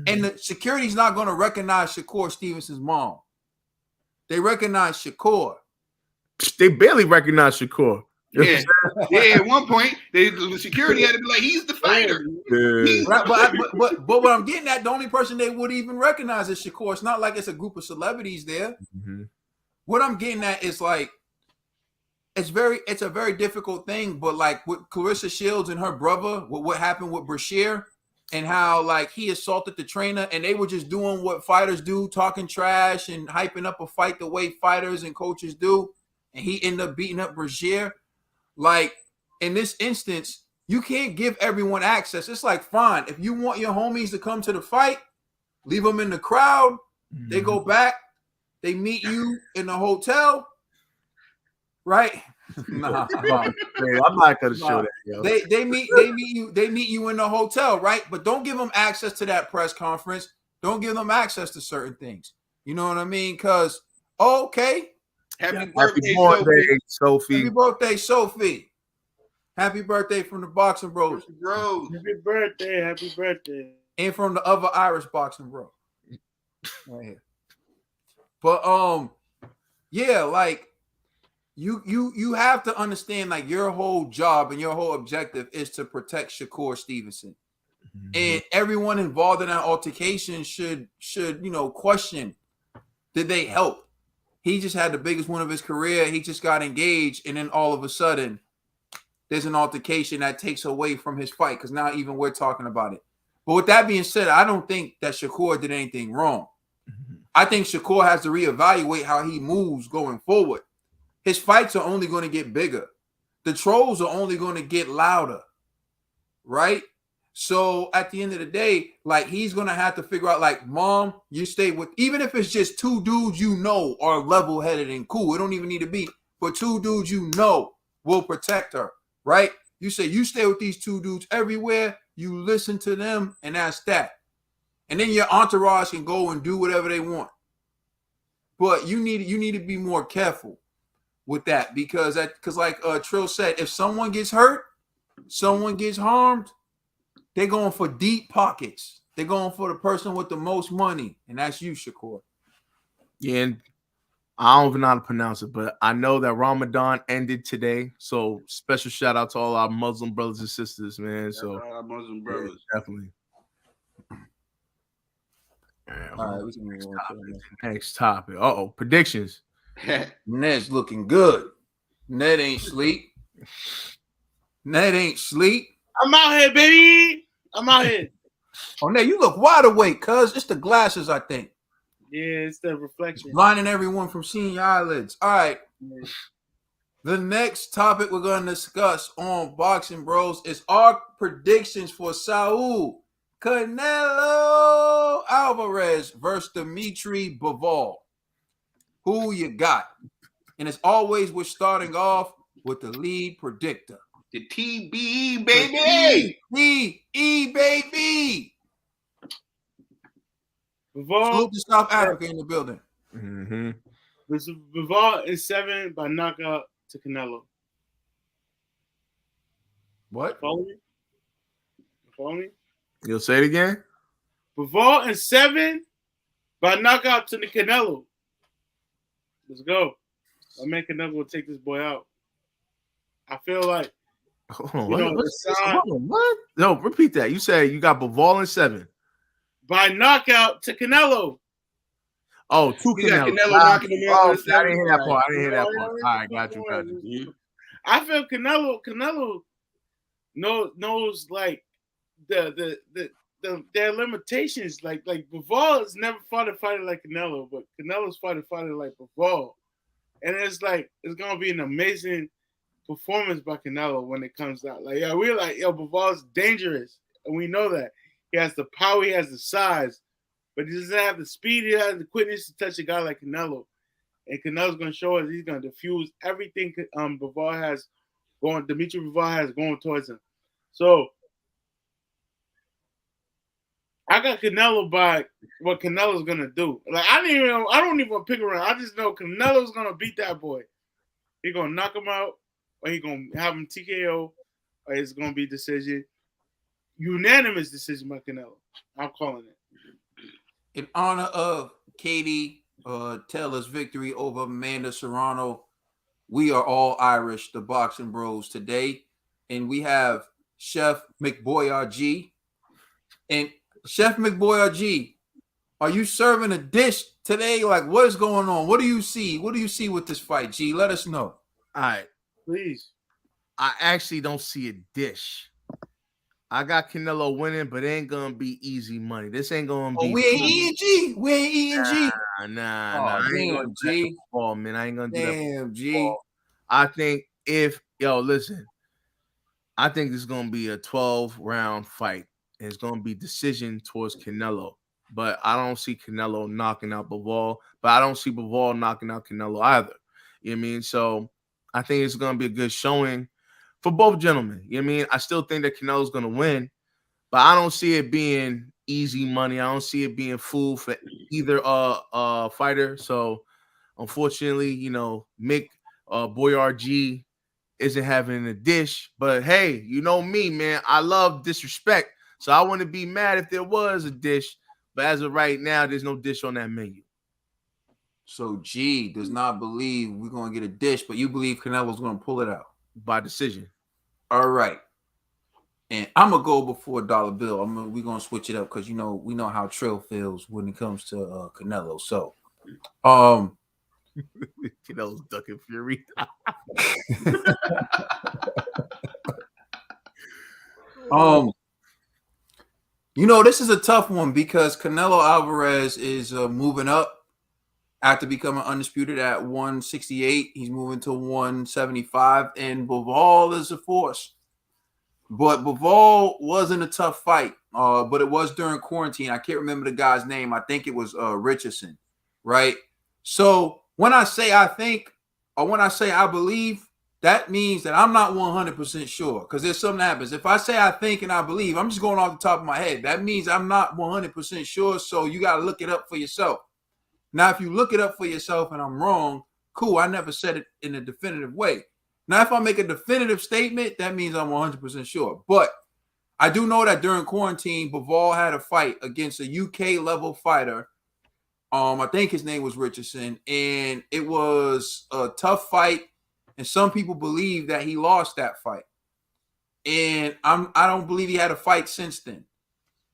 And the security's not going to recognize Shakur Stevenson's mom. They recognize Shakur. They barely recognize Shakur. Yeah, yeah. At one point, the security had to be like, "He's the fighter." Right, but what I'm getting at, the only person they would even recognize is Shakur. It's not like it's a group of celebrities there. What I'm getting at is like, it's a very difficult thing. But like with Clarissa Shields and her brother, what happened with Brashear, and how like he assaulted the trainer, and they were just doing what fighters do, talking trash and hyping up a fight the way fighters and coaches do, and he ended up beating up Brashear. Like, in this instance, you can't give everyone access. It's like, fine, if you want your homies to come to the fight, leave them in the crowd. They go back, they meet you in the hotel, right? Nah, man, I'm not gonna show that. Yo. They meet you in the hotel, right? But don't give them access to that press conference. Don't give them access to certain things. You know what I mean? Because okay. Happy birthday, Sophie. Happy birthday, Sophie. Happy birthday from the Boxing Bros. Happy birthday. Happy birthday. And from the other Irish Boxing Bro. Right here. But yeah, like you have to understand, like, your whole job and your whole objective is to protect Shakur Stevenson. And everyone involved in that altercation should question, did they help? He just had the biggest win of his career. He just got engaged, and then all of a sudden, there's an altercation that takes away from his fight, because now even we're talking about it. But with that being said, I don't think that Shakur did anything wrong. I think Shakur has to reevaluate how he moves going forward. His fights are only going to get bigger. The trolls are only going to get louder, right? So at the end of the day, like, he's going to have to figure out, like, mom, you stay with, even if it's just two dudes you know are level-headed and cool. It don't even need to be, but two dudes you know will protect her, right? You say you stay with these two dudes everywhere, you listen to them, and that's that. And then your entourage can go and do whatever they want. But you need to be more careful with that, because like Trill said, if someone gets hurt, someone gets harmed, they're going for deep pockets. They're going for the person with the most money, and that's you, Shakur. Yeah, and I don't even know how to pronounce it, but I know that Ramadan ended today. So special shout out to all our Muslim brothers and sisters, man. So our Muslim brothers, definitely. All right, next topic. Predictions. Ned's looking good. Ned ain't sleep. Ned ain't sleep. I'm out here, baby. I'm out here. Oh, Ned, you look wide awake, cuz. It's the glasses, I think. Yeah, it's the reflection. Blinding everyone from seeing your eyelids. All right. The next topic we're going to discuss on Boxing Bros is our predictions for Saul Canelo Alvarez versus Dimitri Bivol. Who you got? And as always, we're starting off with the lead predictor. The TBE, baby. TBE, baby. Bivol, Salute to South Africa in the building. Bivol is 7 by knockout to Canelo. What? Follow me? You'll say it again? Bivol is 7 by knockout to the Canelo. Let's go. My man Canelo will take this boy out. I feel like, Hold on, what? No, repeat that. You said you got Bivol in 7. by knockout to Canelo. Oh, to You got Canelo. Canelo knocking him out. Oh, in the I didn't hear that seventh? part. I didn't hear that Yeah, part. yeah, All right, got you. I feel Canelo knows like their limitations. Like Bivol has never fought a fighter like Canelo, but Canelo's fought a fighter like Bivol. And it's like it's gonna be an amazing performance by Canelo when it comes out. Like, yeah, we're like, yo, Bivol's dangerous, and we know that. He has the power, he has the size, but he doesn't have the speed, he has the quickness to touch a guy like Canelo. And Canelo's gonna show us he's gonna diffuse everything Bivol has going, Dimitri Bivol has going towards him. So I got Canelo by what Canelo's gonna do. Like I don't even pick around. I just know Canelo's gonna beat that boy. He's gonna knock him out, or he's gonna have him TKO, or it's gonna be decision. Unanimous decision by Canelo. I'm calling it. In honor of Katie Taylor's victory over Amanda Serrano, we are all Irish, the Boxing Bros today, and we have Chef McBoyardee. And Chef McBoyardee, are you serving a dish today? Like, what is going on? What do you see? What do you see with this fight, G? Let us know. All right. Please. I actually don't see a dish. I got Canelo winning, but it ain't gonna be easy money. This ain't gonna be. We ain't eating G. We ain't eating G. Nah. Oh, I ain't damn, gonna G. ball, man. I ain't gonna do that. Damn, G. I think listen, I think this is gonna be a 12-round fight. And it's gonna be decision towards Canelo. But I don't see Canelo knocking out Bivol, but I don't see Bivol knocking out Canelo either. You know what I mean? So I think it's gonna be a good showing for both gentlemen. You know what I mean? I still think that Canelo's gonna win, but I don't see it being easy money. I don't see it being food for either fighter. So unfortunately, Mick Boyardee isn't having a dish. But hey, you know me, man. I love disrespect. So I wouldn't be mad if there was a dish. But as of right now, there's no dish on that menu. So G does not believe we're going to get a dish, but you believe Canelo's going to pull it out. By decision. All right. And I'm going to go before dollar bill. We're going to switch it up because, we know how Trill feels when it comes to Canelo. So, Canelo's ducking fury. This is a tough one because Canelo Alvarez is moving up after becoming undisputed at 168. He's moving to 175, and Bivol is a force. But Bivol wasn't a tough fight, but it was during quarantine. I can't remember the guy's name. I think it was Richardson, right? So when I say I think, or when I say I believe, that means that I'm not 100% sure because there's something that happens. If I say I think and I believe, I'm just going off the top of my head. That means I'm not 100% sure, so you got to look it up for yourself. Now, if you look it up for yourself and I'm wrong, cool. I never said it in a definitive way. Now, if I make a definitive statement, that means I'm 100% sure. But I do know that during quarantine, Bivol had a fight against a UK-level fighter. I think his name was Richardson, and it was a tough fight. And some people believe that he lost that fight. And I don't believe he had a fight since then.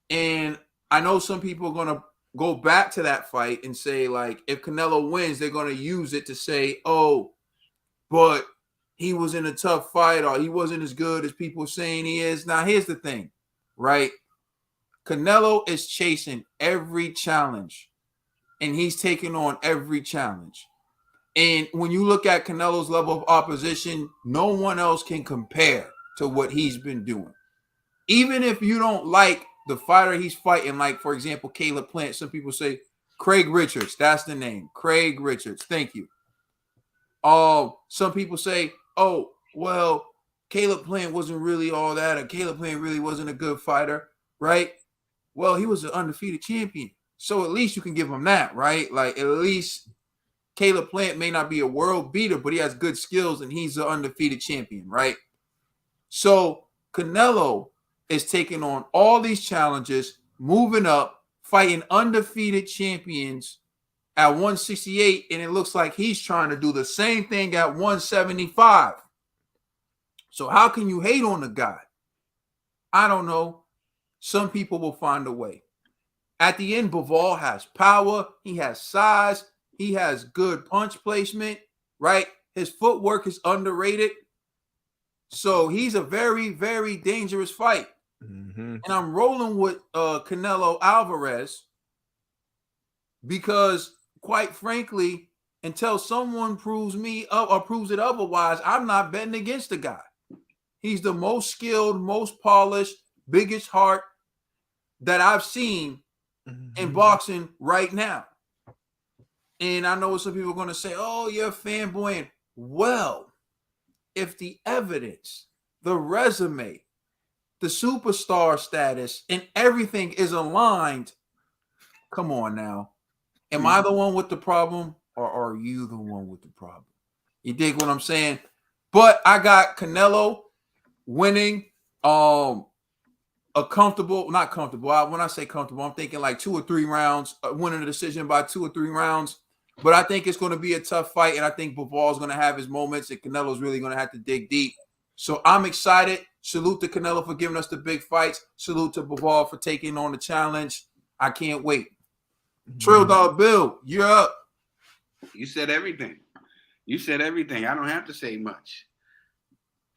And I know some people are going to go back to that fight and say, like, if Canelo wins, they're going to use it to say, oh, but he was in a tough fight or he wasn't as good as people saying he is. Now, here's the thing, right? Canelo is chasing every challenge, and he's taking on every challenge. And when you look at Canelo's level of opposition, no one else can compare to what he's been doing. Even if you don't like the fighter he's fighting, like, for example, Caleb Plant, some people say Craig Richards. That's the name. Craig Richards. Thank you. Some people say, oh, well, Caleb Plant wasn't really all that, or Caleb Plant really wasn't a good fighter, right? Well, he was an undefeated champion. So at least you can give him that, right? Like, at least Caleb Plant may not be a world beater, but he has good skills and he's an undefeated champion, right? So Canelo is taking on all these challenges, moving up, fighting undefeated champions at 168, and it looks like he's trying to do the same thing at 175. So how can you hate on the guy? I don't know. Some people will find a way. At the end, Bivol has power. He has size. He has good punch placement, right? His footwork is underrated. So he's a very, very dangerous fight. Mm-hmm. And I'm rolling with Canelo Alvarez because, quite frankly, until someone proves me up or proves it otherwise, I'm not betting against the guy. He's the most skilled, most polished, biggest heart that I've seen in boxing right now. And I know some people are going to say, oh, you're fanboying. Well, if the evidence, the resume, the superstar status, and everything is aligned, come on now. Am I the one with the problem, or are you the one with the problem? You dig what I'm saying? But I got Canelo winning a comfortable, not comfortable. When I say comfortable, I'm thinking like 2 or 3 rounds, winning the decision by 2 or 3 rounds. But I think it's going to be a tough fight, and I think Bivol's going to have his moments, and Canelo's really going to have to dig deep. So I'm excited. Salute to Canelo for giving us the big fights. Salute to Bivol for taking on the challenge. I can't wait. Trill Dollar Bill, you're up. You said everything. You said everything. I don't have to say much.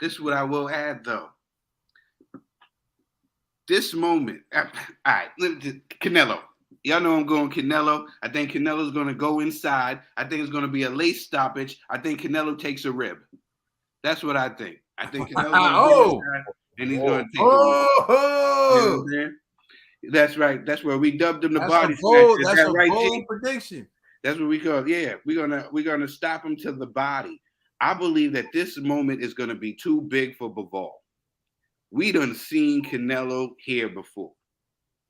This is what I will add, though. This moment, all right, Canelo. Y'all know I'm going Canelo. I think Canelo's going to go inside. I think it's going to be a late stoppage. I think Canelo takes a rib. That's what I think. I think Canelo's going to go inside, and he's going to take a rib. You know what I'm saying? That's right. That's where we dubbed him the body snatcher. Is that right, G? Prediction. That's what we call it. Yeah, we're gonna stop him to the body. I believe that this moment is gonna be too big for Bivol. We done seen Canelo here before.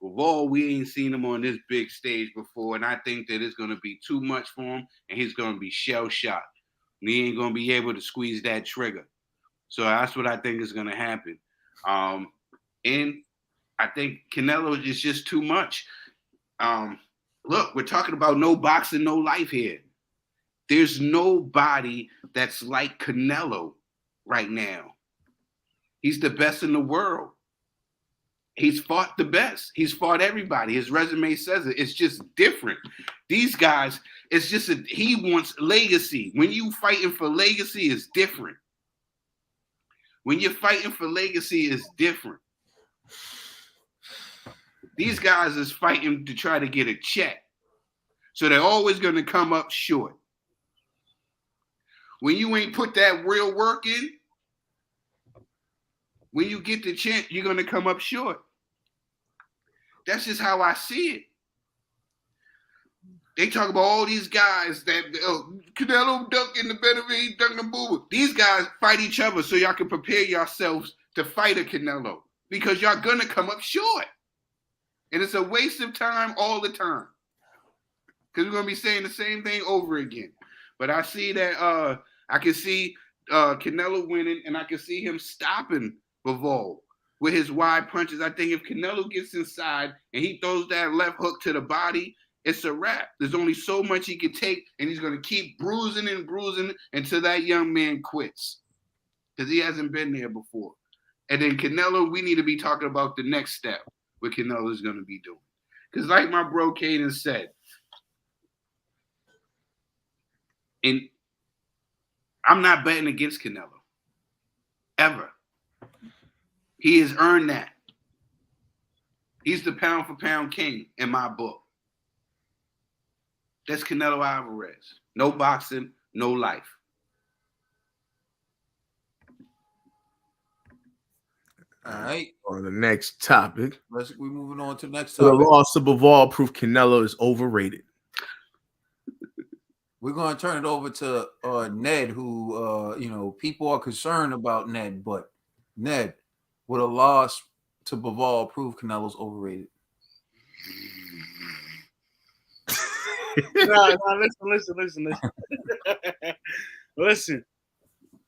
Bivol, we ain't seen him on this big stage before, and I think that it's gonna be too much for him, and he's gonna be shell-shocked. And he ain't gonna be able to squeeze that trigger. So that's what I think is gonna happen. And I think Canelo is just too much. Look, we're talking about no boxing, no life here. There's nobody that's like Canelo right now. He's the best in the world. He's fought the best. He's fought everybody. His resume says it. It's just different. These guys, it's just he wants legacy. When you fighting for legacy, it's different. When you're fighting for legacy, it's different. These guys is fighting to try to get a check. So they're always going to come up short. When you ain't put that real work in, when you get the chance, you're going to come up short. That's just how I see it. They talk about all these guys that Canelo dunking the Benavidez, dunking the Boo. These guys fight each other so y'all can prepare yourselves to fight a Canelo because y'all going to come up short. And it's a waste of time all the time. Because we're going to be saying the same thing over again. But I see that I can see Canelo winning, and I can see him stopping Bivol with his wide punches. I think if Canelo gets inside and he throws that left hook to the body, it's a wrap. There's only so much he can take, and he's going to keep bruising and bruising until that young man quits. Because he hasn't been there before. And then Canelo, we need to be talking about the next step. What Canelo is going to be doing. Because like my bro Caden said, and I'm not betting against Canelo. Ever. He has earned that. He's the pound for pound king in my book. That's Canelo Alvarez. No boxing, no life. All right. On the next topic. We're moving on to the next The topic. loss to Bivol proof Canelo is overrated. We're going to turn it over to Ned, who, people are concerned about Ned, but Ned, would a loss to Bivol prove Canelo's overrated? No, listen. Listen,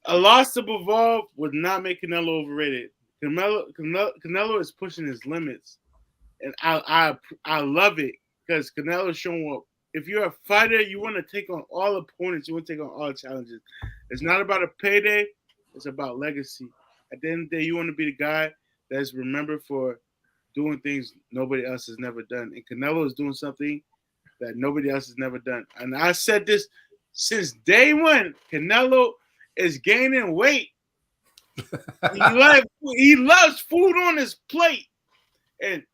a loss to Bivol would not make Canelo overrated. Canelo is pushing his limits, and I love it because Canelo is showing up. If you're a fighter, you want to take on all opponents. You want to take on all challenges. It's not about a payday. It's about legacy. At the end of the day, you want to be the guy that's remembered for doing things nobody else has never done, and Canelo is doing something that nobody else has never done. And I said this since day one. Canelo is gaining weight. He loves food on his plate, and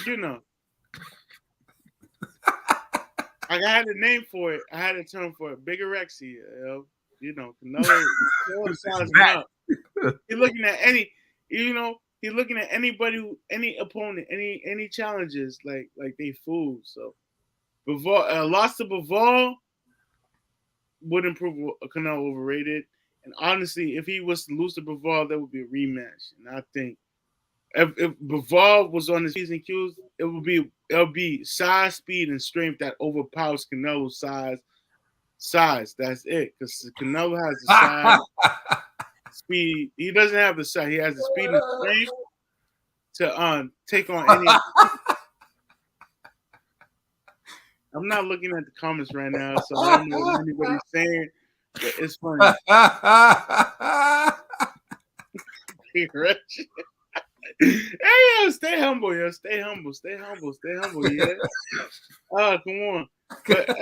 you know, I had a name for it. I had a term for it. Bigorexia. You know, Canelo size him up. He's looking at he's looking at anybody, any opponent, any challenges like they food. So Bivol, loss to Bivol wouldn't prove Canelo overrated. And honestly, if he was to lose to Bivol, there would be a rematch. And I think if Bivol was on his P's and Q's, it'll be size, speed, and strength that overpowers Canelo's size. That's it. Because Canelo has the size, speed. He doesn't have the size. He has the speed and strength to take on any. I'm not looking at the comments right now, so I don't know what anybody's saying. But it's funny. Hey, yo, stay humble, yo. Stay humble, yeah. Come on. But a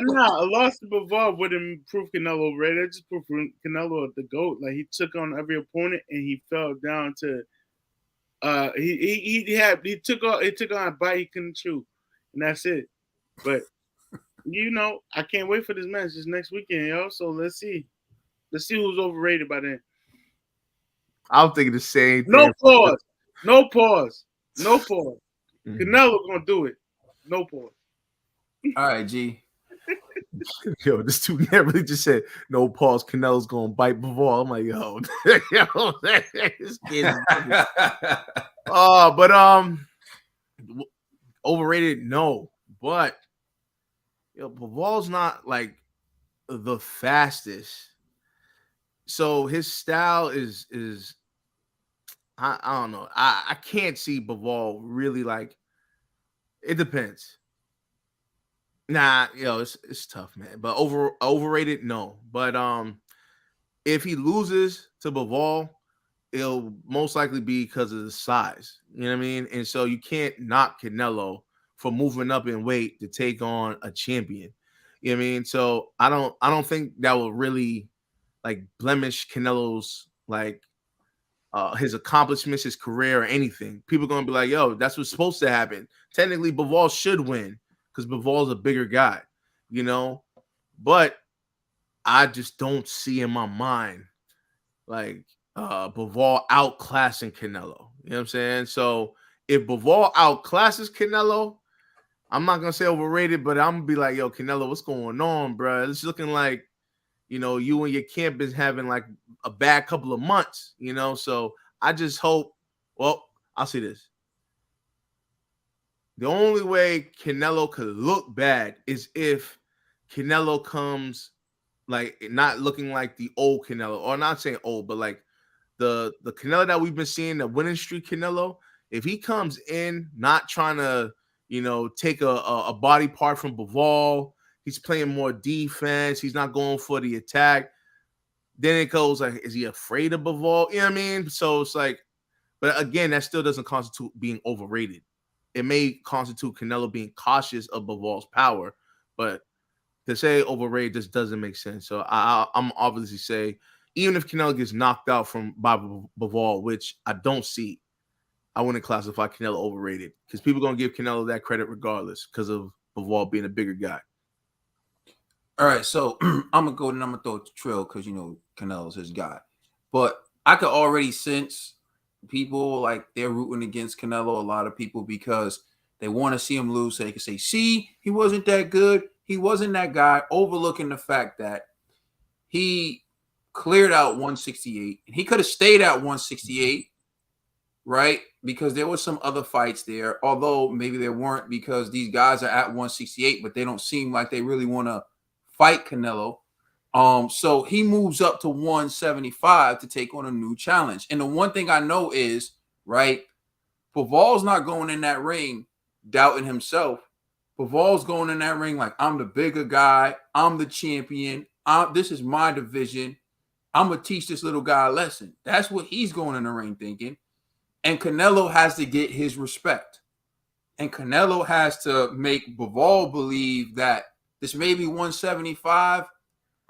loss to Bivol wouldn't prove Canelo overrated. It just proved Canelo the GOAT. Like, he took on every opponent and he fell down to he took on a bite he couldn't chew. And that's it. But you know, I can't wait for this match this next weekend, yo. So let's see. Let's see who's overrated by then. I'm thinking the same thing. No pause. Mm-hmm. Canelo gonna do it. No pause. All right, G. Yo, this dude really just said no pause. Canelo's gonna bite Bivol. I'm like, yo, this kid. But overrated, no. But yo, Bivol's not like the fastest. So his style is I don't know. I can't see Bivol really like. It depends. Nah, yo, it's tough, man. But overrated, no. But if he loses to Bivol, it'll most likely be because of the size. You know what I mean? And so you can't knock Canelo for moving up in weight to take on a champion. You know what I mean? So I don't think that will really like blemish Canelo's like his accomplishments, his career, or anything. People are gonna be like, yo, that's what's supposed to happen. Technically, Bivol should win because Bivol's a bigger guy, you know. But I just don't see in my mind like Bivol outclassing Canelo. You know what I'm saying? So if Bivol outclasses Canelo, I'm not gonna say overrated, but I'm gonna be like, yo, Canelo, what's going on, bro? It's looking like, you know, you and your camp is having like a bad couple of months, you know. So I just hope, well, I'll say this. The only way Canelo could look bad is if Canelo comes like not looking like the old Canelo, or not saying old, but like the Canelo that we've been seeing, the winning streak Canelo. If he comes in not trying to, you know, take a body part from Bivol, he's playing more defense, he's not going for the attack. Then it goes like, is he afraid of Bivol? You know what I mean? So it's like, but again, that still doesn't constitute being overrated. It may constitute Canelo being cautious of Bivol's power, but to say overrated just doesn't make sense. So I'm obviously say, even if Canelo gets knocked out by Bivol, which I don't see, I wouldn't classify Canelo overrated because people are going to give Canelo that credit regardless because of Bivol being a bigger guy. All right, so I'm going to go and I'm going to throw it to Trill because, you know, Canelo's his guy. But I could already sense people like they're rooting against Canelo, a lot of people, because they want to see him lose so they can say, see, he wasn't that good. He wasn't that guy, overlooking the fact that he cleared out 168 and he could have stayed at 168, right? Because there was some other fights there, although maybe there weren't because these guys are at 168, but they don't seem like they really want to fight Canelo. So he moves up to 175 to take on a new challenge. And the one thing I know is, right, Bivol's not going in that ring doubting himself. Bivol's going in that ring like, I'm the bigger guy. I'm the champion. This is my division. I'm going to teach this little guy a lesson. That's what he's going in the ring thinking. And Canelo has to get his respect. And Canelo has to make Bivol believe that this may be 175,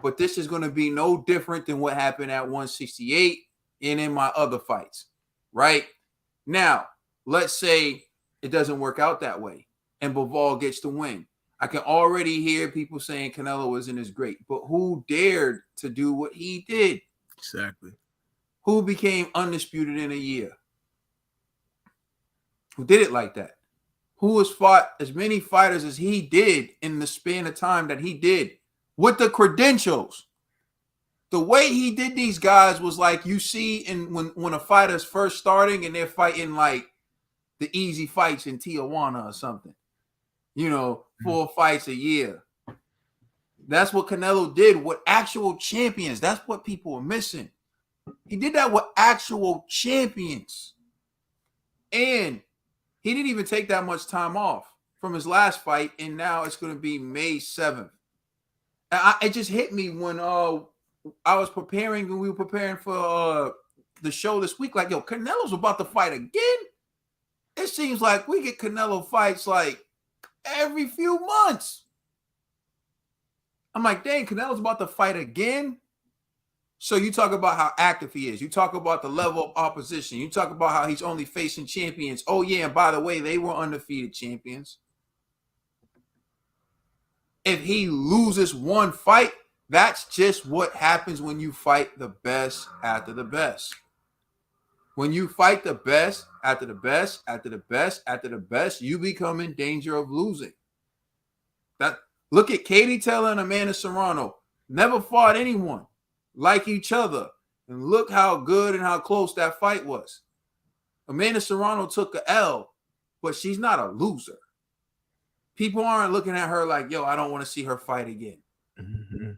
but this is going to be no different than what happened at 168 and in my other fights, right? Now, let's say it doesn't work out that way and Bivol gets the win. I can already hear people saying Canelo isn't as great, but who dared to do what he did? Exactly. Who became undisputed in a year? Who did it like that? Who has fought as many fighters as he did in the span of time that he did with the credentials? The way he did these guys was like you see in when a fighter's first starting and they're fighting like the easy fights in Tijuana or something. 4 fights a year. That's what Canelo did with actual champions. That's what people are missing. He did that with actual champions. And he didn't even take that much time off from his last fight, and now it's going to be May 7th. And it just hit me when I was preparing, when we were preparing for the show this week, like, yo, Canelo's about to fight again? It seems like we get Canelo fights like every few months. I'm like, dang, Canelo's about to fight again? So you talk about how active he is. You talk about the level of opposition. You talk about how he's only facing champions. Oh, yeah, and by the way, they were undefeated champions. If he loses one fight, that's just what happens when you fight the best after the best. When you fight the best after the best after the best after the best, you become in danger of losing. Look at Katie Taylor and Amanda Serrano. Never fought anyone like each other. And look how good and how close that fight was. Amanda Serrano took a L, but she's not a loser. People aren't looking at her like, yo, I don't want to see her fight again. Mm-hmm.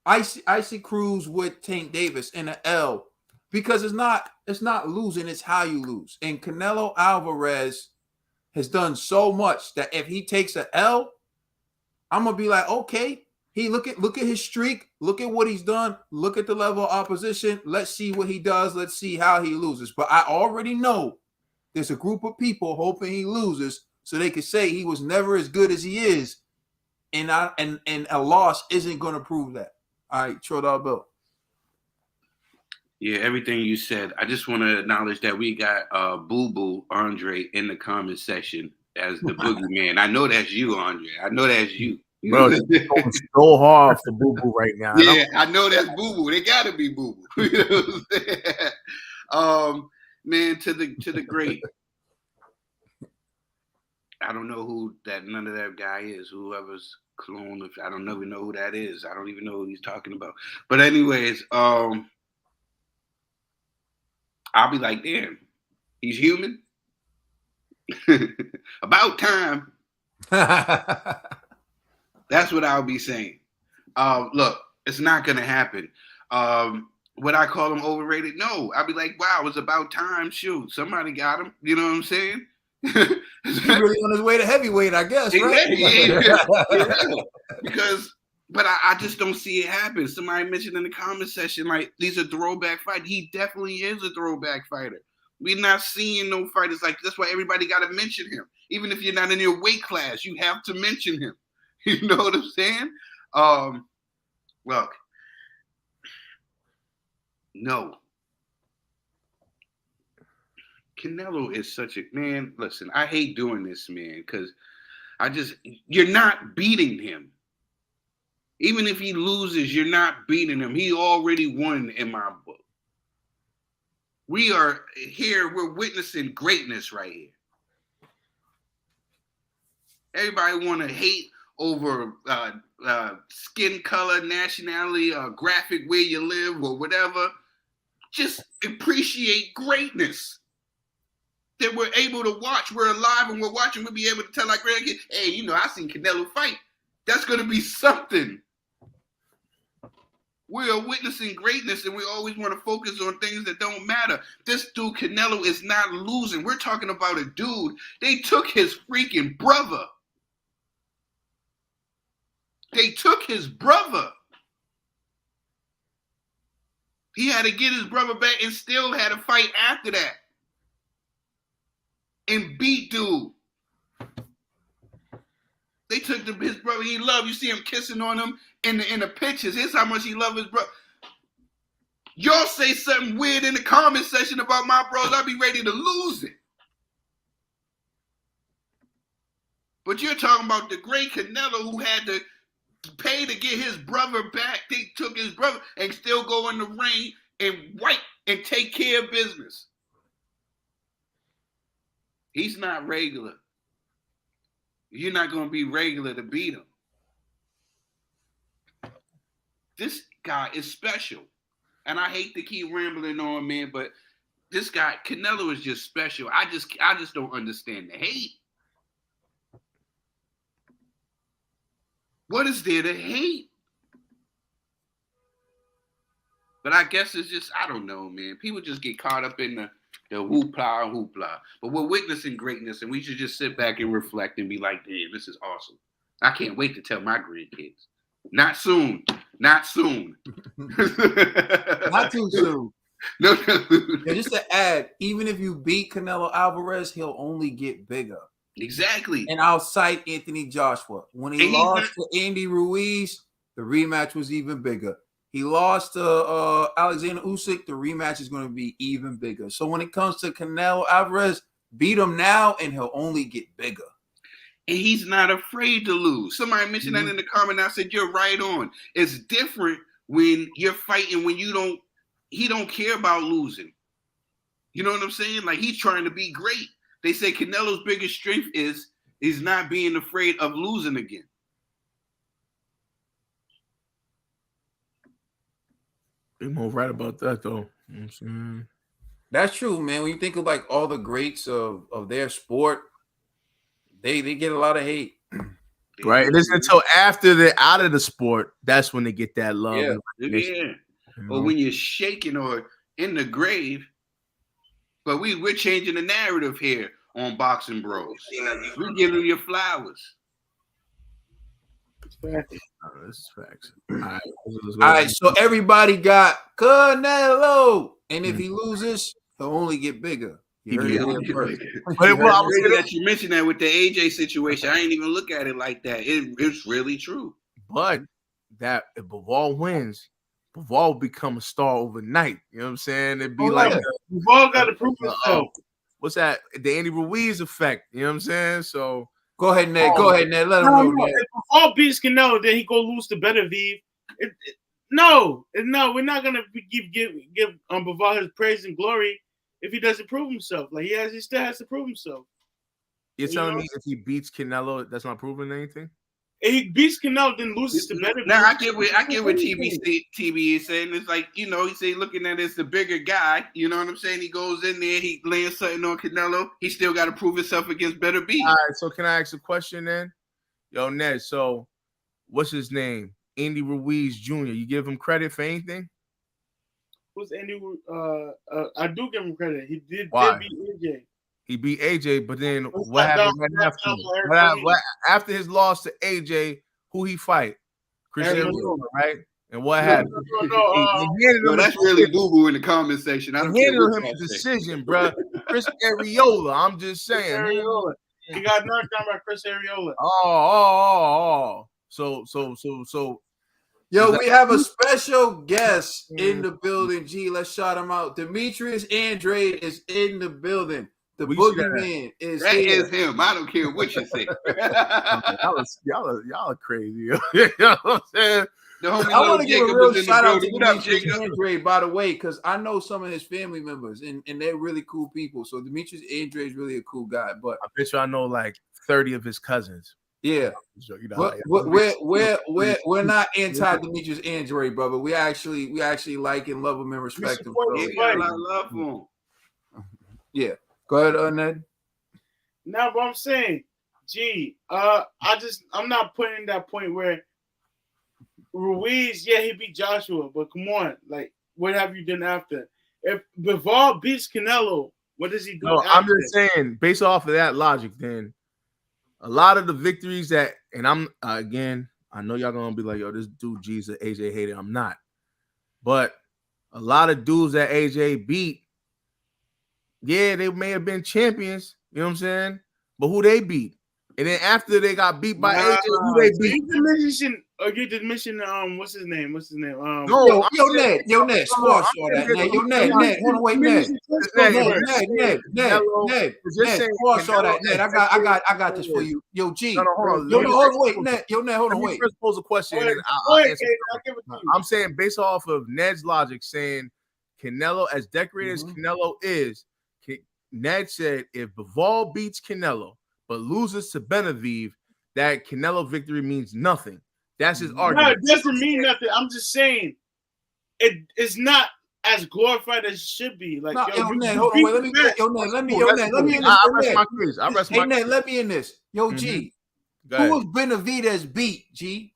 Icy Cruz with Tank Davis in an L because it's not losing, it's how you lose. And Canelo Alvarez has done so much that if he takes an L, I'm gonna be like, okay, look at his streak, look at what he's done, look at the level of opposition. Let's see what he does. Let's see how he loses. But I already know there's a group of people hoping he loses so they can say he was never as good as he is, and a loss isn't gonna prove that. All right, Trodal Bill. Yeah, everything you said. I just want to acknowledge that we got Boo Boo Andre in the comment section as the boogeyman. I know that's you, Andre. I know that's you. Bro, it's going so hard for Boo Boo right now. Yeah, I know that's Boo Boo. They gotta be Boo Boo. You know what I'm saying? Man, to the great. I don't know who that none of that guy is. Whoever's clone, if I don't even know who that is. I don't even know who he's talking about. But anyways, I'll be like, damn, he's human. About time. That's what I'll be saying. Look, it's not gonna happen. Would I call him overrated? No. I'll be like, wow, it's about time. Shoot, somebody got him. You know what I'm saying? He's really on his way to heavyweight, I guess, right? Yeah. Because, but I just don't see it happen. Somebody mentioned in the comment section, like, these are throwback fights. He definitely is a throwback fighter. We're not seeing no fighters like that's why everybody got to mention him. Even if you're not in your weight class, you have to mention him. You know what I'm saying? Look, no. Canelo is such a man. Listen, I hate doing this, man, because you're not beating him. Even if he loses, you're not beating him. He already won in my book. We are here. We're witnessing greatness right here. Everybody want to hate over skin color, nationality, graphic, where you live, or whatever. Just appreciate greatness. That we're able to watch. We're alive and we're watching. We'll be able to tell our grandkids, hey, you know, I seen Canelo fight. That's going to be something. We are witnessing greatness and we always want to focus on things that don't matter. This dude, Canelo, is not losing. We're talking about a dude. They took his freaking brother. They took his brother. He had to get his brother back and still had a fight after that. and beat dude. They took his brother he loved. You see him kissing on him in the pictures. Here's how much he loved his brother. Y'all say something weird in the comment section about my bros, I'll be ready to lose it. But you're talking about the great Canelo who had to pay to get his brother back. They took his brother and still go in the ring and fight and take care of business. He's not regular. You're not going to be regular to beat him. This guy is special. And I hate to keep rambling on, man, but this guy, Canelo, is just special. I just don't understand the hate. What is there to hate? But I guess it's just, I don't know, man. People just get caught up in the hoopla. But we're witnessing greatness, and we should just sit back and reflect and be like, damn, this is awesome. I can't wait to tell my grandkids. Not soon. Not soon. Not too soon. No. Yeah, just to add, even if you beat Canelo Alvarez, he'll only get bigger. Exactly. And I'll cite Anthony Joshua. When he lost to Andy Ruiz, the rematch was even bigger. He lost to Alexander Usyk, the rematch is going to be even bigger. So when it comes to Canelo Alvarez, beat him now and he'll only get bigger. And he's not afraid to lose. Somebody mentioned that in the comment. I said, you're right on. It's different when you're fighting when he don't care about losing. You know what I'm saying? Like, he's trying to be great. They say Canelo's biggest strength is not being afraid of losing again. They're more right about that, though. You know what I'm saying? That's true, man. When you think of like all the greats of their sport, they get a lot of hate. Right. And it's until after they're out of the sport, that's when they get that love. Yeah. You know? Or when you're shaking or in the grave. But we're changing the narrative here on Boxing Bros. We're giving them your flowers. This is facts. All right, so everybody got Canelo. And if he loses, he'll only get bigger. You heard it first. But I'm really that you mentioned that with the AJ situation. I ain't even look at it like that. It's really true. But that if Bivol wins, Bivol will become a star overnight. You know what I'm saying? It'd be Bivol got to prove himself. What's that? The Andy Ruiz effect. You know what I'm saying? So go ahead, Ned. Let him know. Ned. If Bivol beats Canelo, then he go lose to Benavides. No, we're not gonna give Bivol his praise and glory if he doesn't prove himself. Like he still has to prove himself. You're telling me if he beats Canelo, that's not proving anything? If he beats Canelo, then loses to Benavides. Now I get what TB is saying. It's like, you know, he's looking at it as the bigger guy. You know what I'm saying? He goes in there, he lands something on Canelo. He still got to prove himself against Benavides. All right, so can I ask a question then? Yo, Ned, so what's his name? Andy Ruiz Jr. You give him credit for anything? Who's Andy? I do give him credit. He did beat AJ. He beat AJ, but then what happened right after? After his loss to AJ, who he fight? Chris Arreola, right? And what happened? No, that's really boo-boo in the comment section. I don't care handled him a decision, bro. Chris Arreola. I'm just saying. He got knocked down by Chris Arreola. So. Yo, we have a special guest in the building. G, let's shout him out. Demetrius Andrade is in the building. The boogeyman is that here. is him. I don't care what you say. y'all are crazy. You know what I'm saying? I want to give a real shout out to Demetrius Andrade, by the way, because I know some of his family members, and they're really cool people. So Demetrius Andrade is really a cool guy. But I bet you I know like 30 of his cousins. Yeah, you know, we're not anti Demetrius Andrade, brother. We actually like and love him and respect him. So. Yeah, I love him. Yeah, go ahead, Ned. Now, but I'm saying, I'm not putting that point where Ruiz, he beat Joshua, but come on, like, what have you done after? If Bivol beats Canelo, what does he do? No, I'm just saying, based off of that logic, then. A lot of the victories that, and I'm again, I know y'all gonna be like, yo, this dude G's an AJ hater. I'm not, but a lot of dudes that AJ beat, yeah, they may have been champions, You know what I'm saying? But who they beat? And then after they got beat by AJ, who they beat? You did mention what's his name? No, Ned, squash all that. Ned, Ned, hold on, wait, Ned, squash all that. Ned, I got this for you. Yo, G. No, hold on. Hold on, wait, Ned, hold on, Let me wait. first pose a question. And Go I'll ahead, answer. Kate, I'll give it to you. I'm saying based off of Ned's logic, saying Canelo, as decorated as Canelo is, Ned said if Bivol beats Canelo but loses to Benavidez, that Canelo victory means nothing. That's his argument. No, it doesn't mean nothing. I'm just saying it's not as glorified as it should be. Like, Ned, hold on, wait, let me in this. I rest my case. Ned, let me in this. Yo, G. Who was Benavidez beat, G?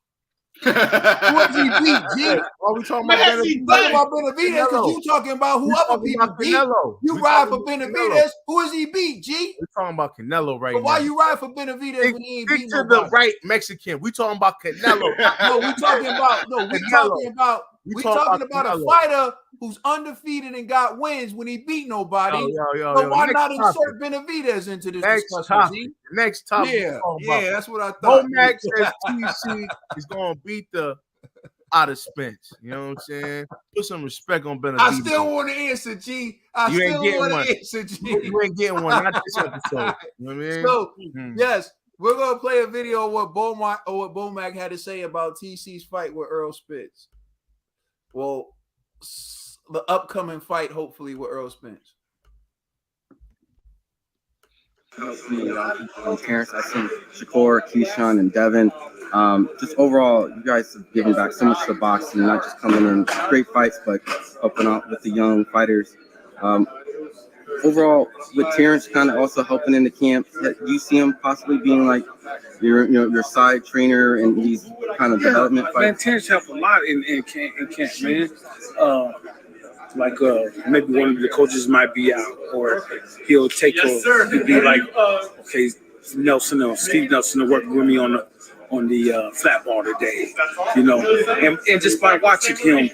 Who was he beat, G? Are we talking about Benavidez? Because you talking about who other people beat. You ride for Benavidez. Who is he beat, G? We're talking about Canelo right now. But why you ride for Benavidez when he ain't beat to the right Mexican? We talking about Canelo. We talking about a fighter who's undefeated and got wins when he beat nobody. So why not insert Benavidez into this discussion? Next topic. Yeah, that's what I thought. Bo-Mack says TC is going to beat the out of Spence. You know what I'm saying? Put some respect on Benavidez. I still want to answer, G. You ain't getting one. Not this episode. You know what I mean? So, yes, we're going to play a video of what Bo-Mack had to say about TC's fight with Earl Spence. Well, the upcoming fight, hopefully, with Earl Spence. Terrence, I see Shakur, Keyshawn, and Devin. Just overall, you guys have given back so much to boxing, not just coming in great fights, but helping out with the young fighters. Overall, with Terrence kind of also helping in the camp, do you see him possibly being like your side trainer in these kind of development fights? Man, Terrence helped a lot in camp, man. Maybe one of the coaches might be out, or he'll take he'll be like, okay, Steve Nelson will work with me on the flat ball today, and just by watching him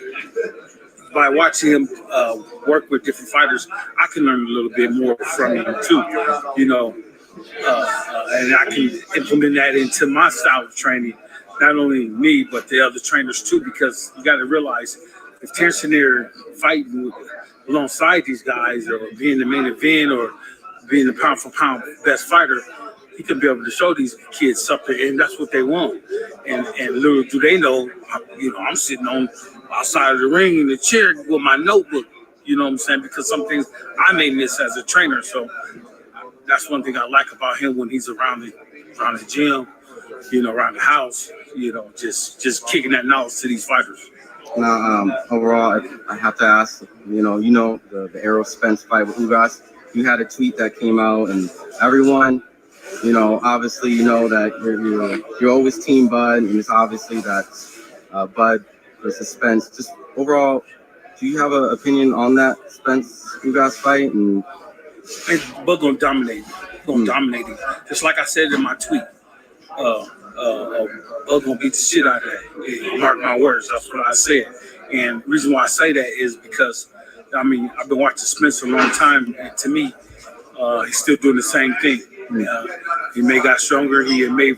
work with different fighters, I can learn a little bit more from him too, and I can implement that into my style of training, not only me but the other trainers too, because you got to realize if Terrence and they're fighting alongside these guys, or being the main event, or being the pound for pound best fighter, he can be able to show these kids something, and that's what they want. And little do they know, I'm sitting on outside of the ring in the chair with my notebook, you know what I'm saying? Because some things I may miss as a trainer. So that's one thing I like about him when he's around the gym, around the house, just kicking that knowledge to these fighters. Now, overall, I have to ask, the Errol Spence fight with Ugas, you had a tweet that came out, and everyone, obviously, that you're always Team Bud, and it's obviously that's Bud versus Spence. Just overall, do you have an opinion on that Spence-Ugas fight? And Bud gonna dominate. Dominate it. Just like I said in my tweet. Bud gonna beat the shit out of that. Mark my words. That's what I said. And the reason why I say that is because, I've been watching Spence a long time, and to me, he's still doing the same thing. He may got stronger. He may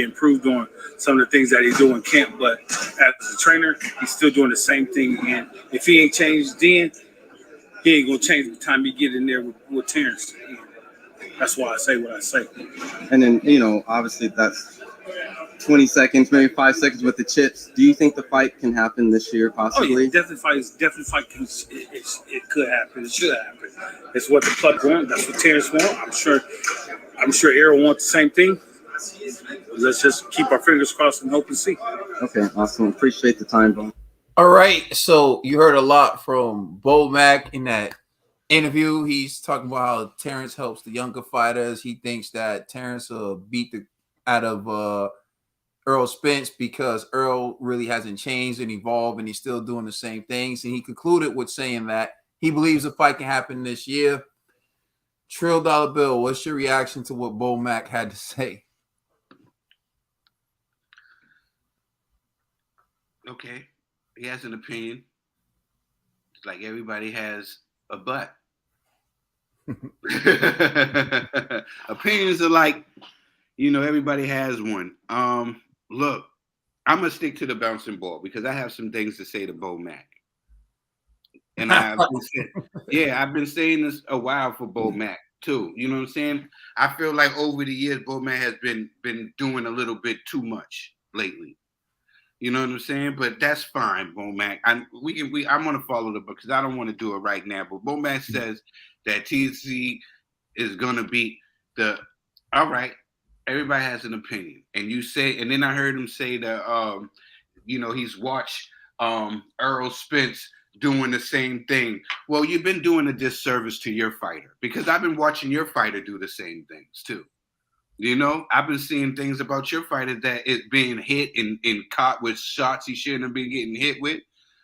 improved on some of the things that he do in camp, but as a trainer, he's still doing the same thing. And if he ain't changed then, he ain't gonna change by the time he get in there with Terrence. That's why I say what I say. And then, obviously that's 20 seconds, maybe 5 seconds with the chips. Do you think the fight can happen this year, possibly? Oh, yeah, definitely fight. It could happen. It should happen. It's what the club want. That's what Terrence wants. I'm sure Errol wants the same thing. Let's just keep our fingers crossed and hope and see. Okay, awesome. Appreciate the time, Bo. All right, so you heard a lot from Bo-Mack in that interview. He's talking about how Terrence helps the younger fighters. He thinks that Terrence will beat the out of Earl Spence because Earl really hasn't changed and evolved, and he's still doing the same things. And he concluded with saying that he believes the fight can happen this year. Trill Dollar Bill, what's your reaction to what Bo-Mack had to say? Okay, he has an opinion. It's like everybody has a butt. Opinions are like, everybody has one. Look, I'm gonna stick to the bouncing ball because I have some things to say to Bo-Mack. And I've been saying this a while for Bo-Mack too. You know what I'm saying? I feel like over the years, Bo-Mack has been doing a little bit too much lately. You know what I'm saying? But that's fine, Bo-Mack. I'm gonna follow the book because I don't want to do it right now. But Bo-Mack says that TC is gonna beat the. All right, everybody has an opinion, and then I heard him say that he's watched Errol Spence doing the same thing. Well, you've been doing a disservice to your fighter because I've been watching your fighter do the same things too. I've been seeing things about your fighter that is being hit and caught with shots he shouldn't have been getting hit with.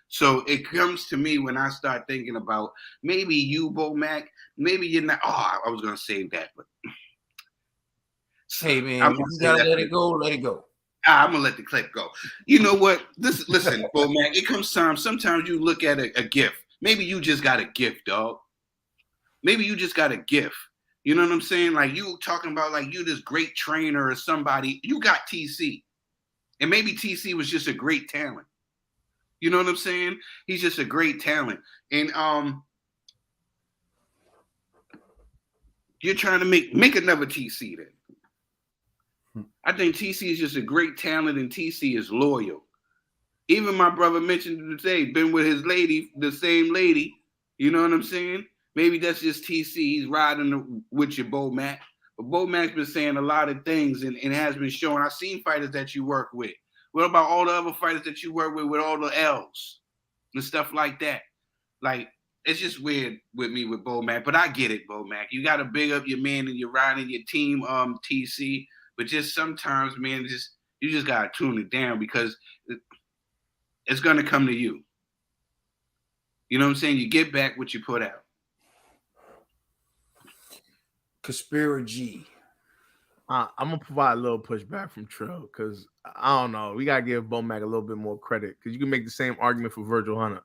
So it comes to me when I start thinking about maybe you, Bo-Mack, maybe you're not. Oh, I was going to say that, but. Hey, man, you got to let it go. Let it go. I'm going to let the clip go. You know what? Listen, Bo-Mack, it comes time. Sometimes you look at a gift. Maybe you just got a gift, dog. Maybe you just got a gift. You know what I'm saying? Like you talking about like you this great trainer or somebody. You got TC. And maybe TC was just a great talent. You know what I'm saying? He's just a great talent. And you're trying to make another TC then. I think TC is just a great talent and TC is loyal. Even my brother mentioned today, been with his lady, the same lady. You know what I'm saying? Maybe that's just TC. He's riding with your Bo-Mack. But Bo-Mack's been saying a lot of things and has been showing. I've seen fighters that you work with. What about all the other fighters that you work with all the L's and stuff like that? Like, it's just weird with me with Bo-Mack. But I get it, Bo-Mack. You got to big up your man and you're riding your team, TC. But just sometimes, man, you just got to tune it down because it's going to come to you. You know what I'm saying? You get back what you put out. Conspiracy. I'm gonna provide a little pushback from Trill because I don't know. We gotta give Bo-Mack a little bit more credit because you can make the same argument for Virgil Hunter.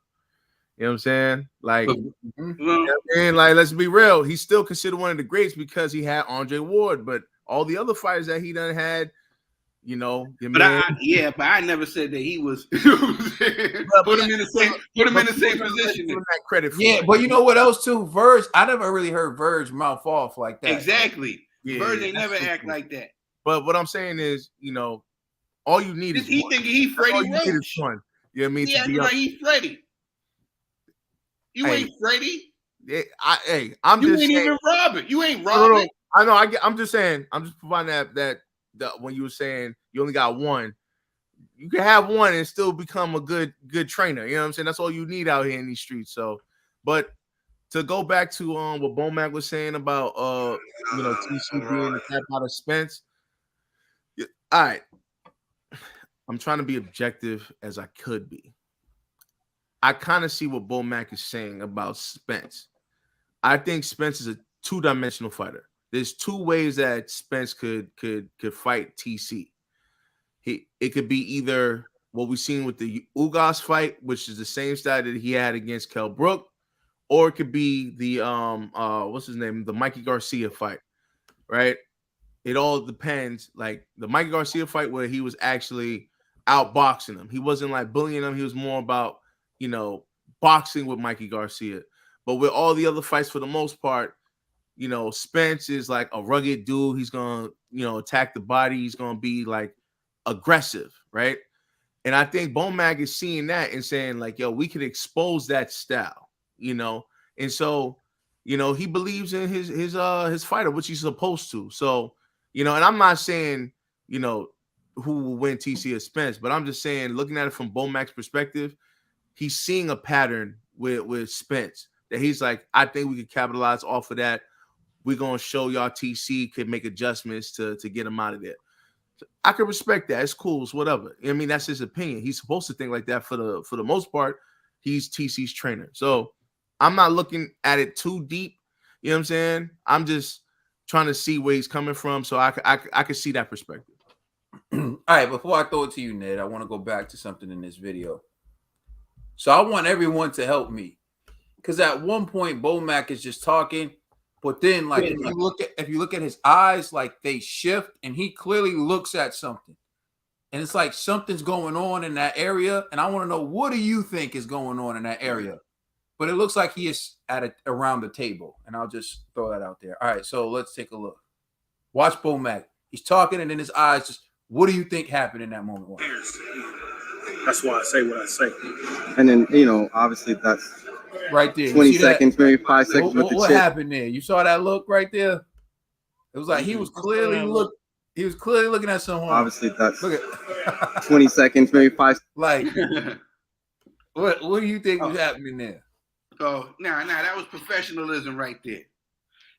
You know what I'm saying? Like, like let's be real. He's still considered one of the greats because he had Andre Ward, but all the other fighters that he done had, but I never said that he was. Put him in the same position. Give him that credit for it. But you know what else too? Verge. I never really heard Verge mouth off like that. Exactly. Verge ain't never act like that. But what I'm saying is, all you need is he one. think he Freddie Roach. You know what I mean? He acting like he Freddie. You ain't Freddie. I'm you just ain't saying, even Robert. You ain't Robert. No, I know. I'm just saying. I'm just providing that when you were saying you only got one, you can have one and still become a good trainer. You know what I'm saying? That's all you need out here in these streets. So, but to go back to what Bo-Mack was saying about TC being the tap out of Spence. All right. I'm trying to be objective as I could be. I kind of see what Bo-Mack is saying about Spence. I think Spence is a two-dimensional fighter. There's two ways that Spence could fight TC. It could be either what we've seen with the Ugas fight, which is the same style that he had against Kell Brook, or it could be the the Mikey Garcia fight, right? It all depends. Like the Mikey Garcia fight where he was actually outboxing him. He wasn't like bullying him. He was more about, boxing with Mikey Garcia. But with all the other fights, for the most part, Spence is like a rugged dude. He's going to, attack the body. He's going to be like aggressive, right? And I think Bo-Mack is seeing that and saying like, yo, we could expose that style, And so, he believes in his fighter, which he's supposed to. So, and I'm not saying, who will win TC or Spence, but I'm just saying, looking at it from Bo-Mack's perspective, he's seeing a pattern with Spence that he's like, I think we could capitalize off of that. We're going to show y'all TC could make adjustments to get him out of there. So I can respect that. It's cool. It's whatever. I mean, that's his opinion. He's supposed to think like that for the most part. He's TC's trainer. So I'm not looking at it too deep. You know what I'm saying? I'm just trying to see where he's coming from. So I can see that perspective. All right. Before I throw it to you, Ned, I want to go back to something in this video. So I want everyone to help me. Because at one point, Bo-Mack is just talking. But then, like, if you look at his eyes, like they shift, and he clearly looks at something, and it's like something's going on in that area. And I want to know, what do you think is going on in that area? But it looks like he is around the table, and I'll just throw that out there. All right, so let's take a look. Watch Bo-Mack. He's talking, and in his eyes, just what do you think happened in that moment? That's why I say what I say. And then, you know, obviously that's right there. 20 seconds, maybe 5 seconds. What happened there? You saw that look right there? It was like he was clearly looking at someone. Obviously, that's 20 seconds, maybe 5. Like, what do you think was happening there? Oh, nah, that was professionalism right there.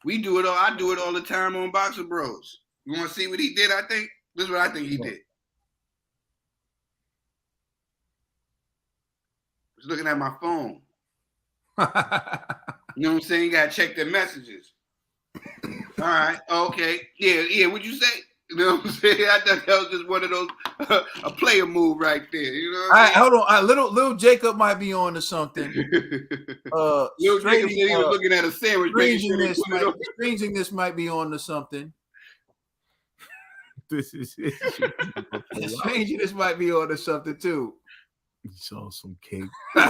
We do it all. I do it all the time on Boxer Bros. You want to see what he did? I think this is what I think he did. I was looking at my phone. You know what I'm saying? You gotta check the messages. All right, okay, yeah. What'd you say? You know what I'm saying? I thought that was just one of those a player move right there. You know. All right, hold on. Little Jacob might be on to something. Little Jacob said he was looking at a sandwich. Strangeness might be on to something. This is it. Strangeness might be on to something too. He saw some cake. He's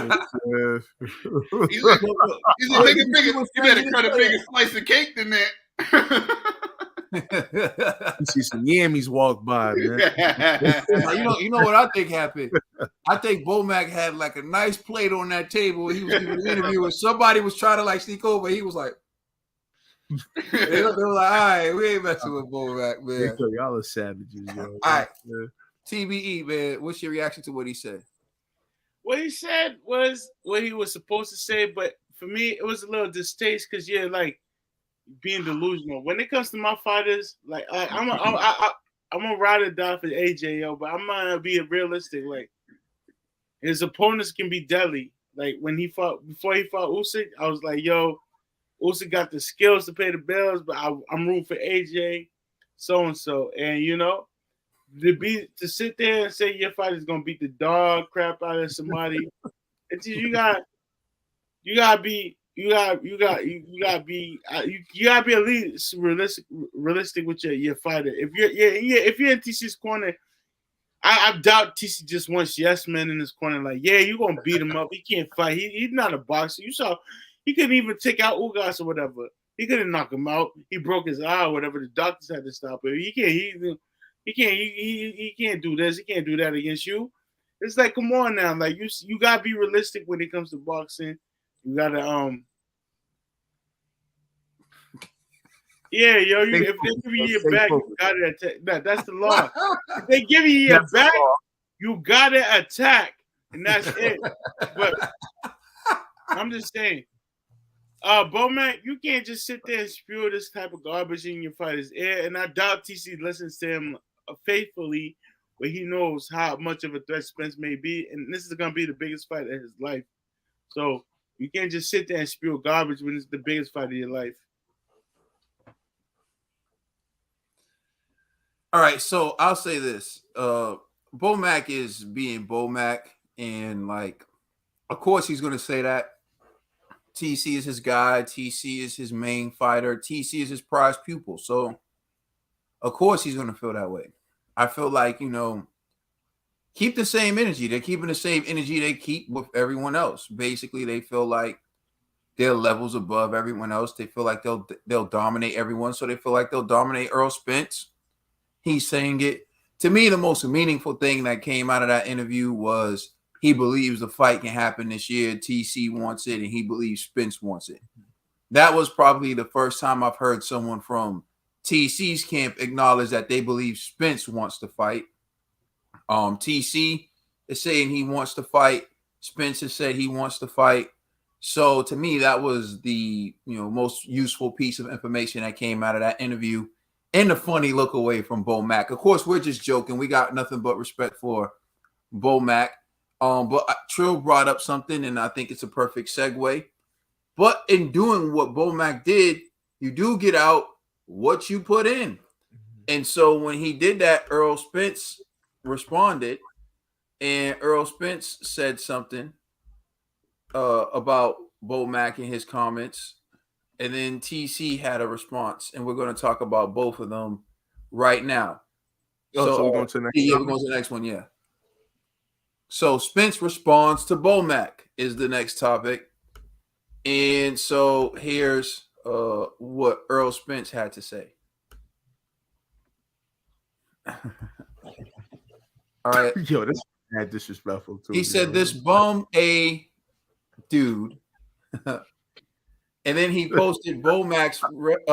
like, make it bigger. You better cut a bigger slice of cake than that. You see some yammies walk by, man. You know what I think happened? I think Bo-Mack had like a nice plate on that table. He was giving an interview, and somebody was trying to like sneak over. He was like, they were like, all right, we ain't messing with Bo-Mack, man. Y'all are savages, yo. All right, TBE, man. What's your reaction to what he said? What he said was what he was supposed to say, but for me, it was a little distaste because like being delusional. When it comes to my fighters, like I'm a ride or die for AJ, yo, but I'm gonna be realistic. Like his opponents can be deadly. Like before he fought Usyk, I was like, yo, Usyk got the skills to pay the bills, but I'm rooting for AJ, so and so, and you know. To sit there and say your fight is gonna beat the dog crap out of somebody, it's just, you gotta be at least realistic with your fighter. If you're in TC's corner, I doubt TC just wants yes men in his corner. Like, yeah, you're gonna beat him up. He can't fight. He's not a boxer. You saw he couldn't even take out Ugas or whatever. He couldn't knock him out. He broke his eye or whatever. The doctors had to stop him. He can't do this. He can't do that against you. It's like, come on now. Like you gotta be realistic when it comes to boxing. You gotta yeah, yo. If they give you your back, you gotta attack. That's the law. If they give you your back, you gotta attack, and that's it. But I'm just saying, Bo-Mack, you can't just sit there and spew this type of garbage in your fighter's ear. And I doubt TC listens to him faithfully, where he knows how much of a threat Spence may be, and this is gonna be the biggest fight of his life. So you can't just sit there and spew garbage when it's the biggest fight of your life. All right, so I'll say this: Bo-Mack is being Bo-Mack, and like, of course, he's gonna say that. TC is his guy. TC is his main fighter. TC is his prize pupil. So, of course, he's going to feel that way. I feel like, keep the same energy. They're keeping the same energy they keep with everyone else. Basically, they feel like they're levels above everyone else. They feel like they'll dominate everyone. So they feel like they'll dominate Earl Spence. He's saying it. To me, the most meaningful thing that came out of that interview was he believes the fight can happen this year. TC wants it, and he believes Spence wants it. That was probably the first time I've heard someone from TC's camp acknowledge that they believe Spence wants to fight. TC is saying he wants to fight. Spence has said he wants to fight. So to me, that was the most useful piece of information that came out of that interview. And the funny look away from Bo-Mack. Of course, we're just joking. We got nothing but respect for Bo-Mack. But Trill brought up something, and I think it's a perfect segue. But in doing what Bo-Mack did, you do get out what you put in. And so when he did that, Earl Spence responded, and Earl Spence said something about Bo-Mack in his comments. and then TC had a response, and we're going to talk about both of them right now. So we're going to the next. Yeah, we're going to the next one. Yeah. So Spence responds to Bo-Mack is the next topic, and so here's what Earl Spence had to say. All right. Yo, this is disrespectful too. He said this bum a dude. And then he posted Bo-Mack's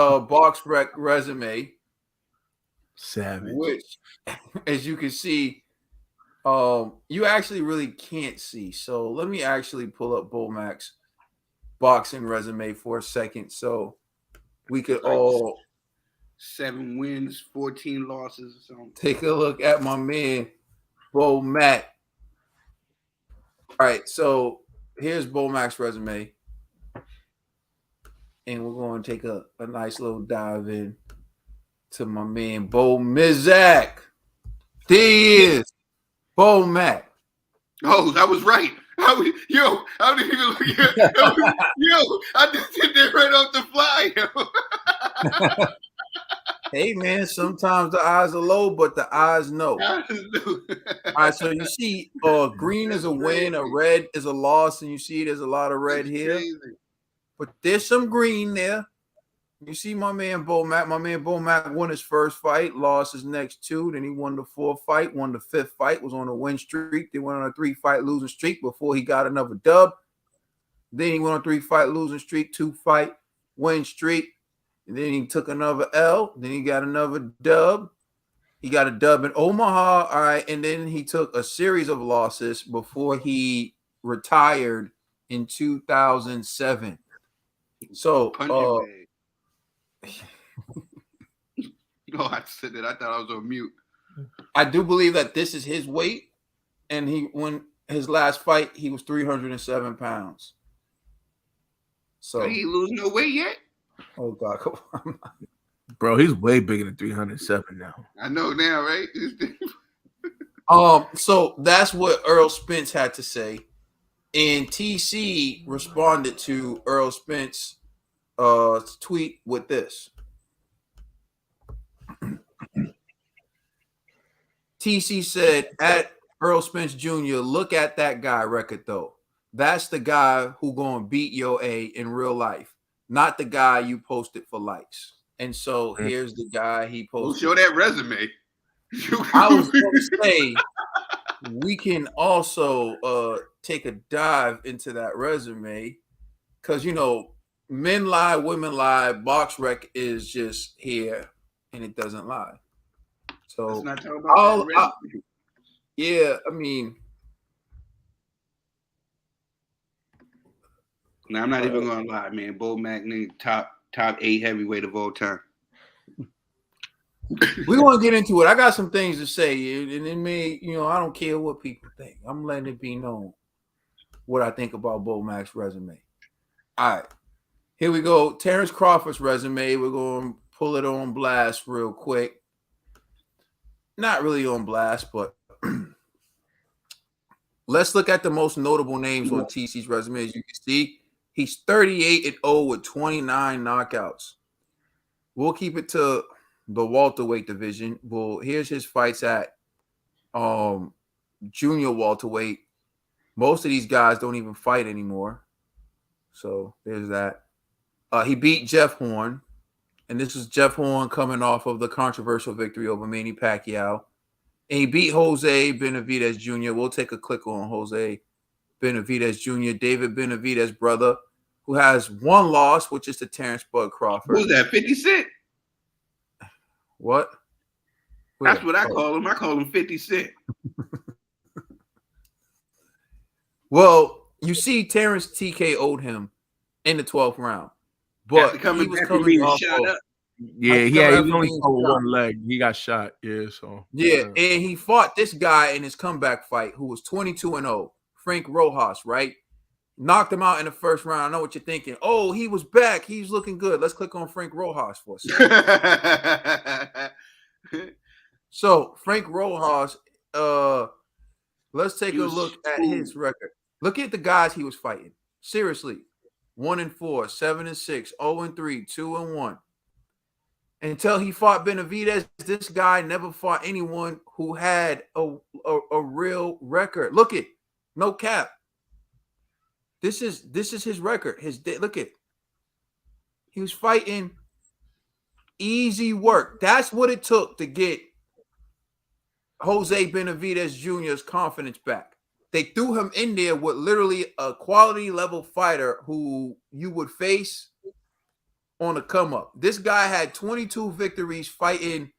box rec resume. Savage. Which, as you can see, you actually really can't see. So let me actually pull up Bo-Mack's boxing resume for a second so we could all 7 wins, 14 losses or something. take a look at my man Bo-Mack. All right, so here's Bo-Mack's resume. And we're going to take a nice little dive in to my man Bo-Mizak. There he is, Bo-Mack. Oh, I was right. I didn't even look at I just did that right off the fly. Hey, man, sometimes the eyes are low, but the eyes know. All right, so you see green is a win, a red is a loss, and you see there's a lot of red here. Crazy. But there's some green there. You see my man Bo-Mack. My man Bo-Mack won his first fight, lost his next 2. Then he won the 4th fight, won the 5th fight, was on a win streak. Then went on a 3-fight losing streak before he got another dub. Then he went on a 3-fight losing streak, 2-fight win streak. And then he took another L. Then he got another dub. He got a dub in Omaha. All right. And then he took a series of losses before he retired in 2007. So, No, I said that. I thought I was on mute. I do believe that this is his weight. And when his last fight, he was 307 pounds. So he ain't losing no weight yet. Oh God, come on. Bro, he's way bigger than 307 now. I know now, right? So that's what Earl Spence had to say. And TC responded to Earl Spence tweet with this. TC said, at Earl Spence Jr., look at that guy record, though. That's the guy who going to beat your A in real life, not the guy you posted for likes. And so here's the guy he posted. Show that resume. I was going to say, we can also take a dive into that resume because, you know, men lie, women lie. Box rec is just here and it doesn't lie. So, not talking about yeah, I mean, no, I'm not even going to lie, man. Bo-Mack, top 8 heavyweight of all time. We want to get into it. I got some things to say, and it may, you know, I don't care what people think. I'm letting it be known what I think about Bo-Mack's resume. All right, here we go. Terrence Crawford's resume. We're going to pull it on blast real quick. Not really on blast, but let's look at the most notable names on TC's resume. As you can see, he's 38-0 with 29 knockouts. We'll keep it to the welterweight division. Well, here's his fights at junior welterweight. Most of these guys don't even fight anymore. So there's that. He beat Jeff Horn. And this is Jeff Horn coming off of the controversial victory over Manny Pacquiao. And he beat Jose Benavidez Jr. We'll take a click on Jose Benavidez Jr., David Benavidez' brother, who has one loss, which is to Terrence Bud Crawford. Who's that, 50 Cent? What? That's what I call him. I call him 50 Cent. Well, you see Terrence TKO'd him in the 12th round. But he was coming off shot up. Yeah, he only saw one leg. He got shot. Yeah, so yeah, and he fought this guy in his comeback fight who was 22-0, Frank Rojas, right? Knocked him out in the first round. I know what you're thinking. Oh, he was back. He's looking good. Let's click on Frank Rojas for a second. So Frank Rojas, let's take a look at his record. Look at the guys he was fighting. Seriously. 1-4, 7-6, 0-3, 2-1. Until he fought Benavidez, this guy never fought anyone who had a real record. Look it, no cap. This is his record. Look it. He was fighting easy work. That's what it took to get Jose Benavidez Jr.'s confidence back. They threw him in there with literally a quality level fighter who you would face on a come up. This guy had 22 victories fighting.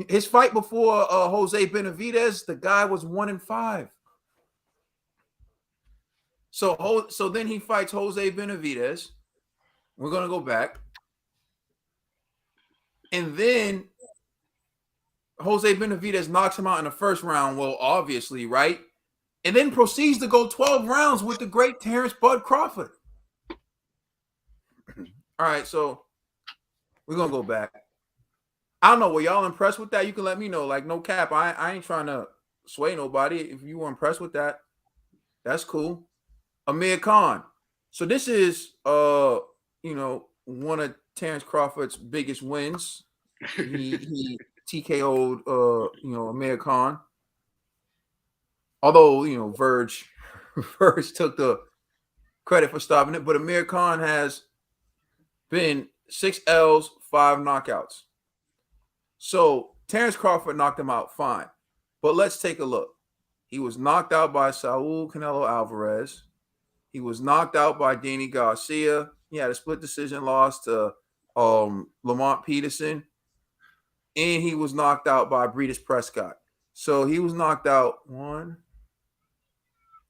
His fight before Jose Benavidez, the guy was 1-5. So then he fights Jose Benavidez. We're gonna go back, and then Jose Benavidez knocks him out in the first round. Well, obviously, right? And then proceeds to go 12 rounds with the great Terrence Bud Crawford. All right, so we're gonna go back. I don't know. Were y'all impressed with that? You can let me know. Like, no cap. I ain't trying to sway nobody. If you were impressed with that, that's cool. Amir Khan. So this is one of Terrence Crawford's biggest wins. He TKO'd Amir Khan. Although Verge took the credit for stopping it, but Amir Khan has been 6 L's, 5 knockouts. So Terrence Crawford knocked him out fine. But let's take a look. He was knocked out by Saul Canelo Alvarez. He was knocked out by Danny Garcia. He had a split decision loss to Lamont Peterson. And he was knocked out by Breedis Prescott. So he was knocked out 1,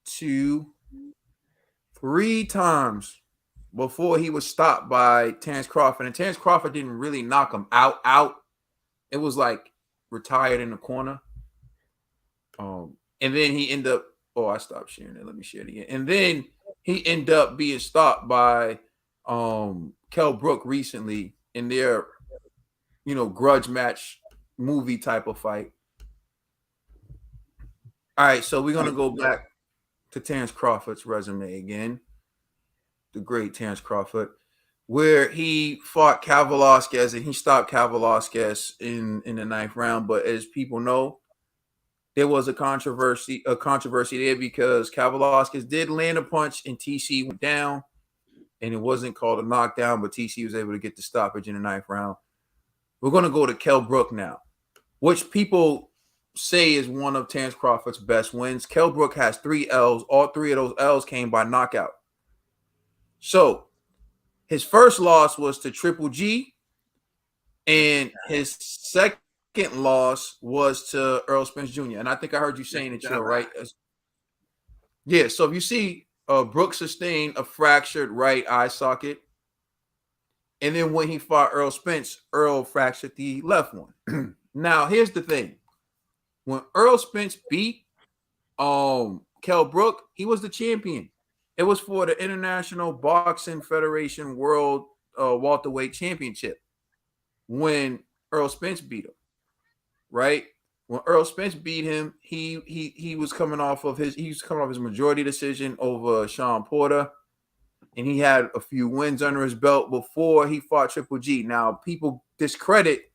2, 3 times before he was stopped by Terrence Crawford. And Terrence Crawford didn't really knock him out. It was like retired in the corner. And then he ended up, I stopped sharing it. Let me share it again. And then he ended up being stopped by Kell Brook recently in their, grudge match movie type of fight. All right, so we're going to go back to Terrence Crawford's resume again. The great Terrence Crawford, where he fought Cal Velasquez and he stopped Cal Velasquez in the 9th round. But as people know, there was a controversy there because Cal Velasquez did land a punch and TC went down, and it wasn't called a knockdown, but TC was able to get the stoppage in the 9th round. We're going to go to Kell Brook now, which people say is one of Terrence Crawford's best wins. Kell Brook has 3 L's. All 3 of those L's came by knockout. So his first loss was to Triple G, and his second loss was to Errol Spence Jr. And I think I heard you saying it, right? Yeah, so if you see Brook sustained a fractured right eye socket, and then when he fought Errol Spence, Errol fractured the left one. Now, here's the thing. When Errol Spence beat Kell Brook, he was the champion. It was for the International Boxing Federation World Welterweight Championship when Errol Spence beat him, right? When Errol Spence beat him, he was coming off of his majority decision over Sean Porter, and he had a few wins under his belt before he fought Triple G. Now, people discredit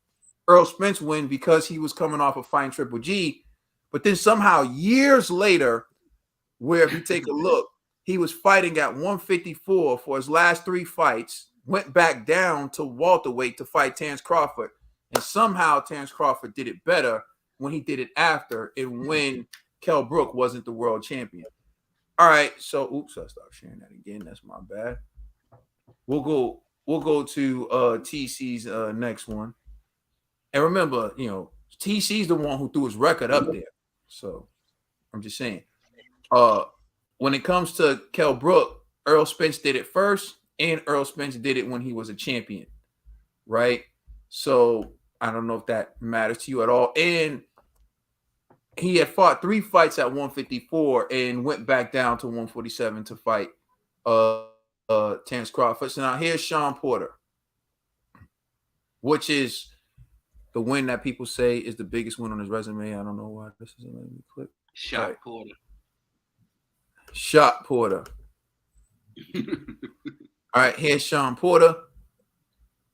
Errol Spence win because he was coming off of fighting Triple G, but then somehow years later, where if you take a look, he was fighting at 154 for his last 3 fights, went back down to welterweight to fight Terrence Crawford, and somehow Terrence Crawford did it better when he did it after and when Kell Brook wasn't the world champion. All right, so I stopped sharing that again. That's my bad. We'll go to TC's next one. And remember, TC's the one who threw his record up there. So I'm just saying. When it comes to Kell Brook, Errol Spence did it first, and Errol Spence did it when he was a champion, right? So I don't know if that matters to you at all. And he had fought 3 fights at 154 and went back down to 147 to fight Terrence Crawford. So now here's Sean Porter, which is the win that people say is the biggest win on his resume. I don't know why this isn't letting me click. Shot Porter. Shot Porter. All right, here's Sean Porter.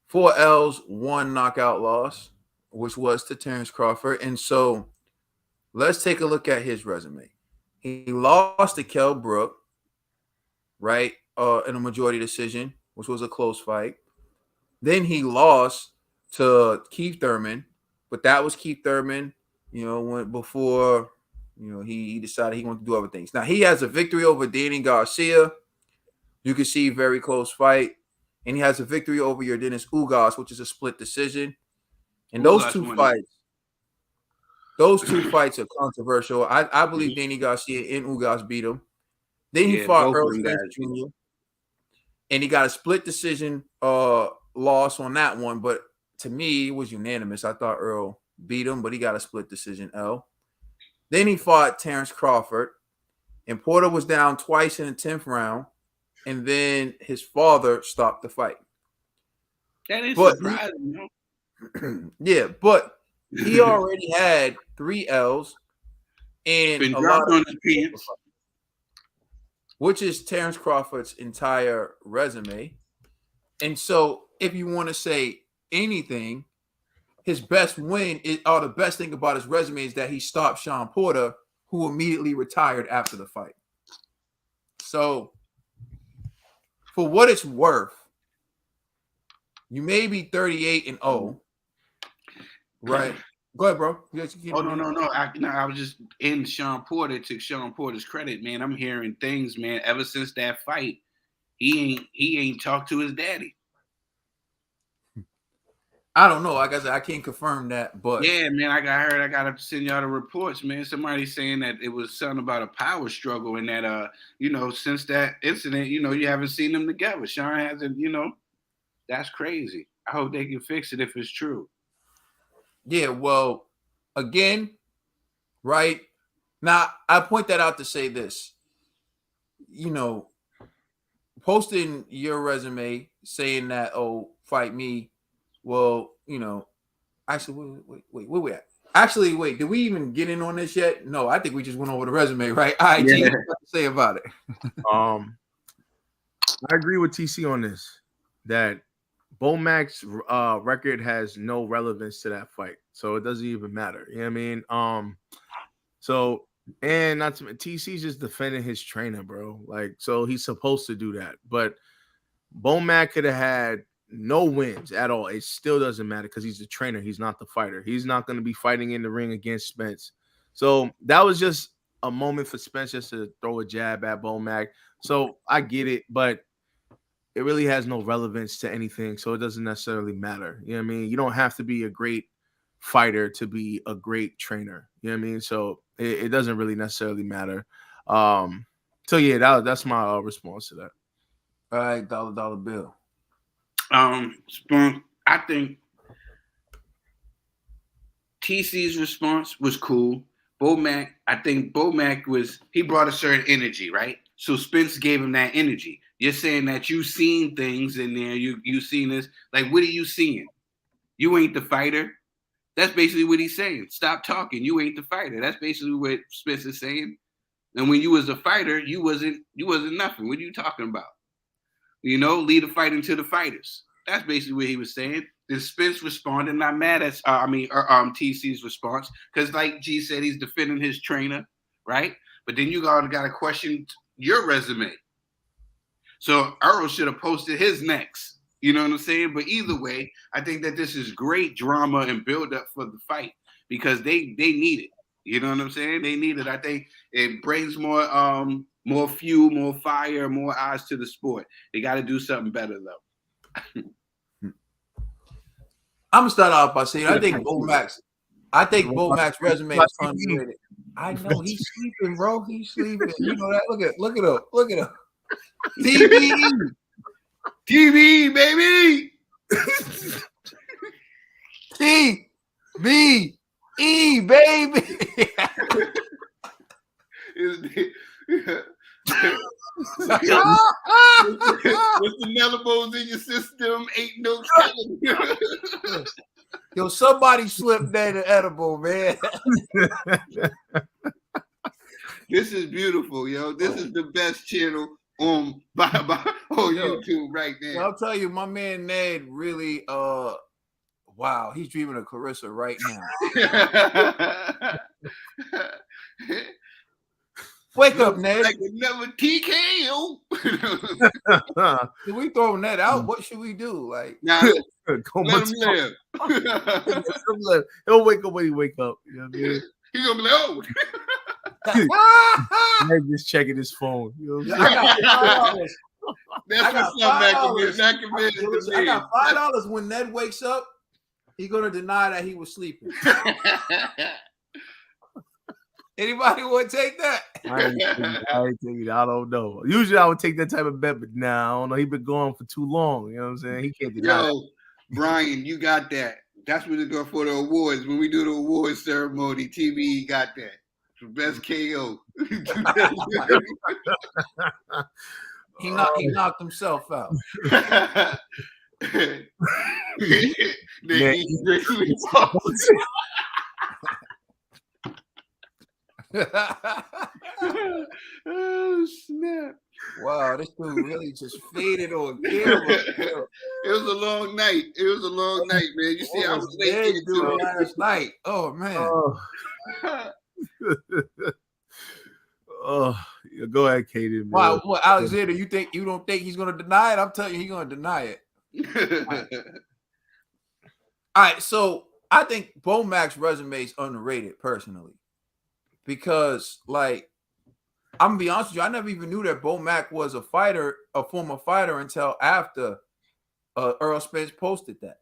4 L's, 1 knockout loss, which was to Terrence Crawford. And so let's take a look at his resume. He lost to Kell Brook, right, in a majority decision, which was a close fight. Then he lost to Keith Thurman, but that was Keith Thurman, before, he decided he wanted to do other things. Now, he has a victory over Danny Garcia. You can see very close fight. And he has a victory over Yordenis Ugas, which is a split decision. And those two fights are controversial. I believe Danny Garcia and Ugas beat him. Then he fought Earl Spence Jr. And he got a split decision loss on that one. But to me, it was unanimous. I thought Earl beat him, but he got a split decision L. Then he fought Terrence Crawford. And Porter was down twice in the 10th round. And then his father stopped the fight. That is surprising. Yeah, but he already had 3 L's and a lot of pants, which is Terrence Crawford's entire resume. And so if you want to say anything, his best win or the best thing about his resume is that he stopped Sean Porter, who immediately retired after the fight. So for what it's worth, you may be 38-0, right? Go ahead, bro. No. I was just in Sean Porter to Sean Porter's credit, man. I'm hearing things, man. Ever since that fight, he ain't talked to his daddy. I don't know. Like I said, I can't confirm that, but yeah, man. I gotta send y'all the reports, man. Somebody saying that it was something about a power struggle, and that since that incident, you haven't seen them together. Sean hasn't, that's crazy. I hope they can fix it if it's true. Yeah, well, again, right now, I point that out to say this. Posting your resume saying that, fight me. Well, actually, wait, where we at? Actually, wait, did we even get in on this yet? No, I think we just went over the resume, right? All right, G, what to say about it? I agree with TC on this, that Bo-Mack's record has no relevance to that fight, so it doesn't even matter. You know what I mean? And not to TC's just defending his trainer, bro. Like, so he's supposed to do that, but Bo-Mack could have had no wins at all. It still doesn't matter because he's the trainer. He's not the fighter. He's not going to be fighting in the ring against Spence. So that was just a moment for Spence just to throw a jab at Bo-Mack. So I get it, but it really has no relevance to anything. So it doesn't necessarily matter. You know what I mean? You don't have to be a great fighter to be a great trainer. You know what I mean? So it doesn't really necessarily matter. So yeah, that's my response to that. All right, dollar bill. Spunk, I think TC's response was cool. Bo-Mack, I think Bo-Mack he brought a certain energy, right? So Spence gave him that energy. You're saying that you seen things in there. You seen this. Like, what are you seeing? You ain't the fighter. That's basically what he's saying. Stop talking. You ain't the fighter. That's basically what Spence is saying. And when you was a fighter, you wasn't nothing. What are you talking about? Lead the fighting to the fighters. That's basically what he was saying. Then Spence responded, not mad at TC's response, because like G said, he's defending his trainer, right? But then you got to question your resume. So Earl should have posted his next. You know what I'm saying? But either way, I think that this is great drama and build up for the fight because they need it. You know what I'm saying? They need it. I think it brings more fuel, more fire, more eyes to the sport. They got to do something better though. I'm gonna start off by saying I think Bo-Mack's resume is underrated. I know he's sleeping, bro. He's sleeping. You know that. Look at him. TV, baby. TBE, baby. With the mellows in your system, ain't no telling. Yo, somebody slipped that edible, man. This is beautiful, yo. This is the best channel on YouTube right now. I'll tell you, my man Ned really wow, he's dreaming of Clarissa right now. Wake up, Ned. Like another TKO. Should we throw Ned out? What should we do? Like, now, let him live. He'll wake up when he wake up. You know what I mean? He's gonna be like, oh. Ned just checking his phone. You know what I'm saying? That's what's up, I got $5 when Ned wakes up. He's gonna deny that he was sleeping. Anybody want to take that? I ain't taking it. I don't know. Usually I would take that type of bet, but now I don't know. He's been gone for too long. You know what I'm saying? He can't deny it. Brian, you got that. That's what it's going for the awards. When we do the awards ceremony, TV got that. The best KO. He knocked himself out. Oh snap! Wow, this dude really just faded on camera. It was a long night. Man. You see, I was late last night. Oh man. Oh, yeah, go ahead, Katie. Wow, what, Alexander? You don't think he's gonna deny it? I'm telling you, he's gonna deny it. All right, so I think Bo-Mack's resume is underrated personally. Because, like, I'm gonna be honest with you, I never even knew that Bo-Mack was a former fighter, until after Earl Spence posted that.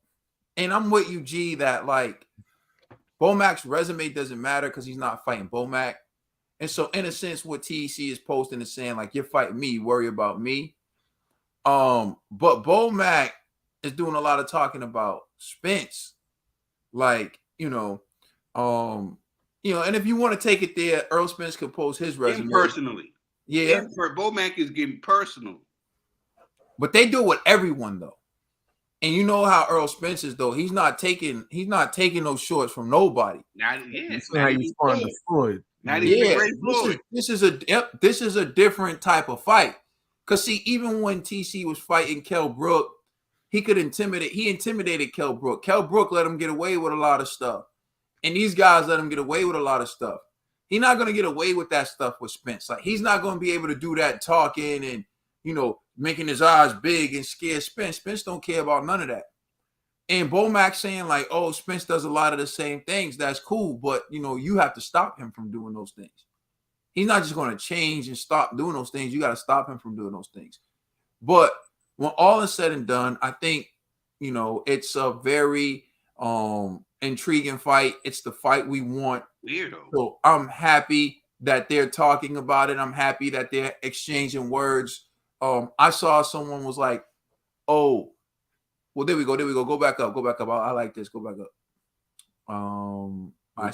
And I'm with you, G, that like Bo-Mack's resume doesn't matter because he's not fighting Bo-Mack. And so, in a sense, what TEC is posting is saying, like, you're fighting me, worry about me. But Bo-Mack is doing a lot of talking about Spence, like, and if you want to take it there, Earl Spence could post his resume personally. Yeah, Bo-Mack is getting personal, but they do it with everyone though. And you know how Earl Spence is though. He's not taking those shorts from nobody. Not even Floyd. Not even Ray Floyd. This is a different type of fight. Cause see, even when TC was fighting Kell Brook, he intimidated Kell Brook. Kell Brook let him get away with a lot of stuff. And these guys let him get away with a lot of stuff. He's not going to get away with that stuff with Spence. Like, he's not going to be able to do that talking and, making his eyes big and scare Spence. Spence don't care about none of that. And Bo-Mack saying, like, oh, Spence does a lot of the same things. That's cool. But, you have to stop him from doing those things. He's not just going to change and stop doing those things. You got to stop him from doing those things. But when all is said and done, I think, it's a very intriguing fight. It's the fight we want. Weirdo. So I'm happy that they're talking about it. I'm happy that they're exchanging words. I saw someone was like, oh, well, there we go. Go back up. I like this. Go back up. I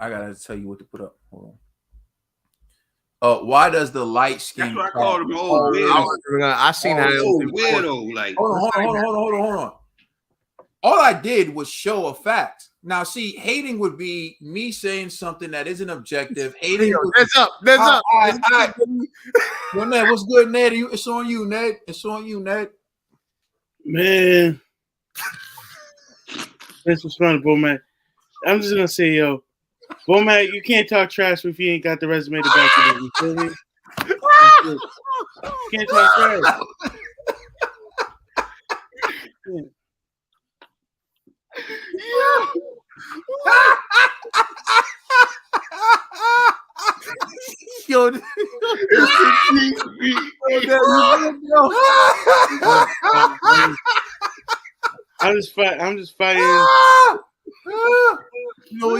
gotta tell you what to put up. Hold on. Why does the light skin? That's what I called him. Old weirdo. I seen that. Old weirdo. Like, hold on. All I did was show a fact. Now, see, hating would be me saying something that isn't objective. Hating. That's up. All right. Well, Ned, what's good, Ned? It's on you, Ned. Man, this was fun, Bo-Mack. I'm just gonna say, Bo-Mack, you can't talk trash if you ain't got the resume to back it up. You feel me? You can't talk trash. Yeah. Yo, I'm just fighting. You know where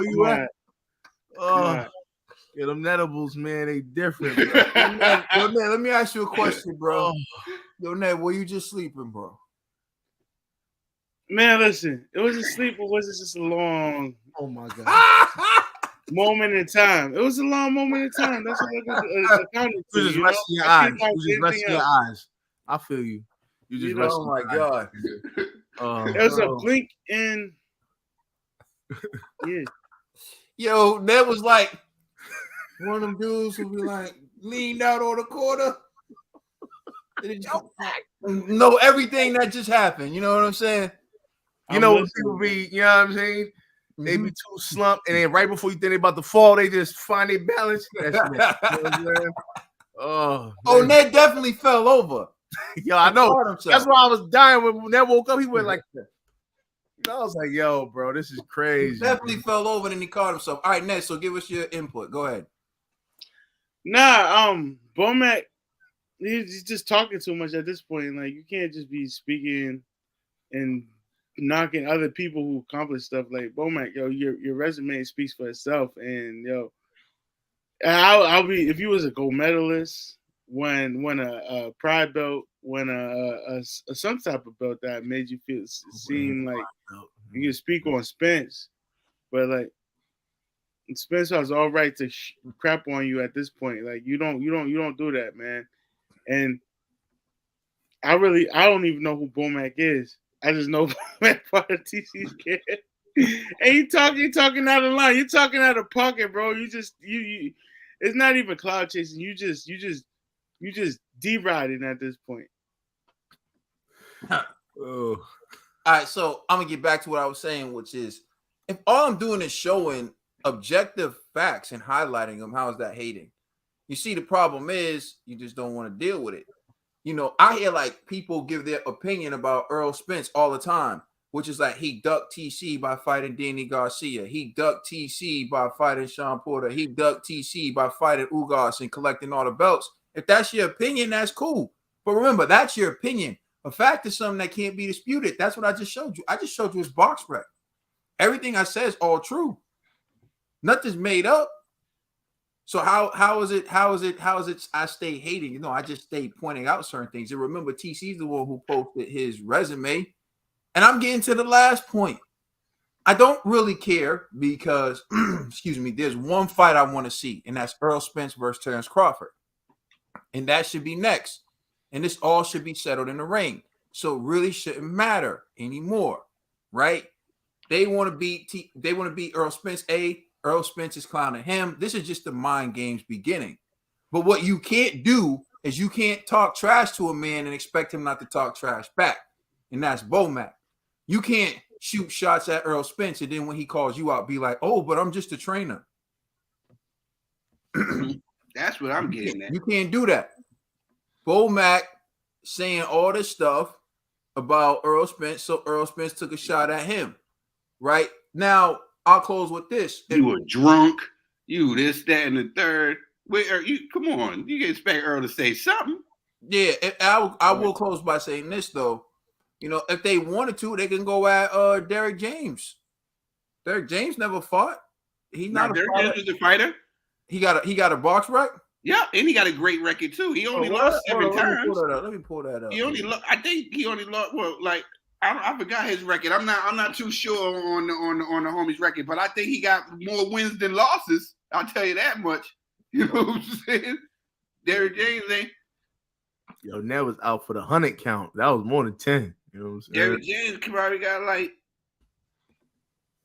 you at? Oh, yeah, them netables, man, they different. Yo, Ned, let me ask you a question, bro. Yo, Ned, were you just sleeping, bro? Man, listen, it was a sleep, or was it just a long? Oh my god. Moment in time. It was a long moment in time. That's what I accounted to. You just resting your eyes. I feel you. You just resting. Oh my god. It was a blink and yeah. Yo, Ned was like one of them dudes who be like, leaned out on the corner. Know everything that just happened. You know what I'm saying? You know, people be, you know what I'm saying? They be too slumped, and then right before you think they about to fall, they just find their balance. That's you know what I'm saying? Oh, Ned definitely fell over. Yo, I know. That's why I was dying when Ned woke up. He went like, you know, I was like, yo, bro, this is crazy. He definitely fell over and then he caught himself. All right, Ned, so give us your input. Go ahead. Nah, Bo-Mack, he's just talking too much at this point. Like, you can't just be speaking and knocking other people who accomplish stuff. Like, Bo-Mack, yo, your resume speaks for itself. And yo, I'll be, if you was a gold medalist, won a pride belt, won a some type of belt that made you seem like you can speak on Spence, but like Spence has all right to crap on you at this point. Like you don't do that, man. And I don't even know who Bo-Mack is. I just know Bo-Mack part of TC's kid. And you talking out of line. You're talking out of pocket, bro. You it's not even cloud chasing. You just de-riding at this point. All right, so I'm gonna get back to what I was saying, which is if all I'm doing is showing objective facts and highlighting them, how is that hating? You see, the problem is you just don't want to deal with it. You know, I hear like people give their opinion about Errol Spence all the time, which is like he ducked TC by fighting Danny Garcia. He ducked TC by fighting Sean Porter. He ducked TC by fighting Ugas and collecting all the belts. If that's your opinion, that's cool. But remember, that's your opinion. A fact is something that can't be disputed. That's what I just showed you. I just showed you his box rec. Everything I said is all true. Nothing's made up. So how is it I stay hating? You know, I just stay pointing out certain things. And remember, TC's the one who posted his resume. And I'm getting to the last point. I don't really care because, excuse me, there's one fight I want to see, and that's Errol Spence versus Terrence Crawford. And that should be next. And this all should be settled in the ring. So it really shouldn't matter anymore, right? They want to beat Errol Spence. Errol Spence is clowning him. This is just the mind games beginning. But what you can't do is you can't talk trash to a man and expect him not to talk trash back. And that's Bo-Mack. You can't shoot shots at Errol Spence and then when he calls you out, be like, oh, but I'm just a trainer. That's what I'm getting at. You can't do that. Bo-Mack saying all this stuff about Errol Spence, so Errol Spence took a shot at him. Right? Now, I'll close with this. You were drunk. You this, that, and the third. Where you? Come on. You can expect Earl to say something. Yeah, I will close by saying this, though. You know, if they wanted to, they can go at Derek James. Derek James never fought. He's not Derek James is a fighter. He got a box rec. Yeah, and he got a great record too. He only lost 7 times. Let me pull that up. He only I think he only lost. Well, like I forgot his record. I'm not too sure on the homie's record, but I think he got more wins than losses. I'll tell you that much. You know what I'm saying? Derek James ain't. Yo, Ned was out for the 100 count. That was more than 10. You know what I'm saying? Derek James probably got like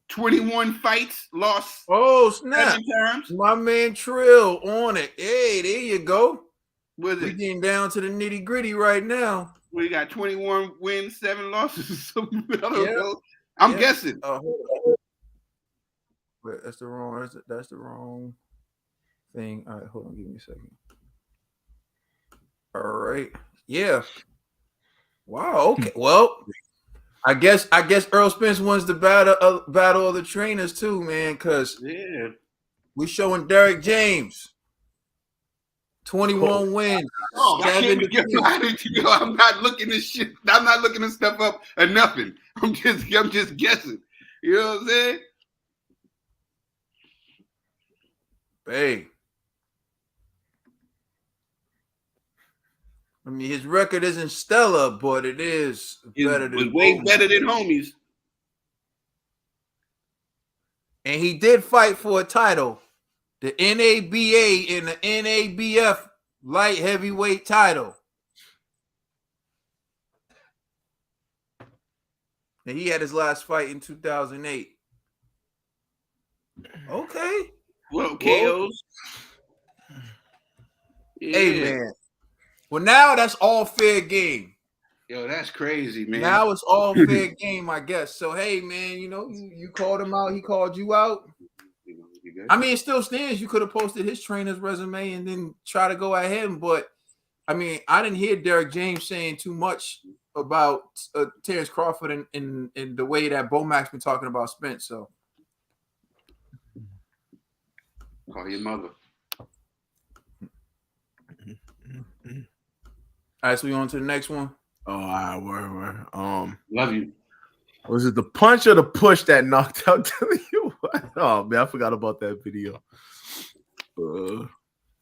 21 fights, lost. Oh, snap. 7 times. My man Trill on it. Hey, there you go. We're getting down to the nitty gritty right now. We got 21 wins, 7 losses. I don't know. I'm guessing. Wait, that's the wrong thing. All right, hold on. Give me a second. All right. Yeah. Wow. Okay. Well, I guess Errol Spence wins the battle of the trainers too, man. Because we're showing Derek James 21 wins. Oh, I'm not looking this shit. I'm not looking this stuff up or nothing. I'm just guessing. You know what I'm saying? Hey. I mean, his record isn't stellar, but it is better than way better than homies. And he did fight for a title, the NABA and the NABF light heavyweight title. And he had his last fight in 2008. Okay. Well, KOs. Hey, man. Well, now that's all fair game. Yo, that's crazy, man. Now it's all fair game, I guess. So, hey, man, you called him out. He called you out. I mean, it still stands. You could have posted his trainer's resume and then try to go at him. But, I mean, I didn't hear Derek James saying too much about Terrence Crawford and the way that Bo-Mack's been talking about Spence. So, call your mother. All right, so we on to the next one. Oh, all right, word. Love you. Was it the punch or the push that knocked out Dillian Whyte? Oh man, I forgot about that video.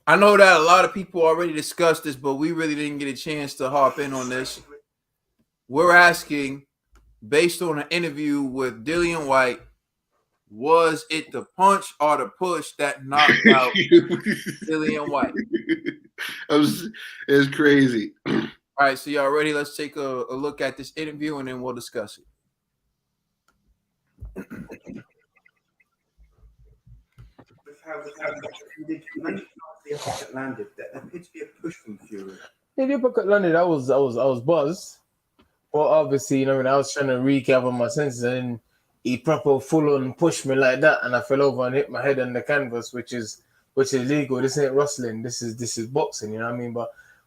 I know that a lot of people already discussed this, but we really didn't get a chance to hop in on this. We're asking, based on an interview with Dillian Whyte, was it the punch or the push that knocked out Dillian Whyte? It's crazy. All right, so y'all ready? Let's take a look at this interview and then we'll discuss it. Landed, there appeared to be a push from Fury. Yeah, the uppercut landed. I was buzzed. Well, obviously, I was trying to recap on my senses, and he proper full on pushed me like that, and I fell over and hit my head on the canvas, which is legal. This ain't wrestling. This is boxing. You know what I mean?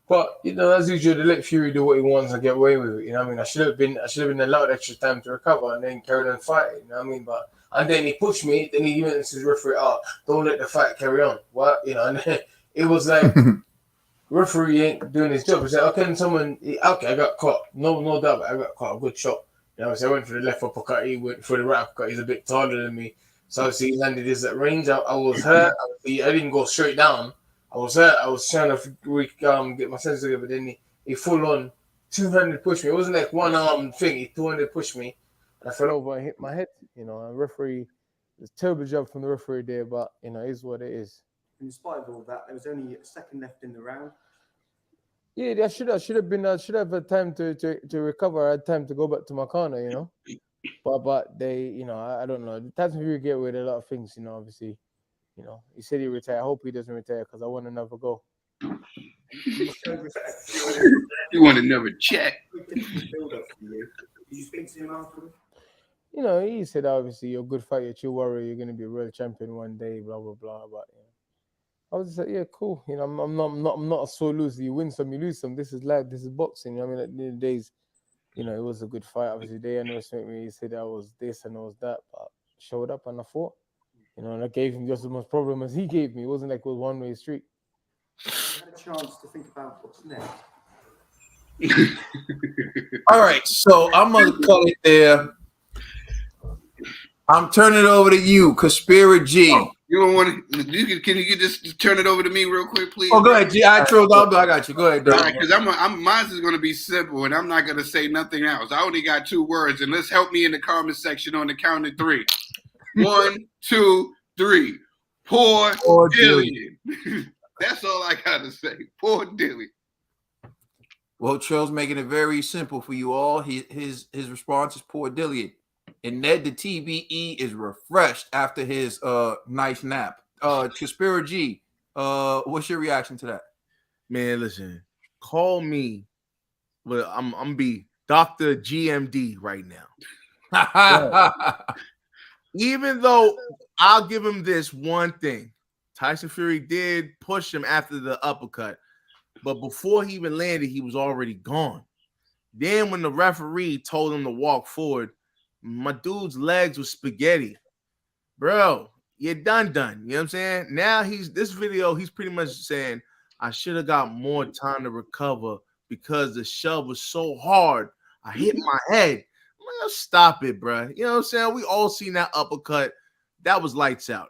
But as usual, they let Fury do what he wants and get away with it. You know what I mean? I should have been allowed extra time to recover and then carry on fighting. You know what I mean? And then he pushed me. Then he went to his referee. Oh, don't let the fight carry on. What? And then it was like referee ain't doing his job. It's like, okay, I got caught. No doubt, I got caught. A good shot. So I went for the left uppercut. He went for the right uppercut. He's a bit taller than me. So obviously he landed his at range. I was hurt. I didn't go straight down. I was hurt. I was trying to get my senses together. But then he full on 200 pushed me. It wasn't like one arm thing. He 200 pushed me. I fell over and hit my head. And referee, it's a terrible job from the referee there, but it is what it is. In spite of all that, there was only a second left in the round. Yeah, I should have had time to recover. I had time to go back to my corner, But they, I don't know. Tyson Fury get away with a lot of things, obviously. He said he retired. I hope he doesn't retire because I want another go. You want another check. Did you speak to him afterwards? He said obviously you're a good fighter, you're a warrior, you're gonna be a world champion one day, blah blah blah. But I was just like, yeah, cool. I'm not a sore loser. You win some, you lose some. This is life. This is boxing. I mean, at the end of the days, it was a good fight. Obviously, they underestimated me. He said I was this and I was that, but showed up and I fought. And I gave him just as much problem as he gave me. It wasn't like it was one-way street. You had a chance to think about what's next. All right, so I'm gonna cut it there. I'm turning it over to you, Conspiracy G. Oh, you don't want to? Can you just turn it over to me real quick, please? Oh, go ahead, G. I trolled out, but I got you. Go ahead, dog. All right, because mine is going to be simple, and I'm not going to say nothing else. I only got 2 words, and let's help me in the comment section on the count of 3. 1, 2, 3. Poor Dillian. That's all I got to say. Poor Dillian. Well, Trill's making it very simple for you all. His response is poor Dillian. And Ned the TBE is refreshed after his nice nap. Conspiracy G, what's your reaction to that? Man, listen, call me. Well, I'm be Dr. GMD right now. Even though I'll give him this one thing. Tyson Fury did push him after the uppercut, but before he even landed, he was already gone. Then when the referee told him to walk forward, my dude's legs were spaghetti. Bro, you're done. You know what I'm saying? Now he's pretty much saying, I should have got more time to recover because the shove was so hard. I hit my head. I'm like, stop it, bro. You know what I'm saying? We all seen that uppercut. That was lights out,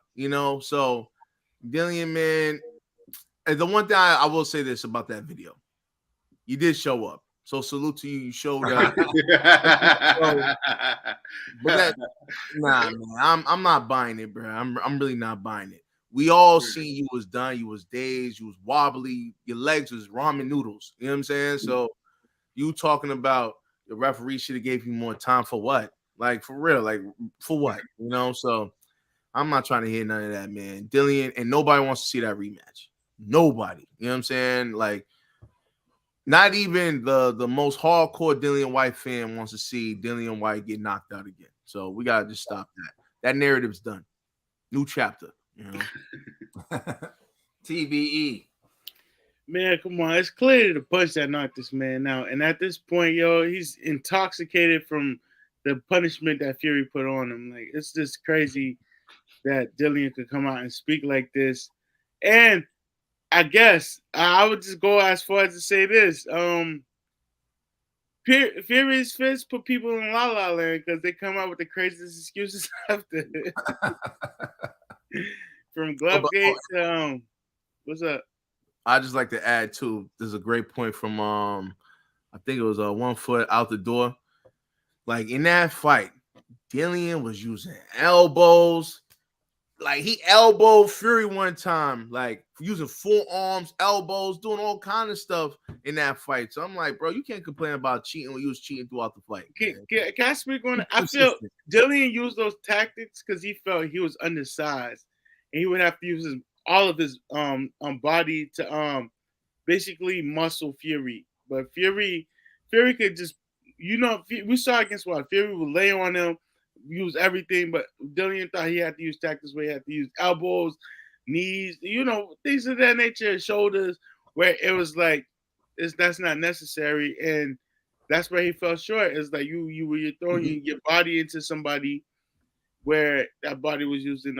So Dillian, man, and the one thing I will say this about that video. You did show up. So salute to you. You showed up. But nah, man, I'm not buying it, bro. I'm really not buying it. We all seen you was done. You was dazed. You was wobbly. Your legs was ramen noodles. You know what I'm saying? So you talking about the referee should have gave you more time for what? Like for real? Like for what? So I'm not trying to hear none of that, man. Dillian, and nobody wants to see that rematch. Nobody. You know what I'm saying? Like, not even the most hardcore Dillian Whyte fan wants to see Dillian Whyte get knocked out again. So we gotta just stop that. That narrative's done. New chapter. You know. TBE. Man, come on. It's clearly the punch that knocked this man out. And at this point, yo, he's intoxicated from the punishment that Fury put on him. Like, it's just crazy that Dillian could come out and speak like this. And I guess I would just go as far as to say this. Fury's fists put people in La La Land because they come out with the craziest excuses after. From Glovegate to what's up? I just like to add too. There's a great point from I think it was 1 foot out the door. Like in that fight, Dillian was using elbows. Like he elbowed Fury one time, like using forearms, elbows, doing all kind of stuff in that fight. So I'm like, bro, you can't complain about cheating when you was cheating throughout the fight. Can I speak on it? I feel Dillian used those tactics because he felt he was undersized, and he would have to use all of his body to basically muscle Fury. But Fury could just, we saw against what Fury would lay on him, use everything, but Dillian thought he had to use tactics where he had to use elbows, knees, things of that nature, shoulders, where it was like that's not necessary, and that's where he fell short. It's like you're throwing your body into somebody where that body was using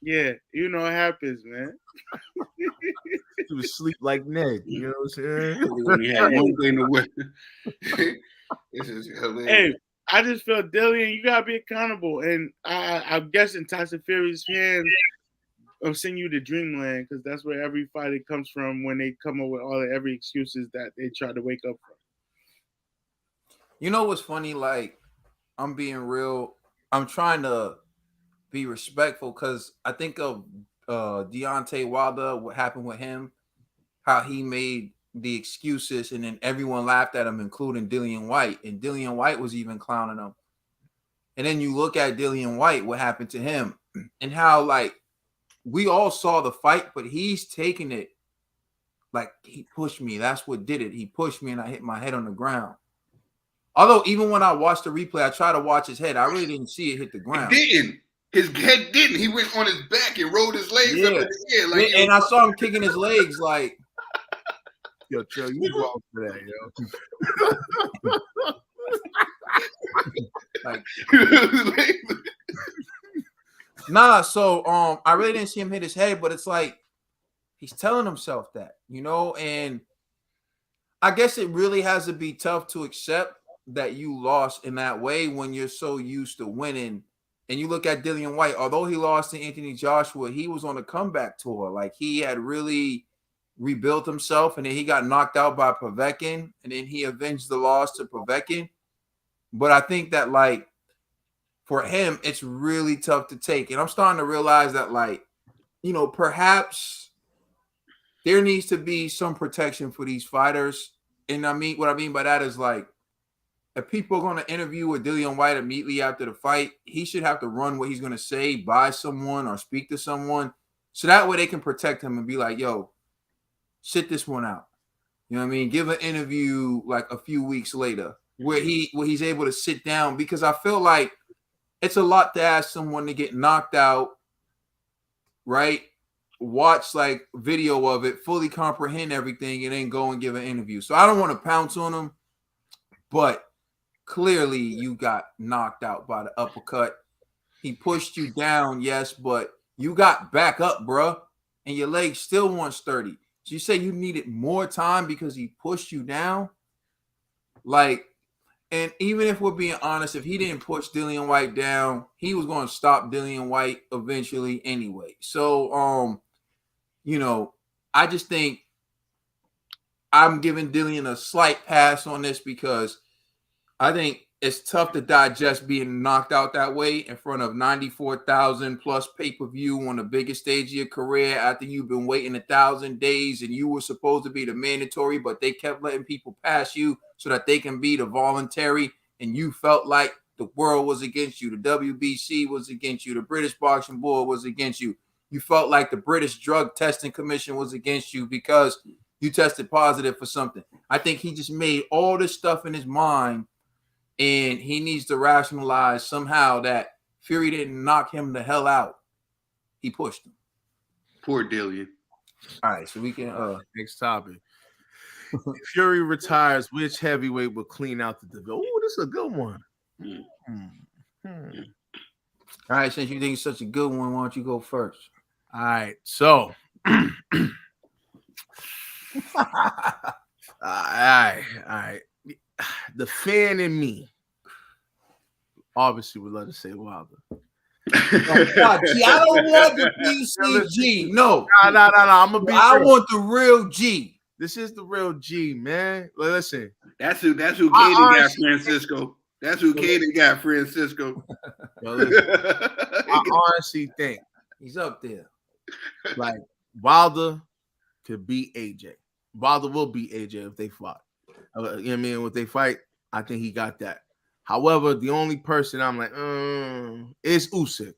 it happens, man. He was sleep like Ned, you know what I'm saying? When you had one thing to win. This is hilarious. Hey, I just feel Dillian, you gotta be accountable, and I'm guessing Tyson Fury's fans will send you to Dreamland because that's where every fighter comes from when they come up with every excuses that they try to wake up from. You know what's funny? Like, I'm being real. I'm trying to be respectful because I think of Deontay Wilder, what happened with him, how he made the excuses, and then everyone laughed at him, including Dillian Whyte, and Dillian Whyte was even clowning him. And then you look at Dillian Whyte, what happened to him, and how like we all saw the fight, but he's taking it like he pushed me. That's what did it. He pushed me, and I hit my head on the ground. Although even when I watched the replay, I tried to watch his head. I really didn't see it hit the ground. It didn't. His head didn't. He went on his back and rolled his legs up in the air. Like, and I saw him kicking his legs like, yo, chill, you wrong for that, yo. like, nah, so I really didn't see him hit his head, but it's like he's telling himself that, and I guess it really has to be tough to accept that you lost in that way when you're so used to winning. And you look at Dillian Whyte, although he lost to Anthony Joshua, he was on a comeback tour. Like he had really rebuilt himself, and then he got knocked out by Povetkin, and then he avenged the loss to Povetkin. But I think that like for him, it's really tough to take. And I'm starting to realize that like, perhaps there needs to be some protection for these fighters. And what I mean by that is like, if people are going to interview with Dillian Whyte immediately after the fight, he should have to run what he's going to say by someone or speak to someone. So that way they can protect him and be like, yo, sit this one out. You know what I mean? Give an interview like a few weeks later where he's able to sit down, because I feel like it's a lot to ask someone to get knocked out, right? Watch like video of it, fully comprehend everything, and then go and give an interview. So I don't want to pounce on him, but clearly you got knocked out by the uppercut. He pushed you down, yes, but you got back up, bruh, and your legs still weren't sturdy. So you say you needed more time because he pushed you down? Like, and even if we're being honest, if he didn't push Dillian Whyte down, he was going to stop Dillian Whyte eventually anyway. So, I just think I'm giving Dillian a slight pass on this because I think it's tough to digest being knocked out that way in front of 94,000 plus pay-per-view on the biggest stage of your career after you've been waiting 1,000 days and you were supposed to be the mandatory, but they kept letting people pass you so that they can be the voluntary, and you felt like the world was against you. The WBC was against you. The British Boxing Board was against you. you felt like the British Drug Testing Commission was against you because you tested positive for something. I think he just made all this stuff in his mind, and he needs to rationalize somehow that Fury didn't knock him the hell out. He pushed him. Poor Dillian. All right, so we can next topic. If Fury retires, which heavyweight will clean out the division? Oh, this is a good one. All right, since you think it's such a good one, why don't you go first? All right, so all right. The fan in me obviously would love to say Wilder. God, G, I don't want the PCG. No. I'm gonna be. I want the real G. This is the real G, man. Listen, that's who Kaden got, Francisco. That's who Kaden got, Francisco. I honestly think he's up there. Like Wilder could beat AJ. Wilder will beat AJ if they fight. You know what I mean? If they fight, I think he got that. However, the only person I'm like, is Usyk.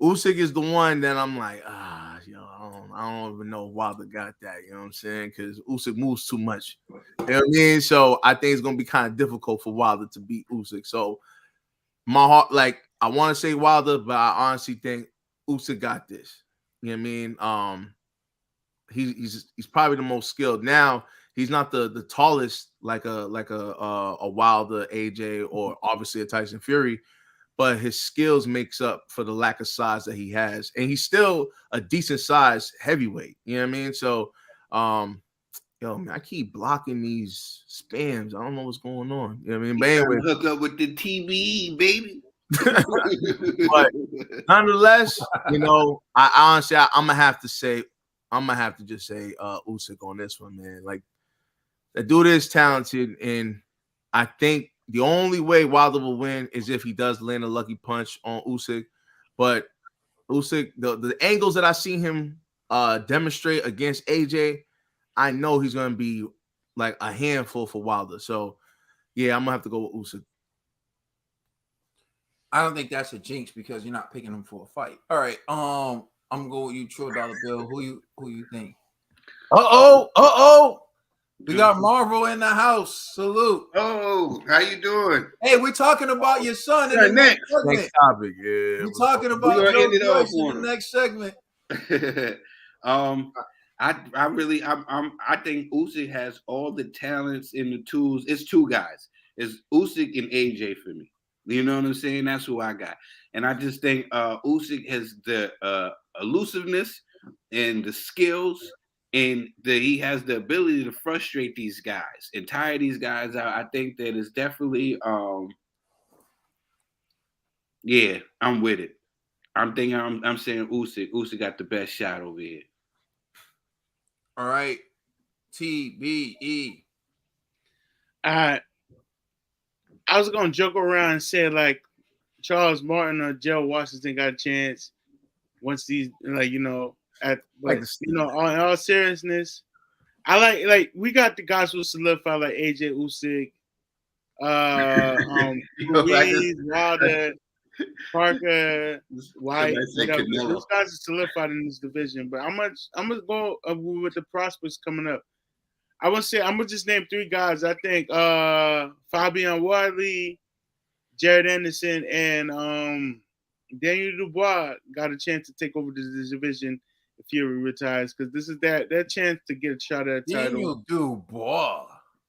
Usyk is the one that I'm like, I don't even know if Wilder got that. You know what I'm saying? Because Usyk moves too much. You know what I mean? So I think it's gonna be kind of difficult for Wilder to beat Usyk. So my heart, like, I want to say Wilder, but I honestly think Usyk got this. You know what I mean? He's probably the most skilled. Now he's not the tallest like a Wilder, AJ, or obviously a Tyson Fury, but his skills makes up for the lack of size that he has, and he's still a decent size heavyweight. You know what I mean? So, man, I keep blocking these spams. I don't know what's going on. You know what I mean? But anyway, hook up with the TBE, baby. But nonetheless, I honestly, I'm gonna have to just say Usyk on this one, man. Like, the dude is talented, and I think the only way Wilder will win is if he does land a lucky punch on Usyk. But Usyk, the angles that I see him demonstrate against AJ, I know he's gonna be like a handful for Wilder. So yeah, I'm gonna have to go with Usyk. I don't think that's a jinx because you're not picking him for a fight. All right, I'm gonna go with you, True Dollar Bill. Who you think? We got Marvel in the house. Salute. Oh, how you doing? Hey, we're talking about your son in the next segment. Next topic, yeah. We're talking about Joe Joyce in the next segment. I think Usyk has all the talents and the tools. It's two guys. It's Usyk and AJ for me. You know what I'm saying? That's who I got. And I just think Usyk has the elusiveness and the skills, and he has the ability to frustrate these guys and tire these guys out. I think that is definitely, I'm with it. I'm saying Usyk. Usyk got the best shot over here. All right, TBE. I was gonna joke around and say like Charles Martin or Joe Washington got a chance once these in all seriousness, I like we got the guys who solidify like AJ Usyk, Ruiz, Wilder, Parker, White. Those guys are solidified in this division. But I'm gonna go with the prospects coming up. I'm gonna just name three guys. I think Fabian Wadley, Jared Anderson, and Daniel Dubois got a chance to take over this division if Fury retires, because this is that chance to get a shot at a title. Daniel Dubois.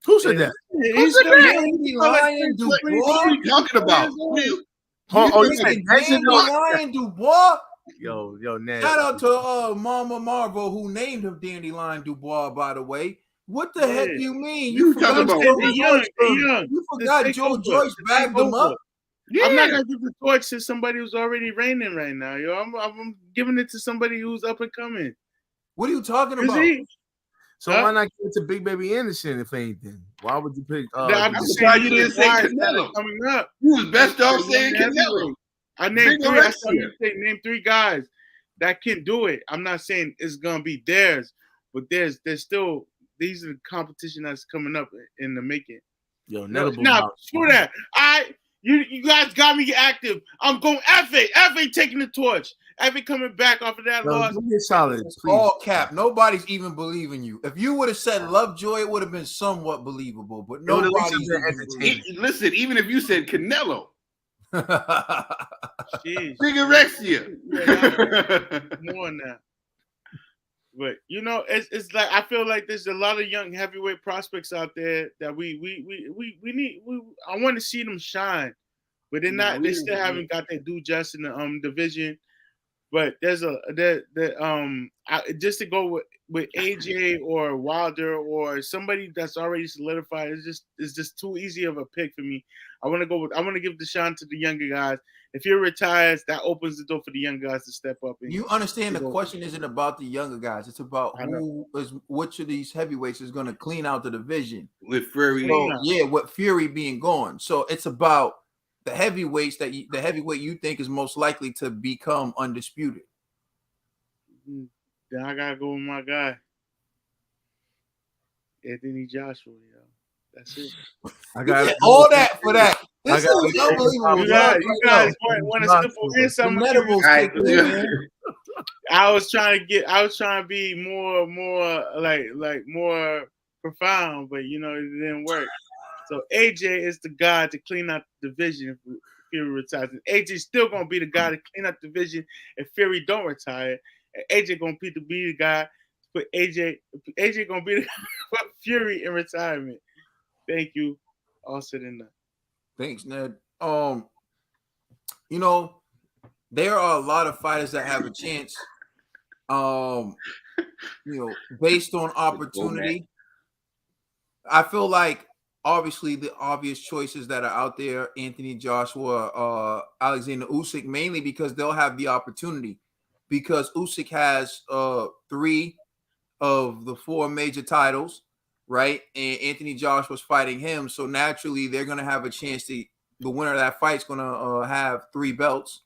Who said that? Who said that? Dubois. What are you talking about? You said Dandelion Dubois? Yo, Ned. Shout out to Mama Marvel who named him Dandelion Dubois, by the way. What the heck do you mean? You forgot Joe Joyce bagged him up? Yeah. I'm not gonna give the torch to somebody who's already reigning right now, yo. I'm giving it to somebody who's up and coming. What are you talking about? So why not give it to Big Baby Anderson if anything? Why would you pick? I'm surprised you didn't say Canelo. Coming up, you was best off saying Canelo. I named three. I started to name three guys that can do it. I'm not saying it's gonna be theirs, but there's still. These are the competition that's coming up in the making. Yo, never. Now, screw that. You guys got me active. I'm going FA taking the torch. After coming back off of that Yo, loss, do me a solid, It's please. all cap. Nobody's even believing you. If you would have said Lovejoy, it would have been somewhat believable, but It would at least nobody's have been even entertaining. Listen, even if you said Canelo, jeez, big Alexia. more now. But you know, it's like I feel like there's a lot of young heavyweight prospects out there that we need. I want to see them shine, but they're not. They still haven't got their due just in the division. But there's just to go with AJ or Wilder or somebody that's already solidified. It's just too easy of a pick for me. I want to give the shine to the younger guys. If he retires, that opens the door for the young guys to step up. And, you understand the question isn't about the younger guys. It's about which of these heavyweights is going to clean out the division. With Fury. So, with Fury being gone. So it's about the heavyweights the heavyweight you think is most likely to become undisputed. Then I gotta go with my guy, Anthony Joshua. Yo, that's it. I got all that for that. This is unbelievable. You guys want to simple in something. I was trying to be more like more profound, but you know it didn't work. So AJ is the guy to clean out the division if Fury retires. And AJ's still gonna be the guy to clean out the division if Fury don't retire. And AJ gonna be the guy to put AJ gonna be the guy to put Fury in retirement. Thank you. All said and done. Thanks, Ned. You know, there are a lot of fighters that have a chance. Based on opportunity. I feel like obviously the obvious choices that are out there, Anthony Joshua, Alexander Usyk, mainly because they'll have the opportunity. Because Usyk has 3 of the 4 major titles, right? And Anthony Joshua's fighting him, so naturally they're gonna have a chance to. The winner of that fight's gonna have 3 belts.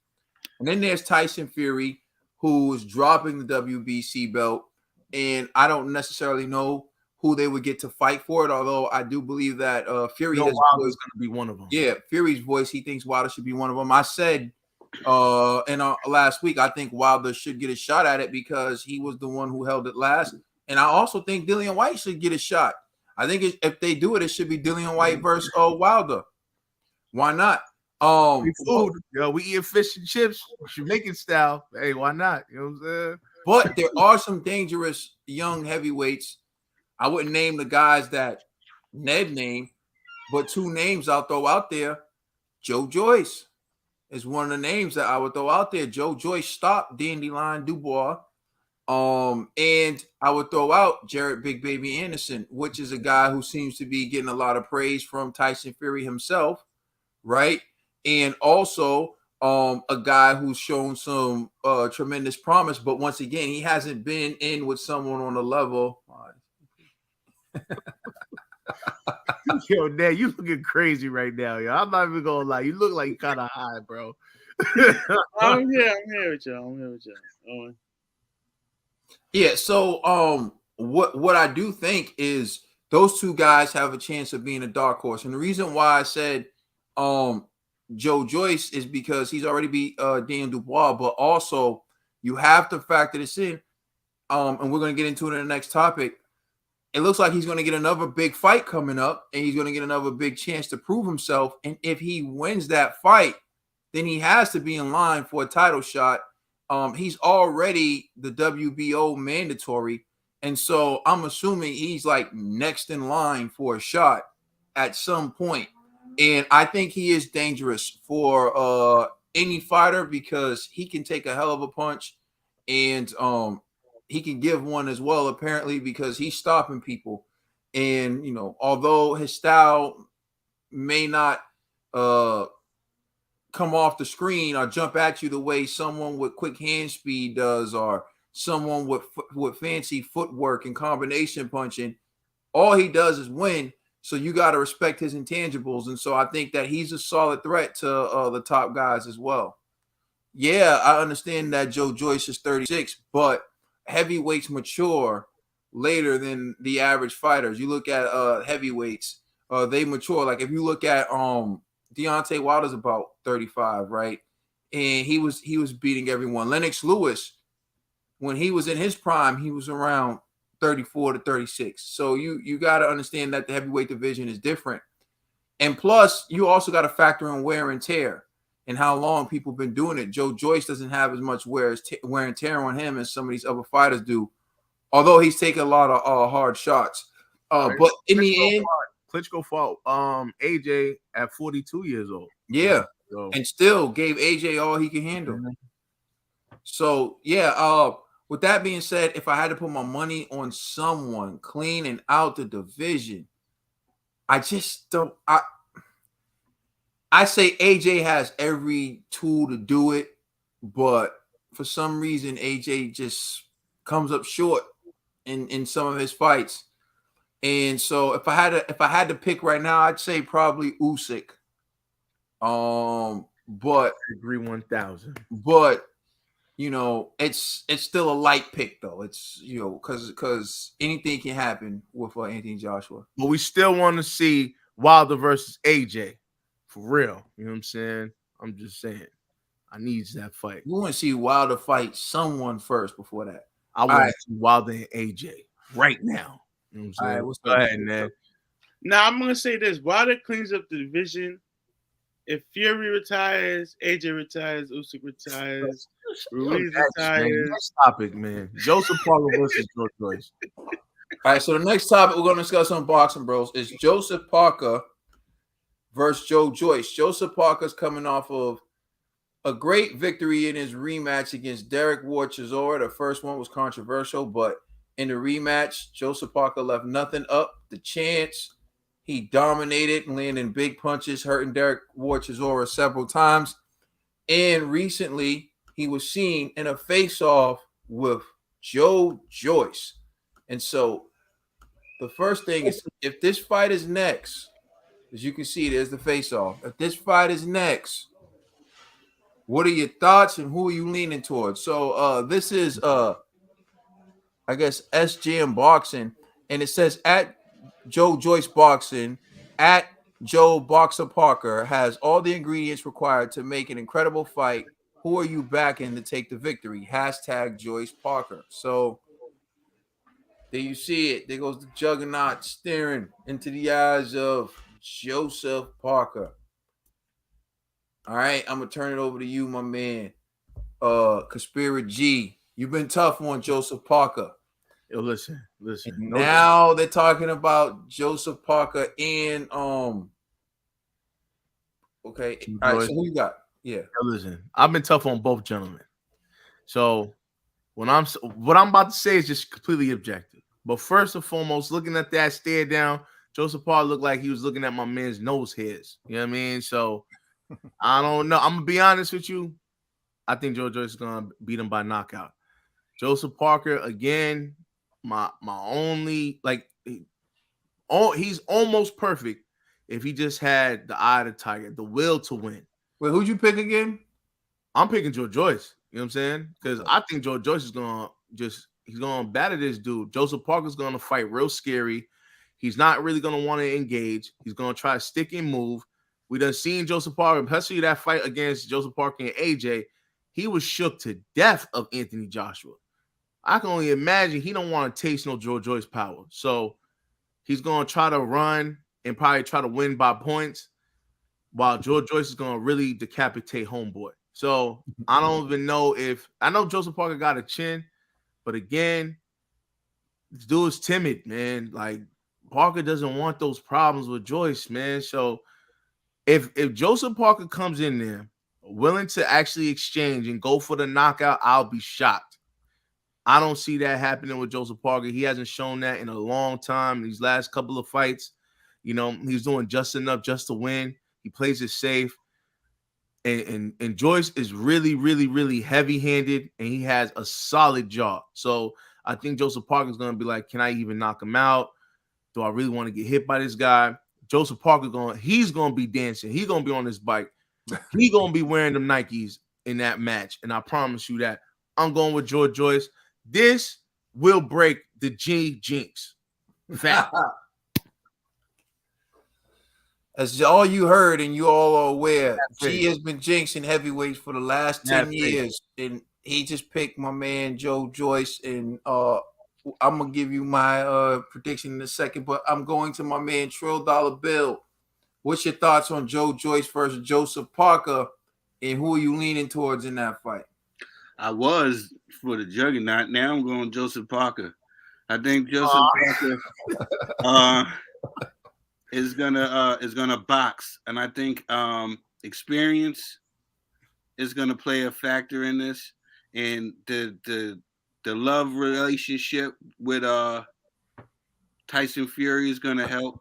And then there's Tyson Fury, who is dropping the WBC belt, and I don't necessarily know who they would get to fight for it. Although I do believe that Fury is going to be one of them. Yeah, Fury's voice. He thinks Wilder should be one of them. I said last week I think Wilder should get a shot at it because he was the one who held it last, and I also think Dillian Whyte should get a shot. I think if they do it, it should be Dillian Whyte versus Wilder. Why not? Food, we eat fish and chips, Jamaican style. Hey, why not? You know what I'm saying? But there are some dangerous young heavyweights. I wouldn't name the guys that Ned named, but 2 names I'll throw out there. Joe Joyce is one of the names that I would throw out there. Joe Joyce stopped Dandelion Dubois. And I would throw out Jared Big Baby Anderson, which is a guy who seems to be getting a lot of praise from Tyson Fury himself, right? And also a guy who's shown some tremendous promise, but once again, he hasn't been in with someone on the level. Yo, Ned, you looking crazy right now, yo. I'm not even gonna lie. You look like kind of high, bro. I'm here with y'all. Yeah, so what I do think is those 2 guys have a chance of being a dark horse. And the reason why I said Joe Joyce is because he's already beat Dan Dubois, but also you have to factor this in. And we're going to get into it in the next topic. It looks like he's going to get another big fight coming up, and he's going to get another big chance to prove himself. And if he wins that fight, then he has to be in line for a title shot. He's already the WBO mandatory, and so I'm assuming he's like next in line for a shot at some point. And I think he is dangerous for any fighter because he can take a hell of a punch, and he can give one as well, apparently, because he's stopping people. And, although his style may not come off the screen or jump at you the way someone with quick hand speed does, or someone with fancy footwork and combination punching, all he does is win. So you got to respect his intangibles. And so I think that he's a solid threat to the top guys as well. Yeah, I understand that Joe Joyce is 36, but heavyweights mature later than the average fighters. You look at heavyweights, they mature. Like if you look at Deontay Wilder's about 35, right? and he was beating everyone. Lennox Lewis, when he was in his prime, he was around 34 to 36. So you got to understand that the heavyweight division is different. And plus, you also got to factor in wear and tear and how long people have been doing it. Joe Joyce doesn't have as much wear and tear on him as some of these other fighters do, although he's taking a lot of hard shots. But in the end, Klitschko fought AJ at 42 years old. Yeah, so. And still gave AJ all he could handle. So, yeah, with that being said, if I had to put my money on someone cleaning out the division, I just don't. I say AJ has every tool to do it, but for some reason, AJ just comes up short in some of his fights. And so, if I had to pick right now, I'd say probably Usyk. But agree 1,000. But it's still a light pick though. It's because anything can happen with Anthony Joshua. But we still want to see Wilder versus AJ for real. You know what I'm saying? I'm just saying, I need that fight. We want to see Wilder fight someone first before that. I want to see Wilder and AJ right now. You know what I'm saying? All right, go ahead, man. Now I'm gonna say this: Wilder cleans up the division. If Fury retires, AJ retires, Usyk retires, Ruiz retires. Next topic, man. Joseph Parker versus George Joyce. All right, so the next topic we're going to discuss on Boxing Bros is Joseph Parker versus Joe Joyce. Joseph Parker's coming off of a great victory in his rematch against Derek Ward Chisora. The first one was controversial, but in the rematch, Joseph Parker left nothing up. The chance, he dominated, landing big punches, hurting Derek Ward Chisora several times. And recently, he was seen in a face-off with Joe Joyce. And so the first thing is, if this fight is next, as you can see, there's the face-off. If this fight is next, what are your thoughts and who are you leaning towards? So this is, I guess, SGM Boxing, and it says at Joe Joyce Boxing, at Joe Boxer Parker has all the ingredients required to make an incredible fight. Who are you backing to take the victory? Hashtag Joyce Parker. So there you see it. There goes the juggernaut staring into the eyes of Joseph Parker. All right, I'm going to turn it over to you, my man. Conspiracy G. You've been tough on Joseph Parker. Yo, listen. Now they're talking about Joseph Parker and okay. All right, so who you got? Yeah. Yo, listen, I've been tough on both gentlemen. So what I'm about to say is just completely objective. But first and foremost, looking at that stare down, Joseph Parker looked like he was looking at my man's nose hairs. You know what I mean? So I don't know. I'm gonna be honest with you. I think Joe Joyce is gonna beat him by knockout. Joseph Parker again. My only he's almost perfect if he just had the eye of the tiger, the will to win. Wait, who'd you pick again? I'm picking Joe Joyce. You know what I'm saying? Because I think Joe Joyce is he's gonna batter this dude. Joseph Parker's gonna fight real scary. He's not really gonna want to engage. He's gonna try to stick and move. We done seen Joseph Parker, especially that fight against Joseph Parker and AJ. He was shook to death of Anthony Joshua. I can only imagine he don't want to taste no Joe Joyce power. So he's going to try to run and probably try to win by points while Joe Joyce is going to really decapitate homeboy. So I don't even know I know Joseph Parker got a chin, but again, this dude is timid, man. Like Parker doesn't want those problems with Joyce, man. So if Joseph Parker comes in there willing to actually exchange and go for the knockout, I'll be shocked. I don't see that happening with Joseph Parker. He hasn't shown that in a long time. These last couple of fights, he's doing just enough just to win. He plays it safe. And Joyce is really, really, really heavy-handed, and he has a solid jaw. So I think Joseph Parker is going to be like, can I even knock him out? Do I really want to get hit by this guy? Joseph Parker he's going to be dancing. He's going to be on his bike. He's going to be wearing them Nikes in that match, and I promise you that. I'm going with George Joyce. This will break the G jinx. Fact. As all you heard and you all are aware, That's G it. has been jinxing heavyweights for the last 10 That's it. years. And he just picked my man Joe Joyce. And I'm gonna give you my prediction in a second, but I'm going to my man Trill Dollar Bill. What's your thoughts on Joe Joyce versus Joseph Parker? And who are you leaning towards in that fight? I was for the Juggernaut. Now I'm going Joseph Parker. I think Joseph Parker is gonna box, and I think experience is gonna play a factor in this, and the love relationship with Tyson Fury is gonna help.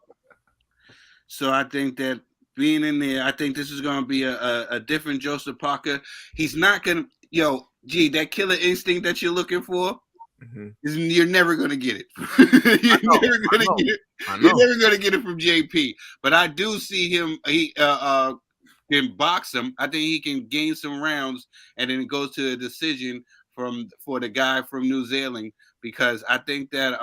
So I think that being in there, I think this is gonna be a different Joseph Parker. He's not gonna, that killer instinct that you're looking for. You're never gonna get it. You're never gonna get it from JP. But I do see him. He can box him. I think he can gain some rounds, and then it goes to a decision for the guy from New Zealand, because I think that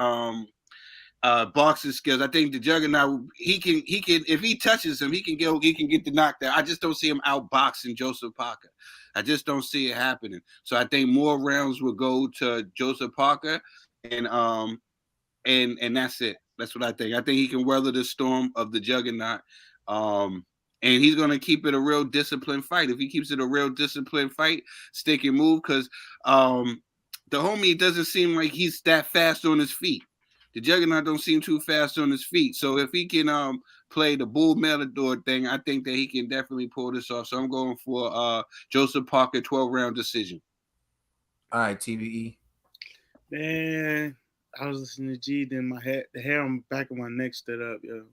boxing skills. I think the Juggernaut, he can if he touches him, he can get the knockdown. I just don't see him outboxing Joseph Parker. I just don't see it happening. So I think more rounds will go to Joseph Parker, and that's it. That's what I think. I think he can weather the storm of the Juggernaut, and he's gonna keep it a real disciplined fight. If he keeps it a real disciplined fight, stick and move, because the homie doesn't seem like he's that fast on his feet. The Juggernaut don't seem too fast on his feet. So if he can play the bull matador thing, I think that he can definitely pull this off. So I'm going for Joseph Parker 12-round decision. All right, TVE. Man, I was listening to G, then the hair on the back of my neck stood up, yo.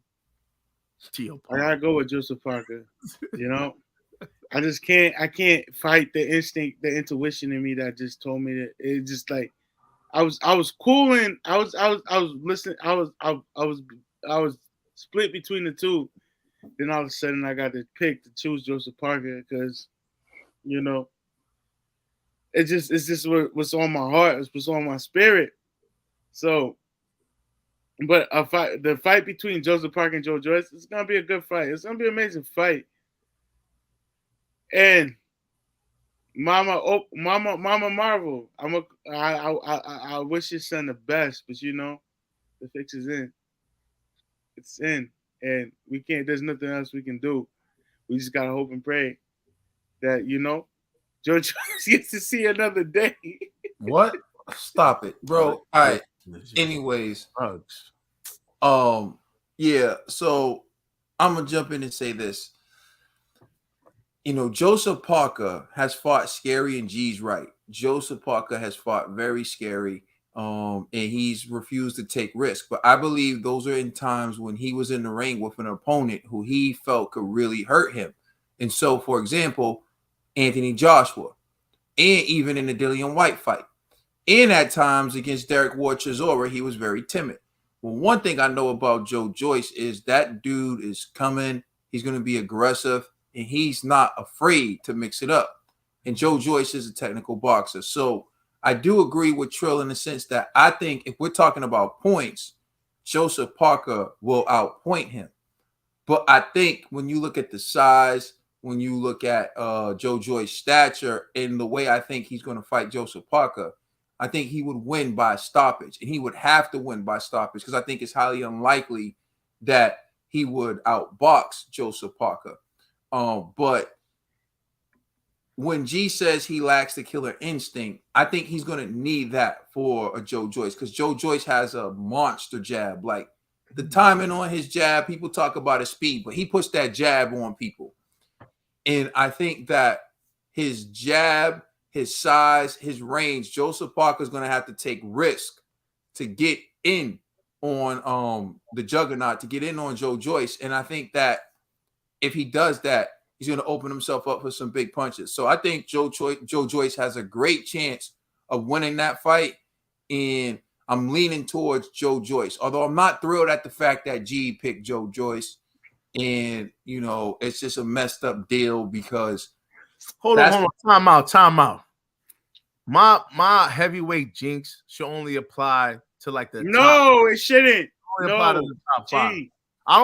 I gotta go with Joseph Parker. I just can't. I can't fight the instinct, the intuition in me that just told me that. It just like I was cooling. I was listening. I was split between the two. Then all of a sudden I got to choose Joseph Parker, because it's just what's on my heart. It's what's on my spirit. So, but the fight between Joseph Parker and Joe Joyce, it's gonna be a good fight. It's gonna be an amazing fight. And Mama Marvel, I wish your son the best, but the fix is in. It's in, and we can't. There's nothing else we can do. We just gotta hope and pray that Joe Joyce gets to see another day. What? Stop it, bro. All right. Anyways, yeah. So I'm gonna jump in and say this. Joseph Parker has fought scary, and G's right. Joseph Parker has fought very scary, and he's refused to take risks. But I believe those are in times when he was in the ring with an opponent who he felt could really hurt him. And so, for example, Anthony Joshua, and even in the Dillian Whyte fight, and at times against Derek Ward Chisora, he was very timid. Well, one thing I know about Joe Joyce is that dude is coming. He's going to be aggressive, and he's not afraid to mix it up. And Joe Joyce is a technical boxer. So I do agree with Trill in the sense that I think if we're talking about points, Joseph Parker will outpoint him. But I think when you look at the size, when you look at Joe Joyce's stature, and the way I think he's going to fight Joseph Parker, I think he would win by stoppage. And he would have to win by stoppage, because I think it's highly unlikely that he would outbox Joseph Parker. But when G says he lacks the killer instinct, I think he's going to need that for a Joe Joyce, because Joe Joyce has a monster jab. Like the timing on his jab, people talk about his speed, but he puts that jab on people. And I think that his jab, his size, his range, Joseph Parker is going to have to take risk to get in on the Juggernaut, to get in on Joe Joyce. And I think that if he does that, he's going to open himself up for some big punches. So I think Joe Joyce has a great chance of winning that fight, and I'm leaning towards Joe Joyce. Although I'm not thrilled at the fact that G picked Joe Joyce, and it's just a messed up deal because. Hold on, time out. My heavyweight jinx should only apply to like the No, it shouldn't. Only apply to the top 5.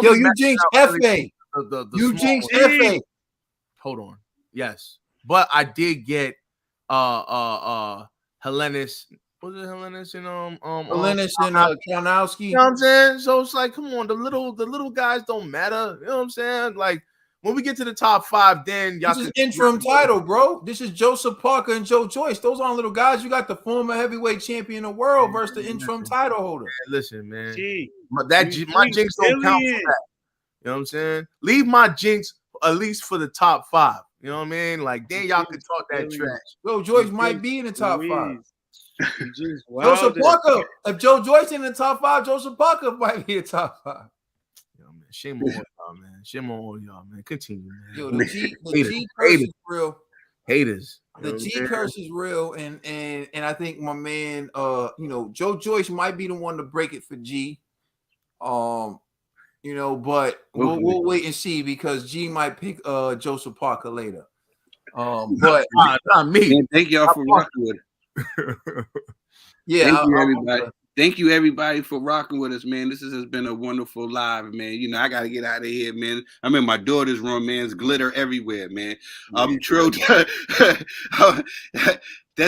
Yo, you jinx F.A. the You small jinxed one. Efe. Hold on. Yes. But I did get Hellenis. Was it Hellenis and Hellenis and Karnowski. You know what I'm saying? So it's like, come on, the little guys don't matter. You know what I'm saying? Like when we get to the top 5, then y'all This is interim title, bro. This is Joseph Parker and Joe Joyce. Those aren't little guys. You got the former heavyweight champion of the world versus the interim title holder. Man, listen, man. Gee, My jinx don't count for that. You know what I'm saying? Leave my jinx at least for the top 5. You know what I mean? Like then y'all can talk that trash. Joe Joyce might be in the top 5. Joseph Parker. If Joe Joyce in the top 5, Joseph Parker might be in the top 5. Yo, man, shame on all y'all, man. Shame on all y'all, man. Continue, man. Yo, the G curse is real. Haters. The G curse is real, and I think my man, Joe Joyce might be the one to break it for G. But we'll wait and see because G might pick Joseph Parker later. But not me. Man, thank y'all for rocking with it. Yeah, thank you everybody. Thank you everybody for rocking with us, man. This has been a wonderful live, man. You know, I gotta get out of here, man. I'm in my daughter's room, man. It's glitter everywhere, man. I'm thrilled. That's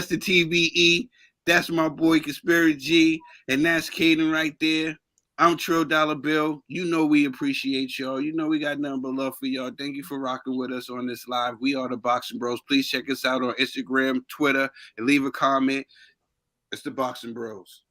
the TBE. That's my boy Conspiracy G, and that's Caden right there. I'm Trill Dollar Bill. You know we appreciate y'all. You know we got nothing but love for y'all. Thank you for rocking with us on this live. We are the Boxing Bros. Please check us out on Instagram, Twitter, and leave a comment. It's the Boxing Bros.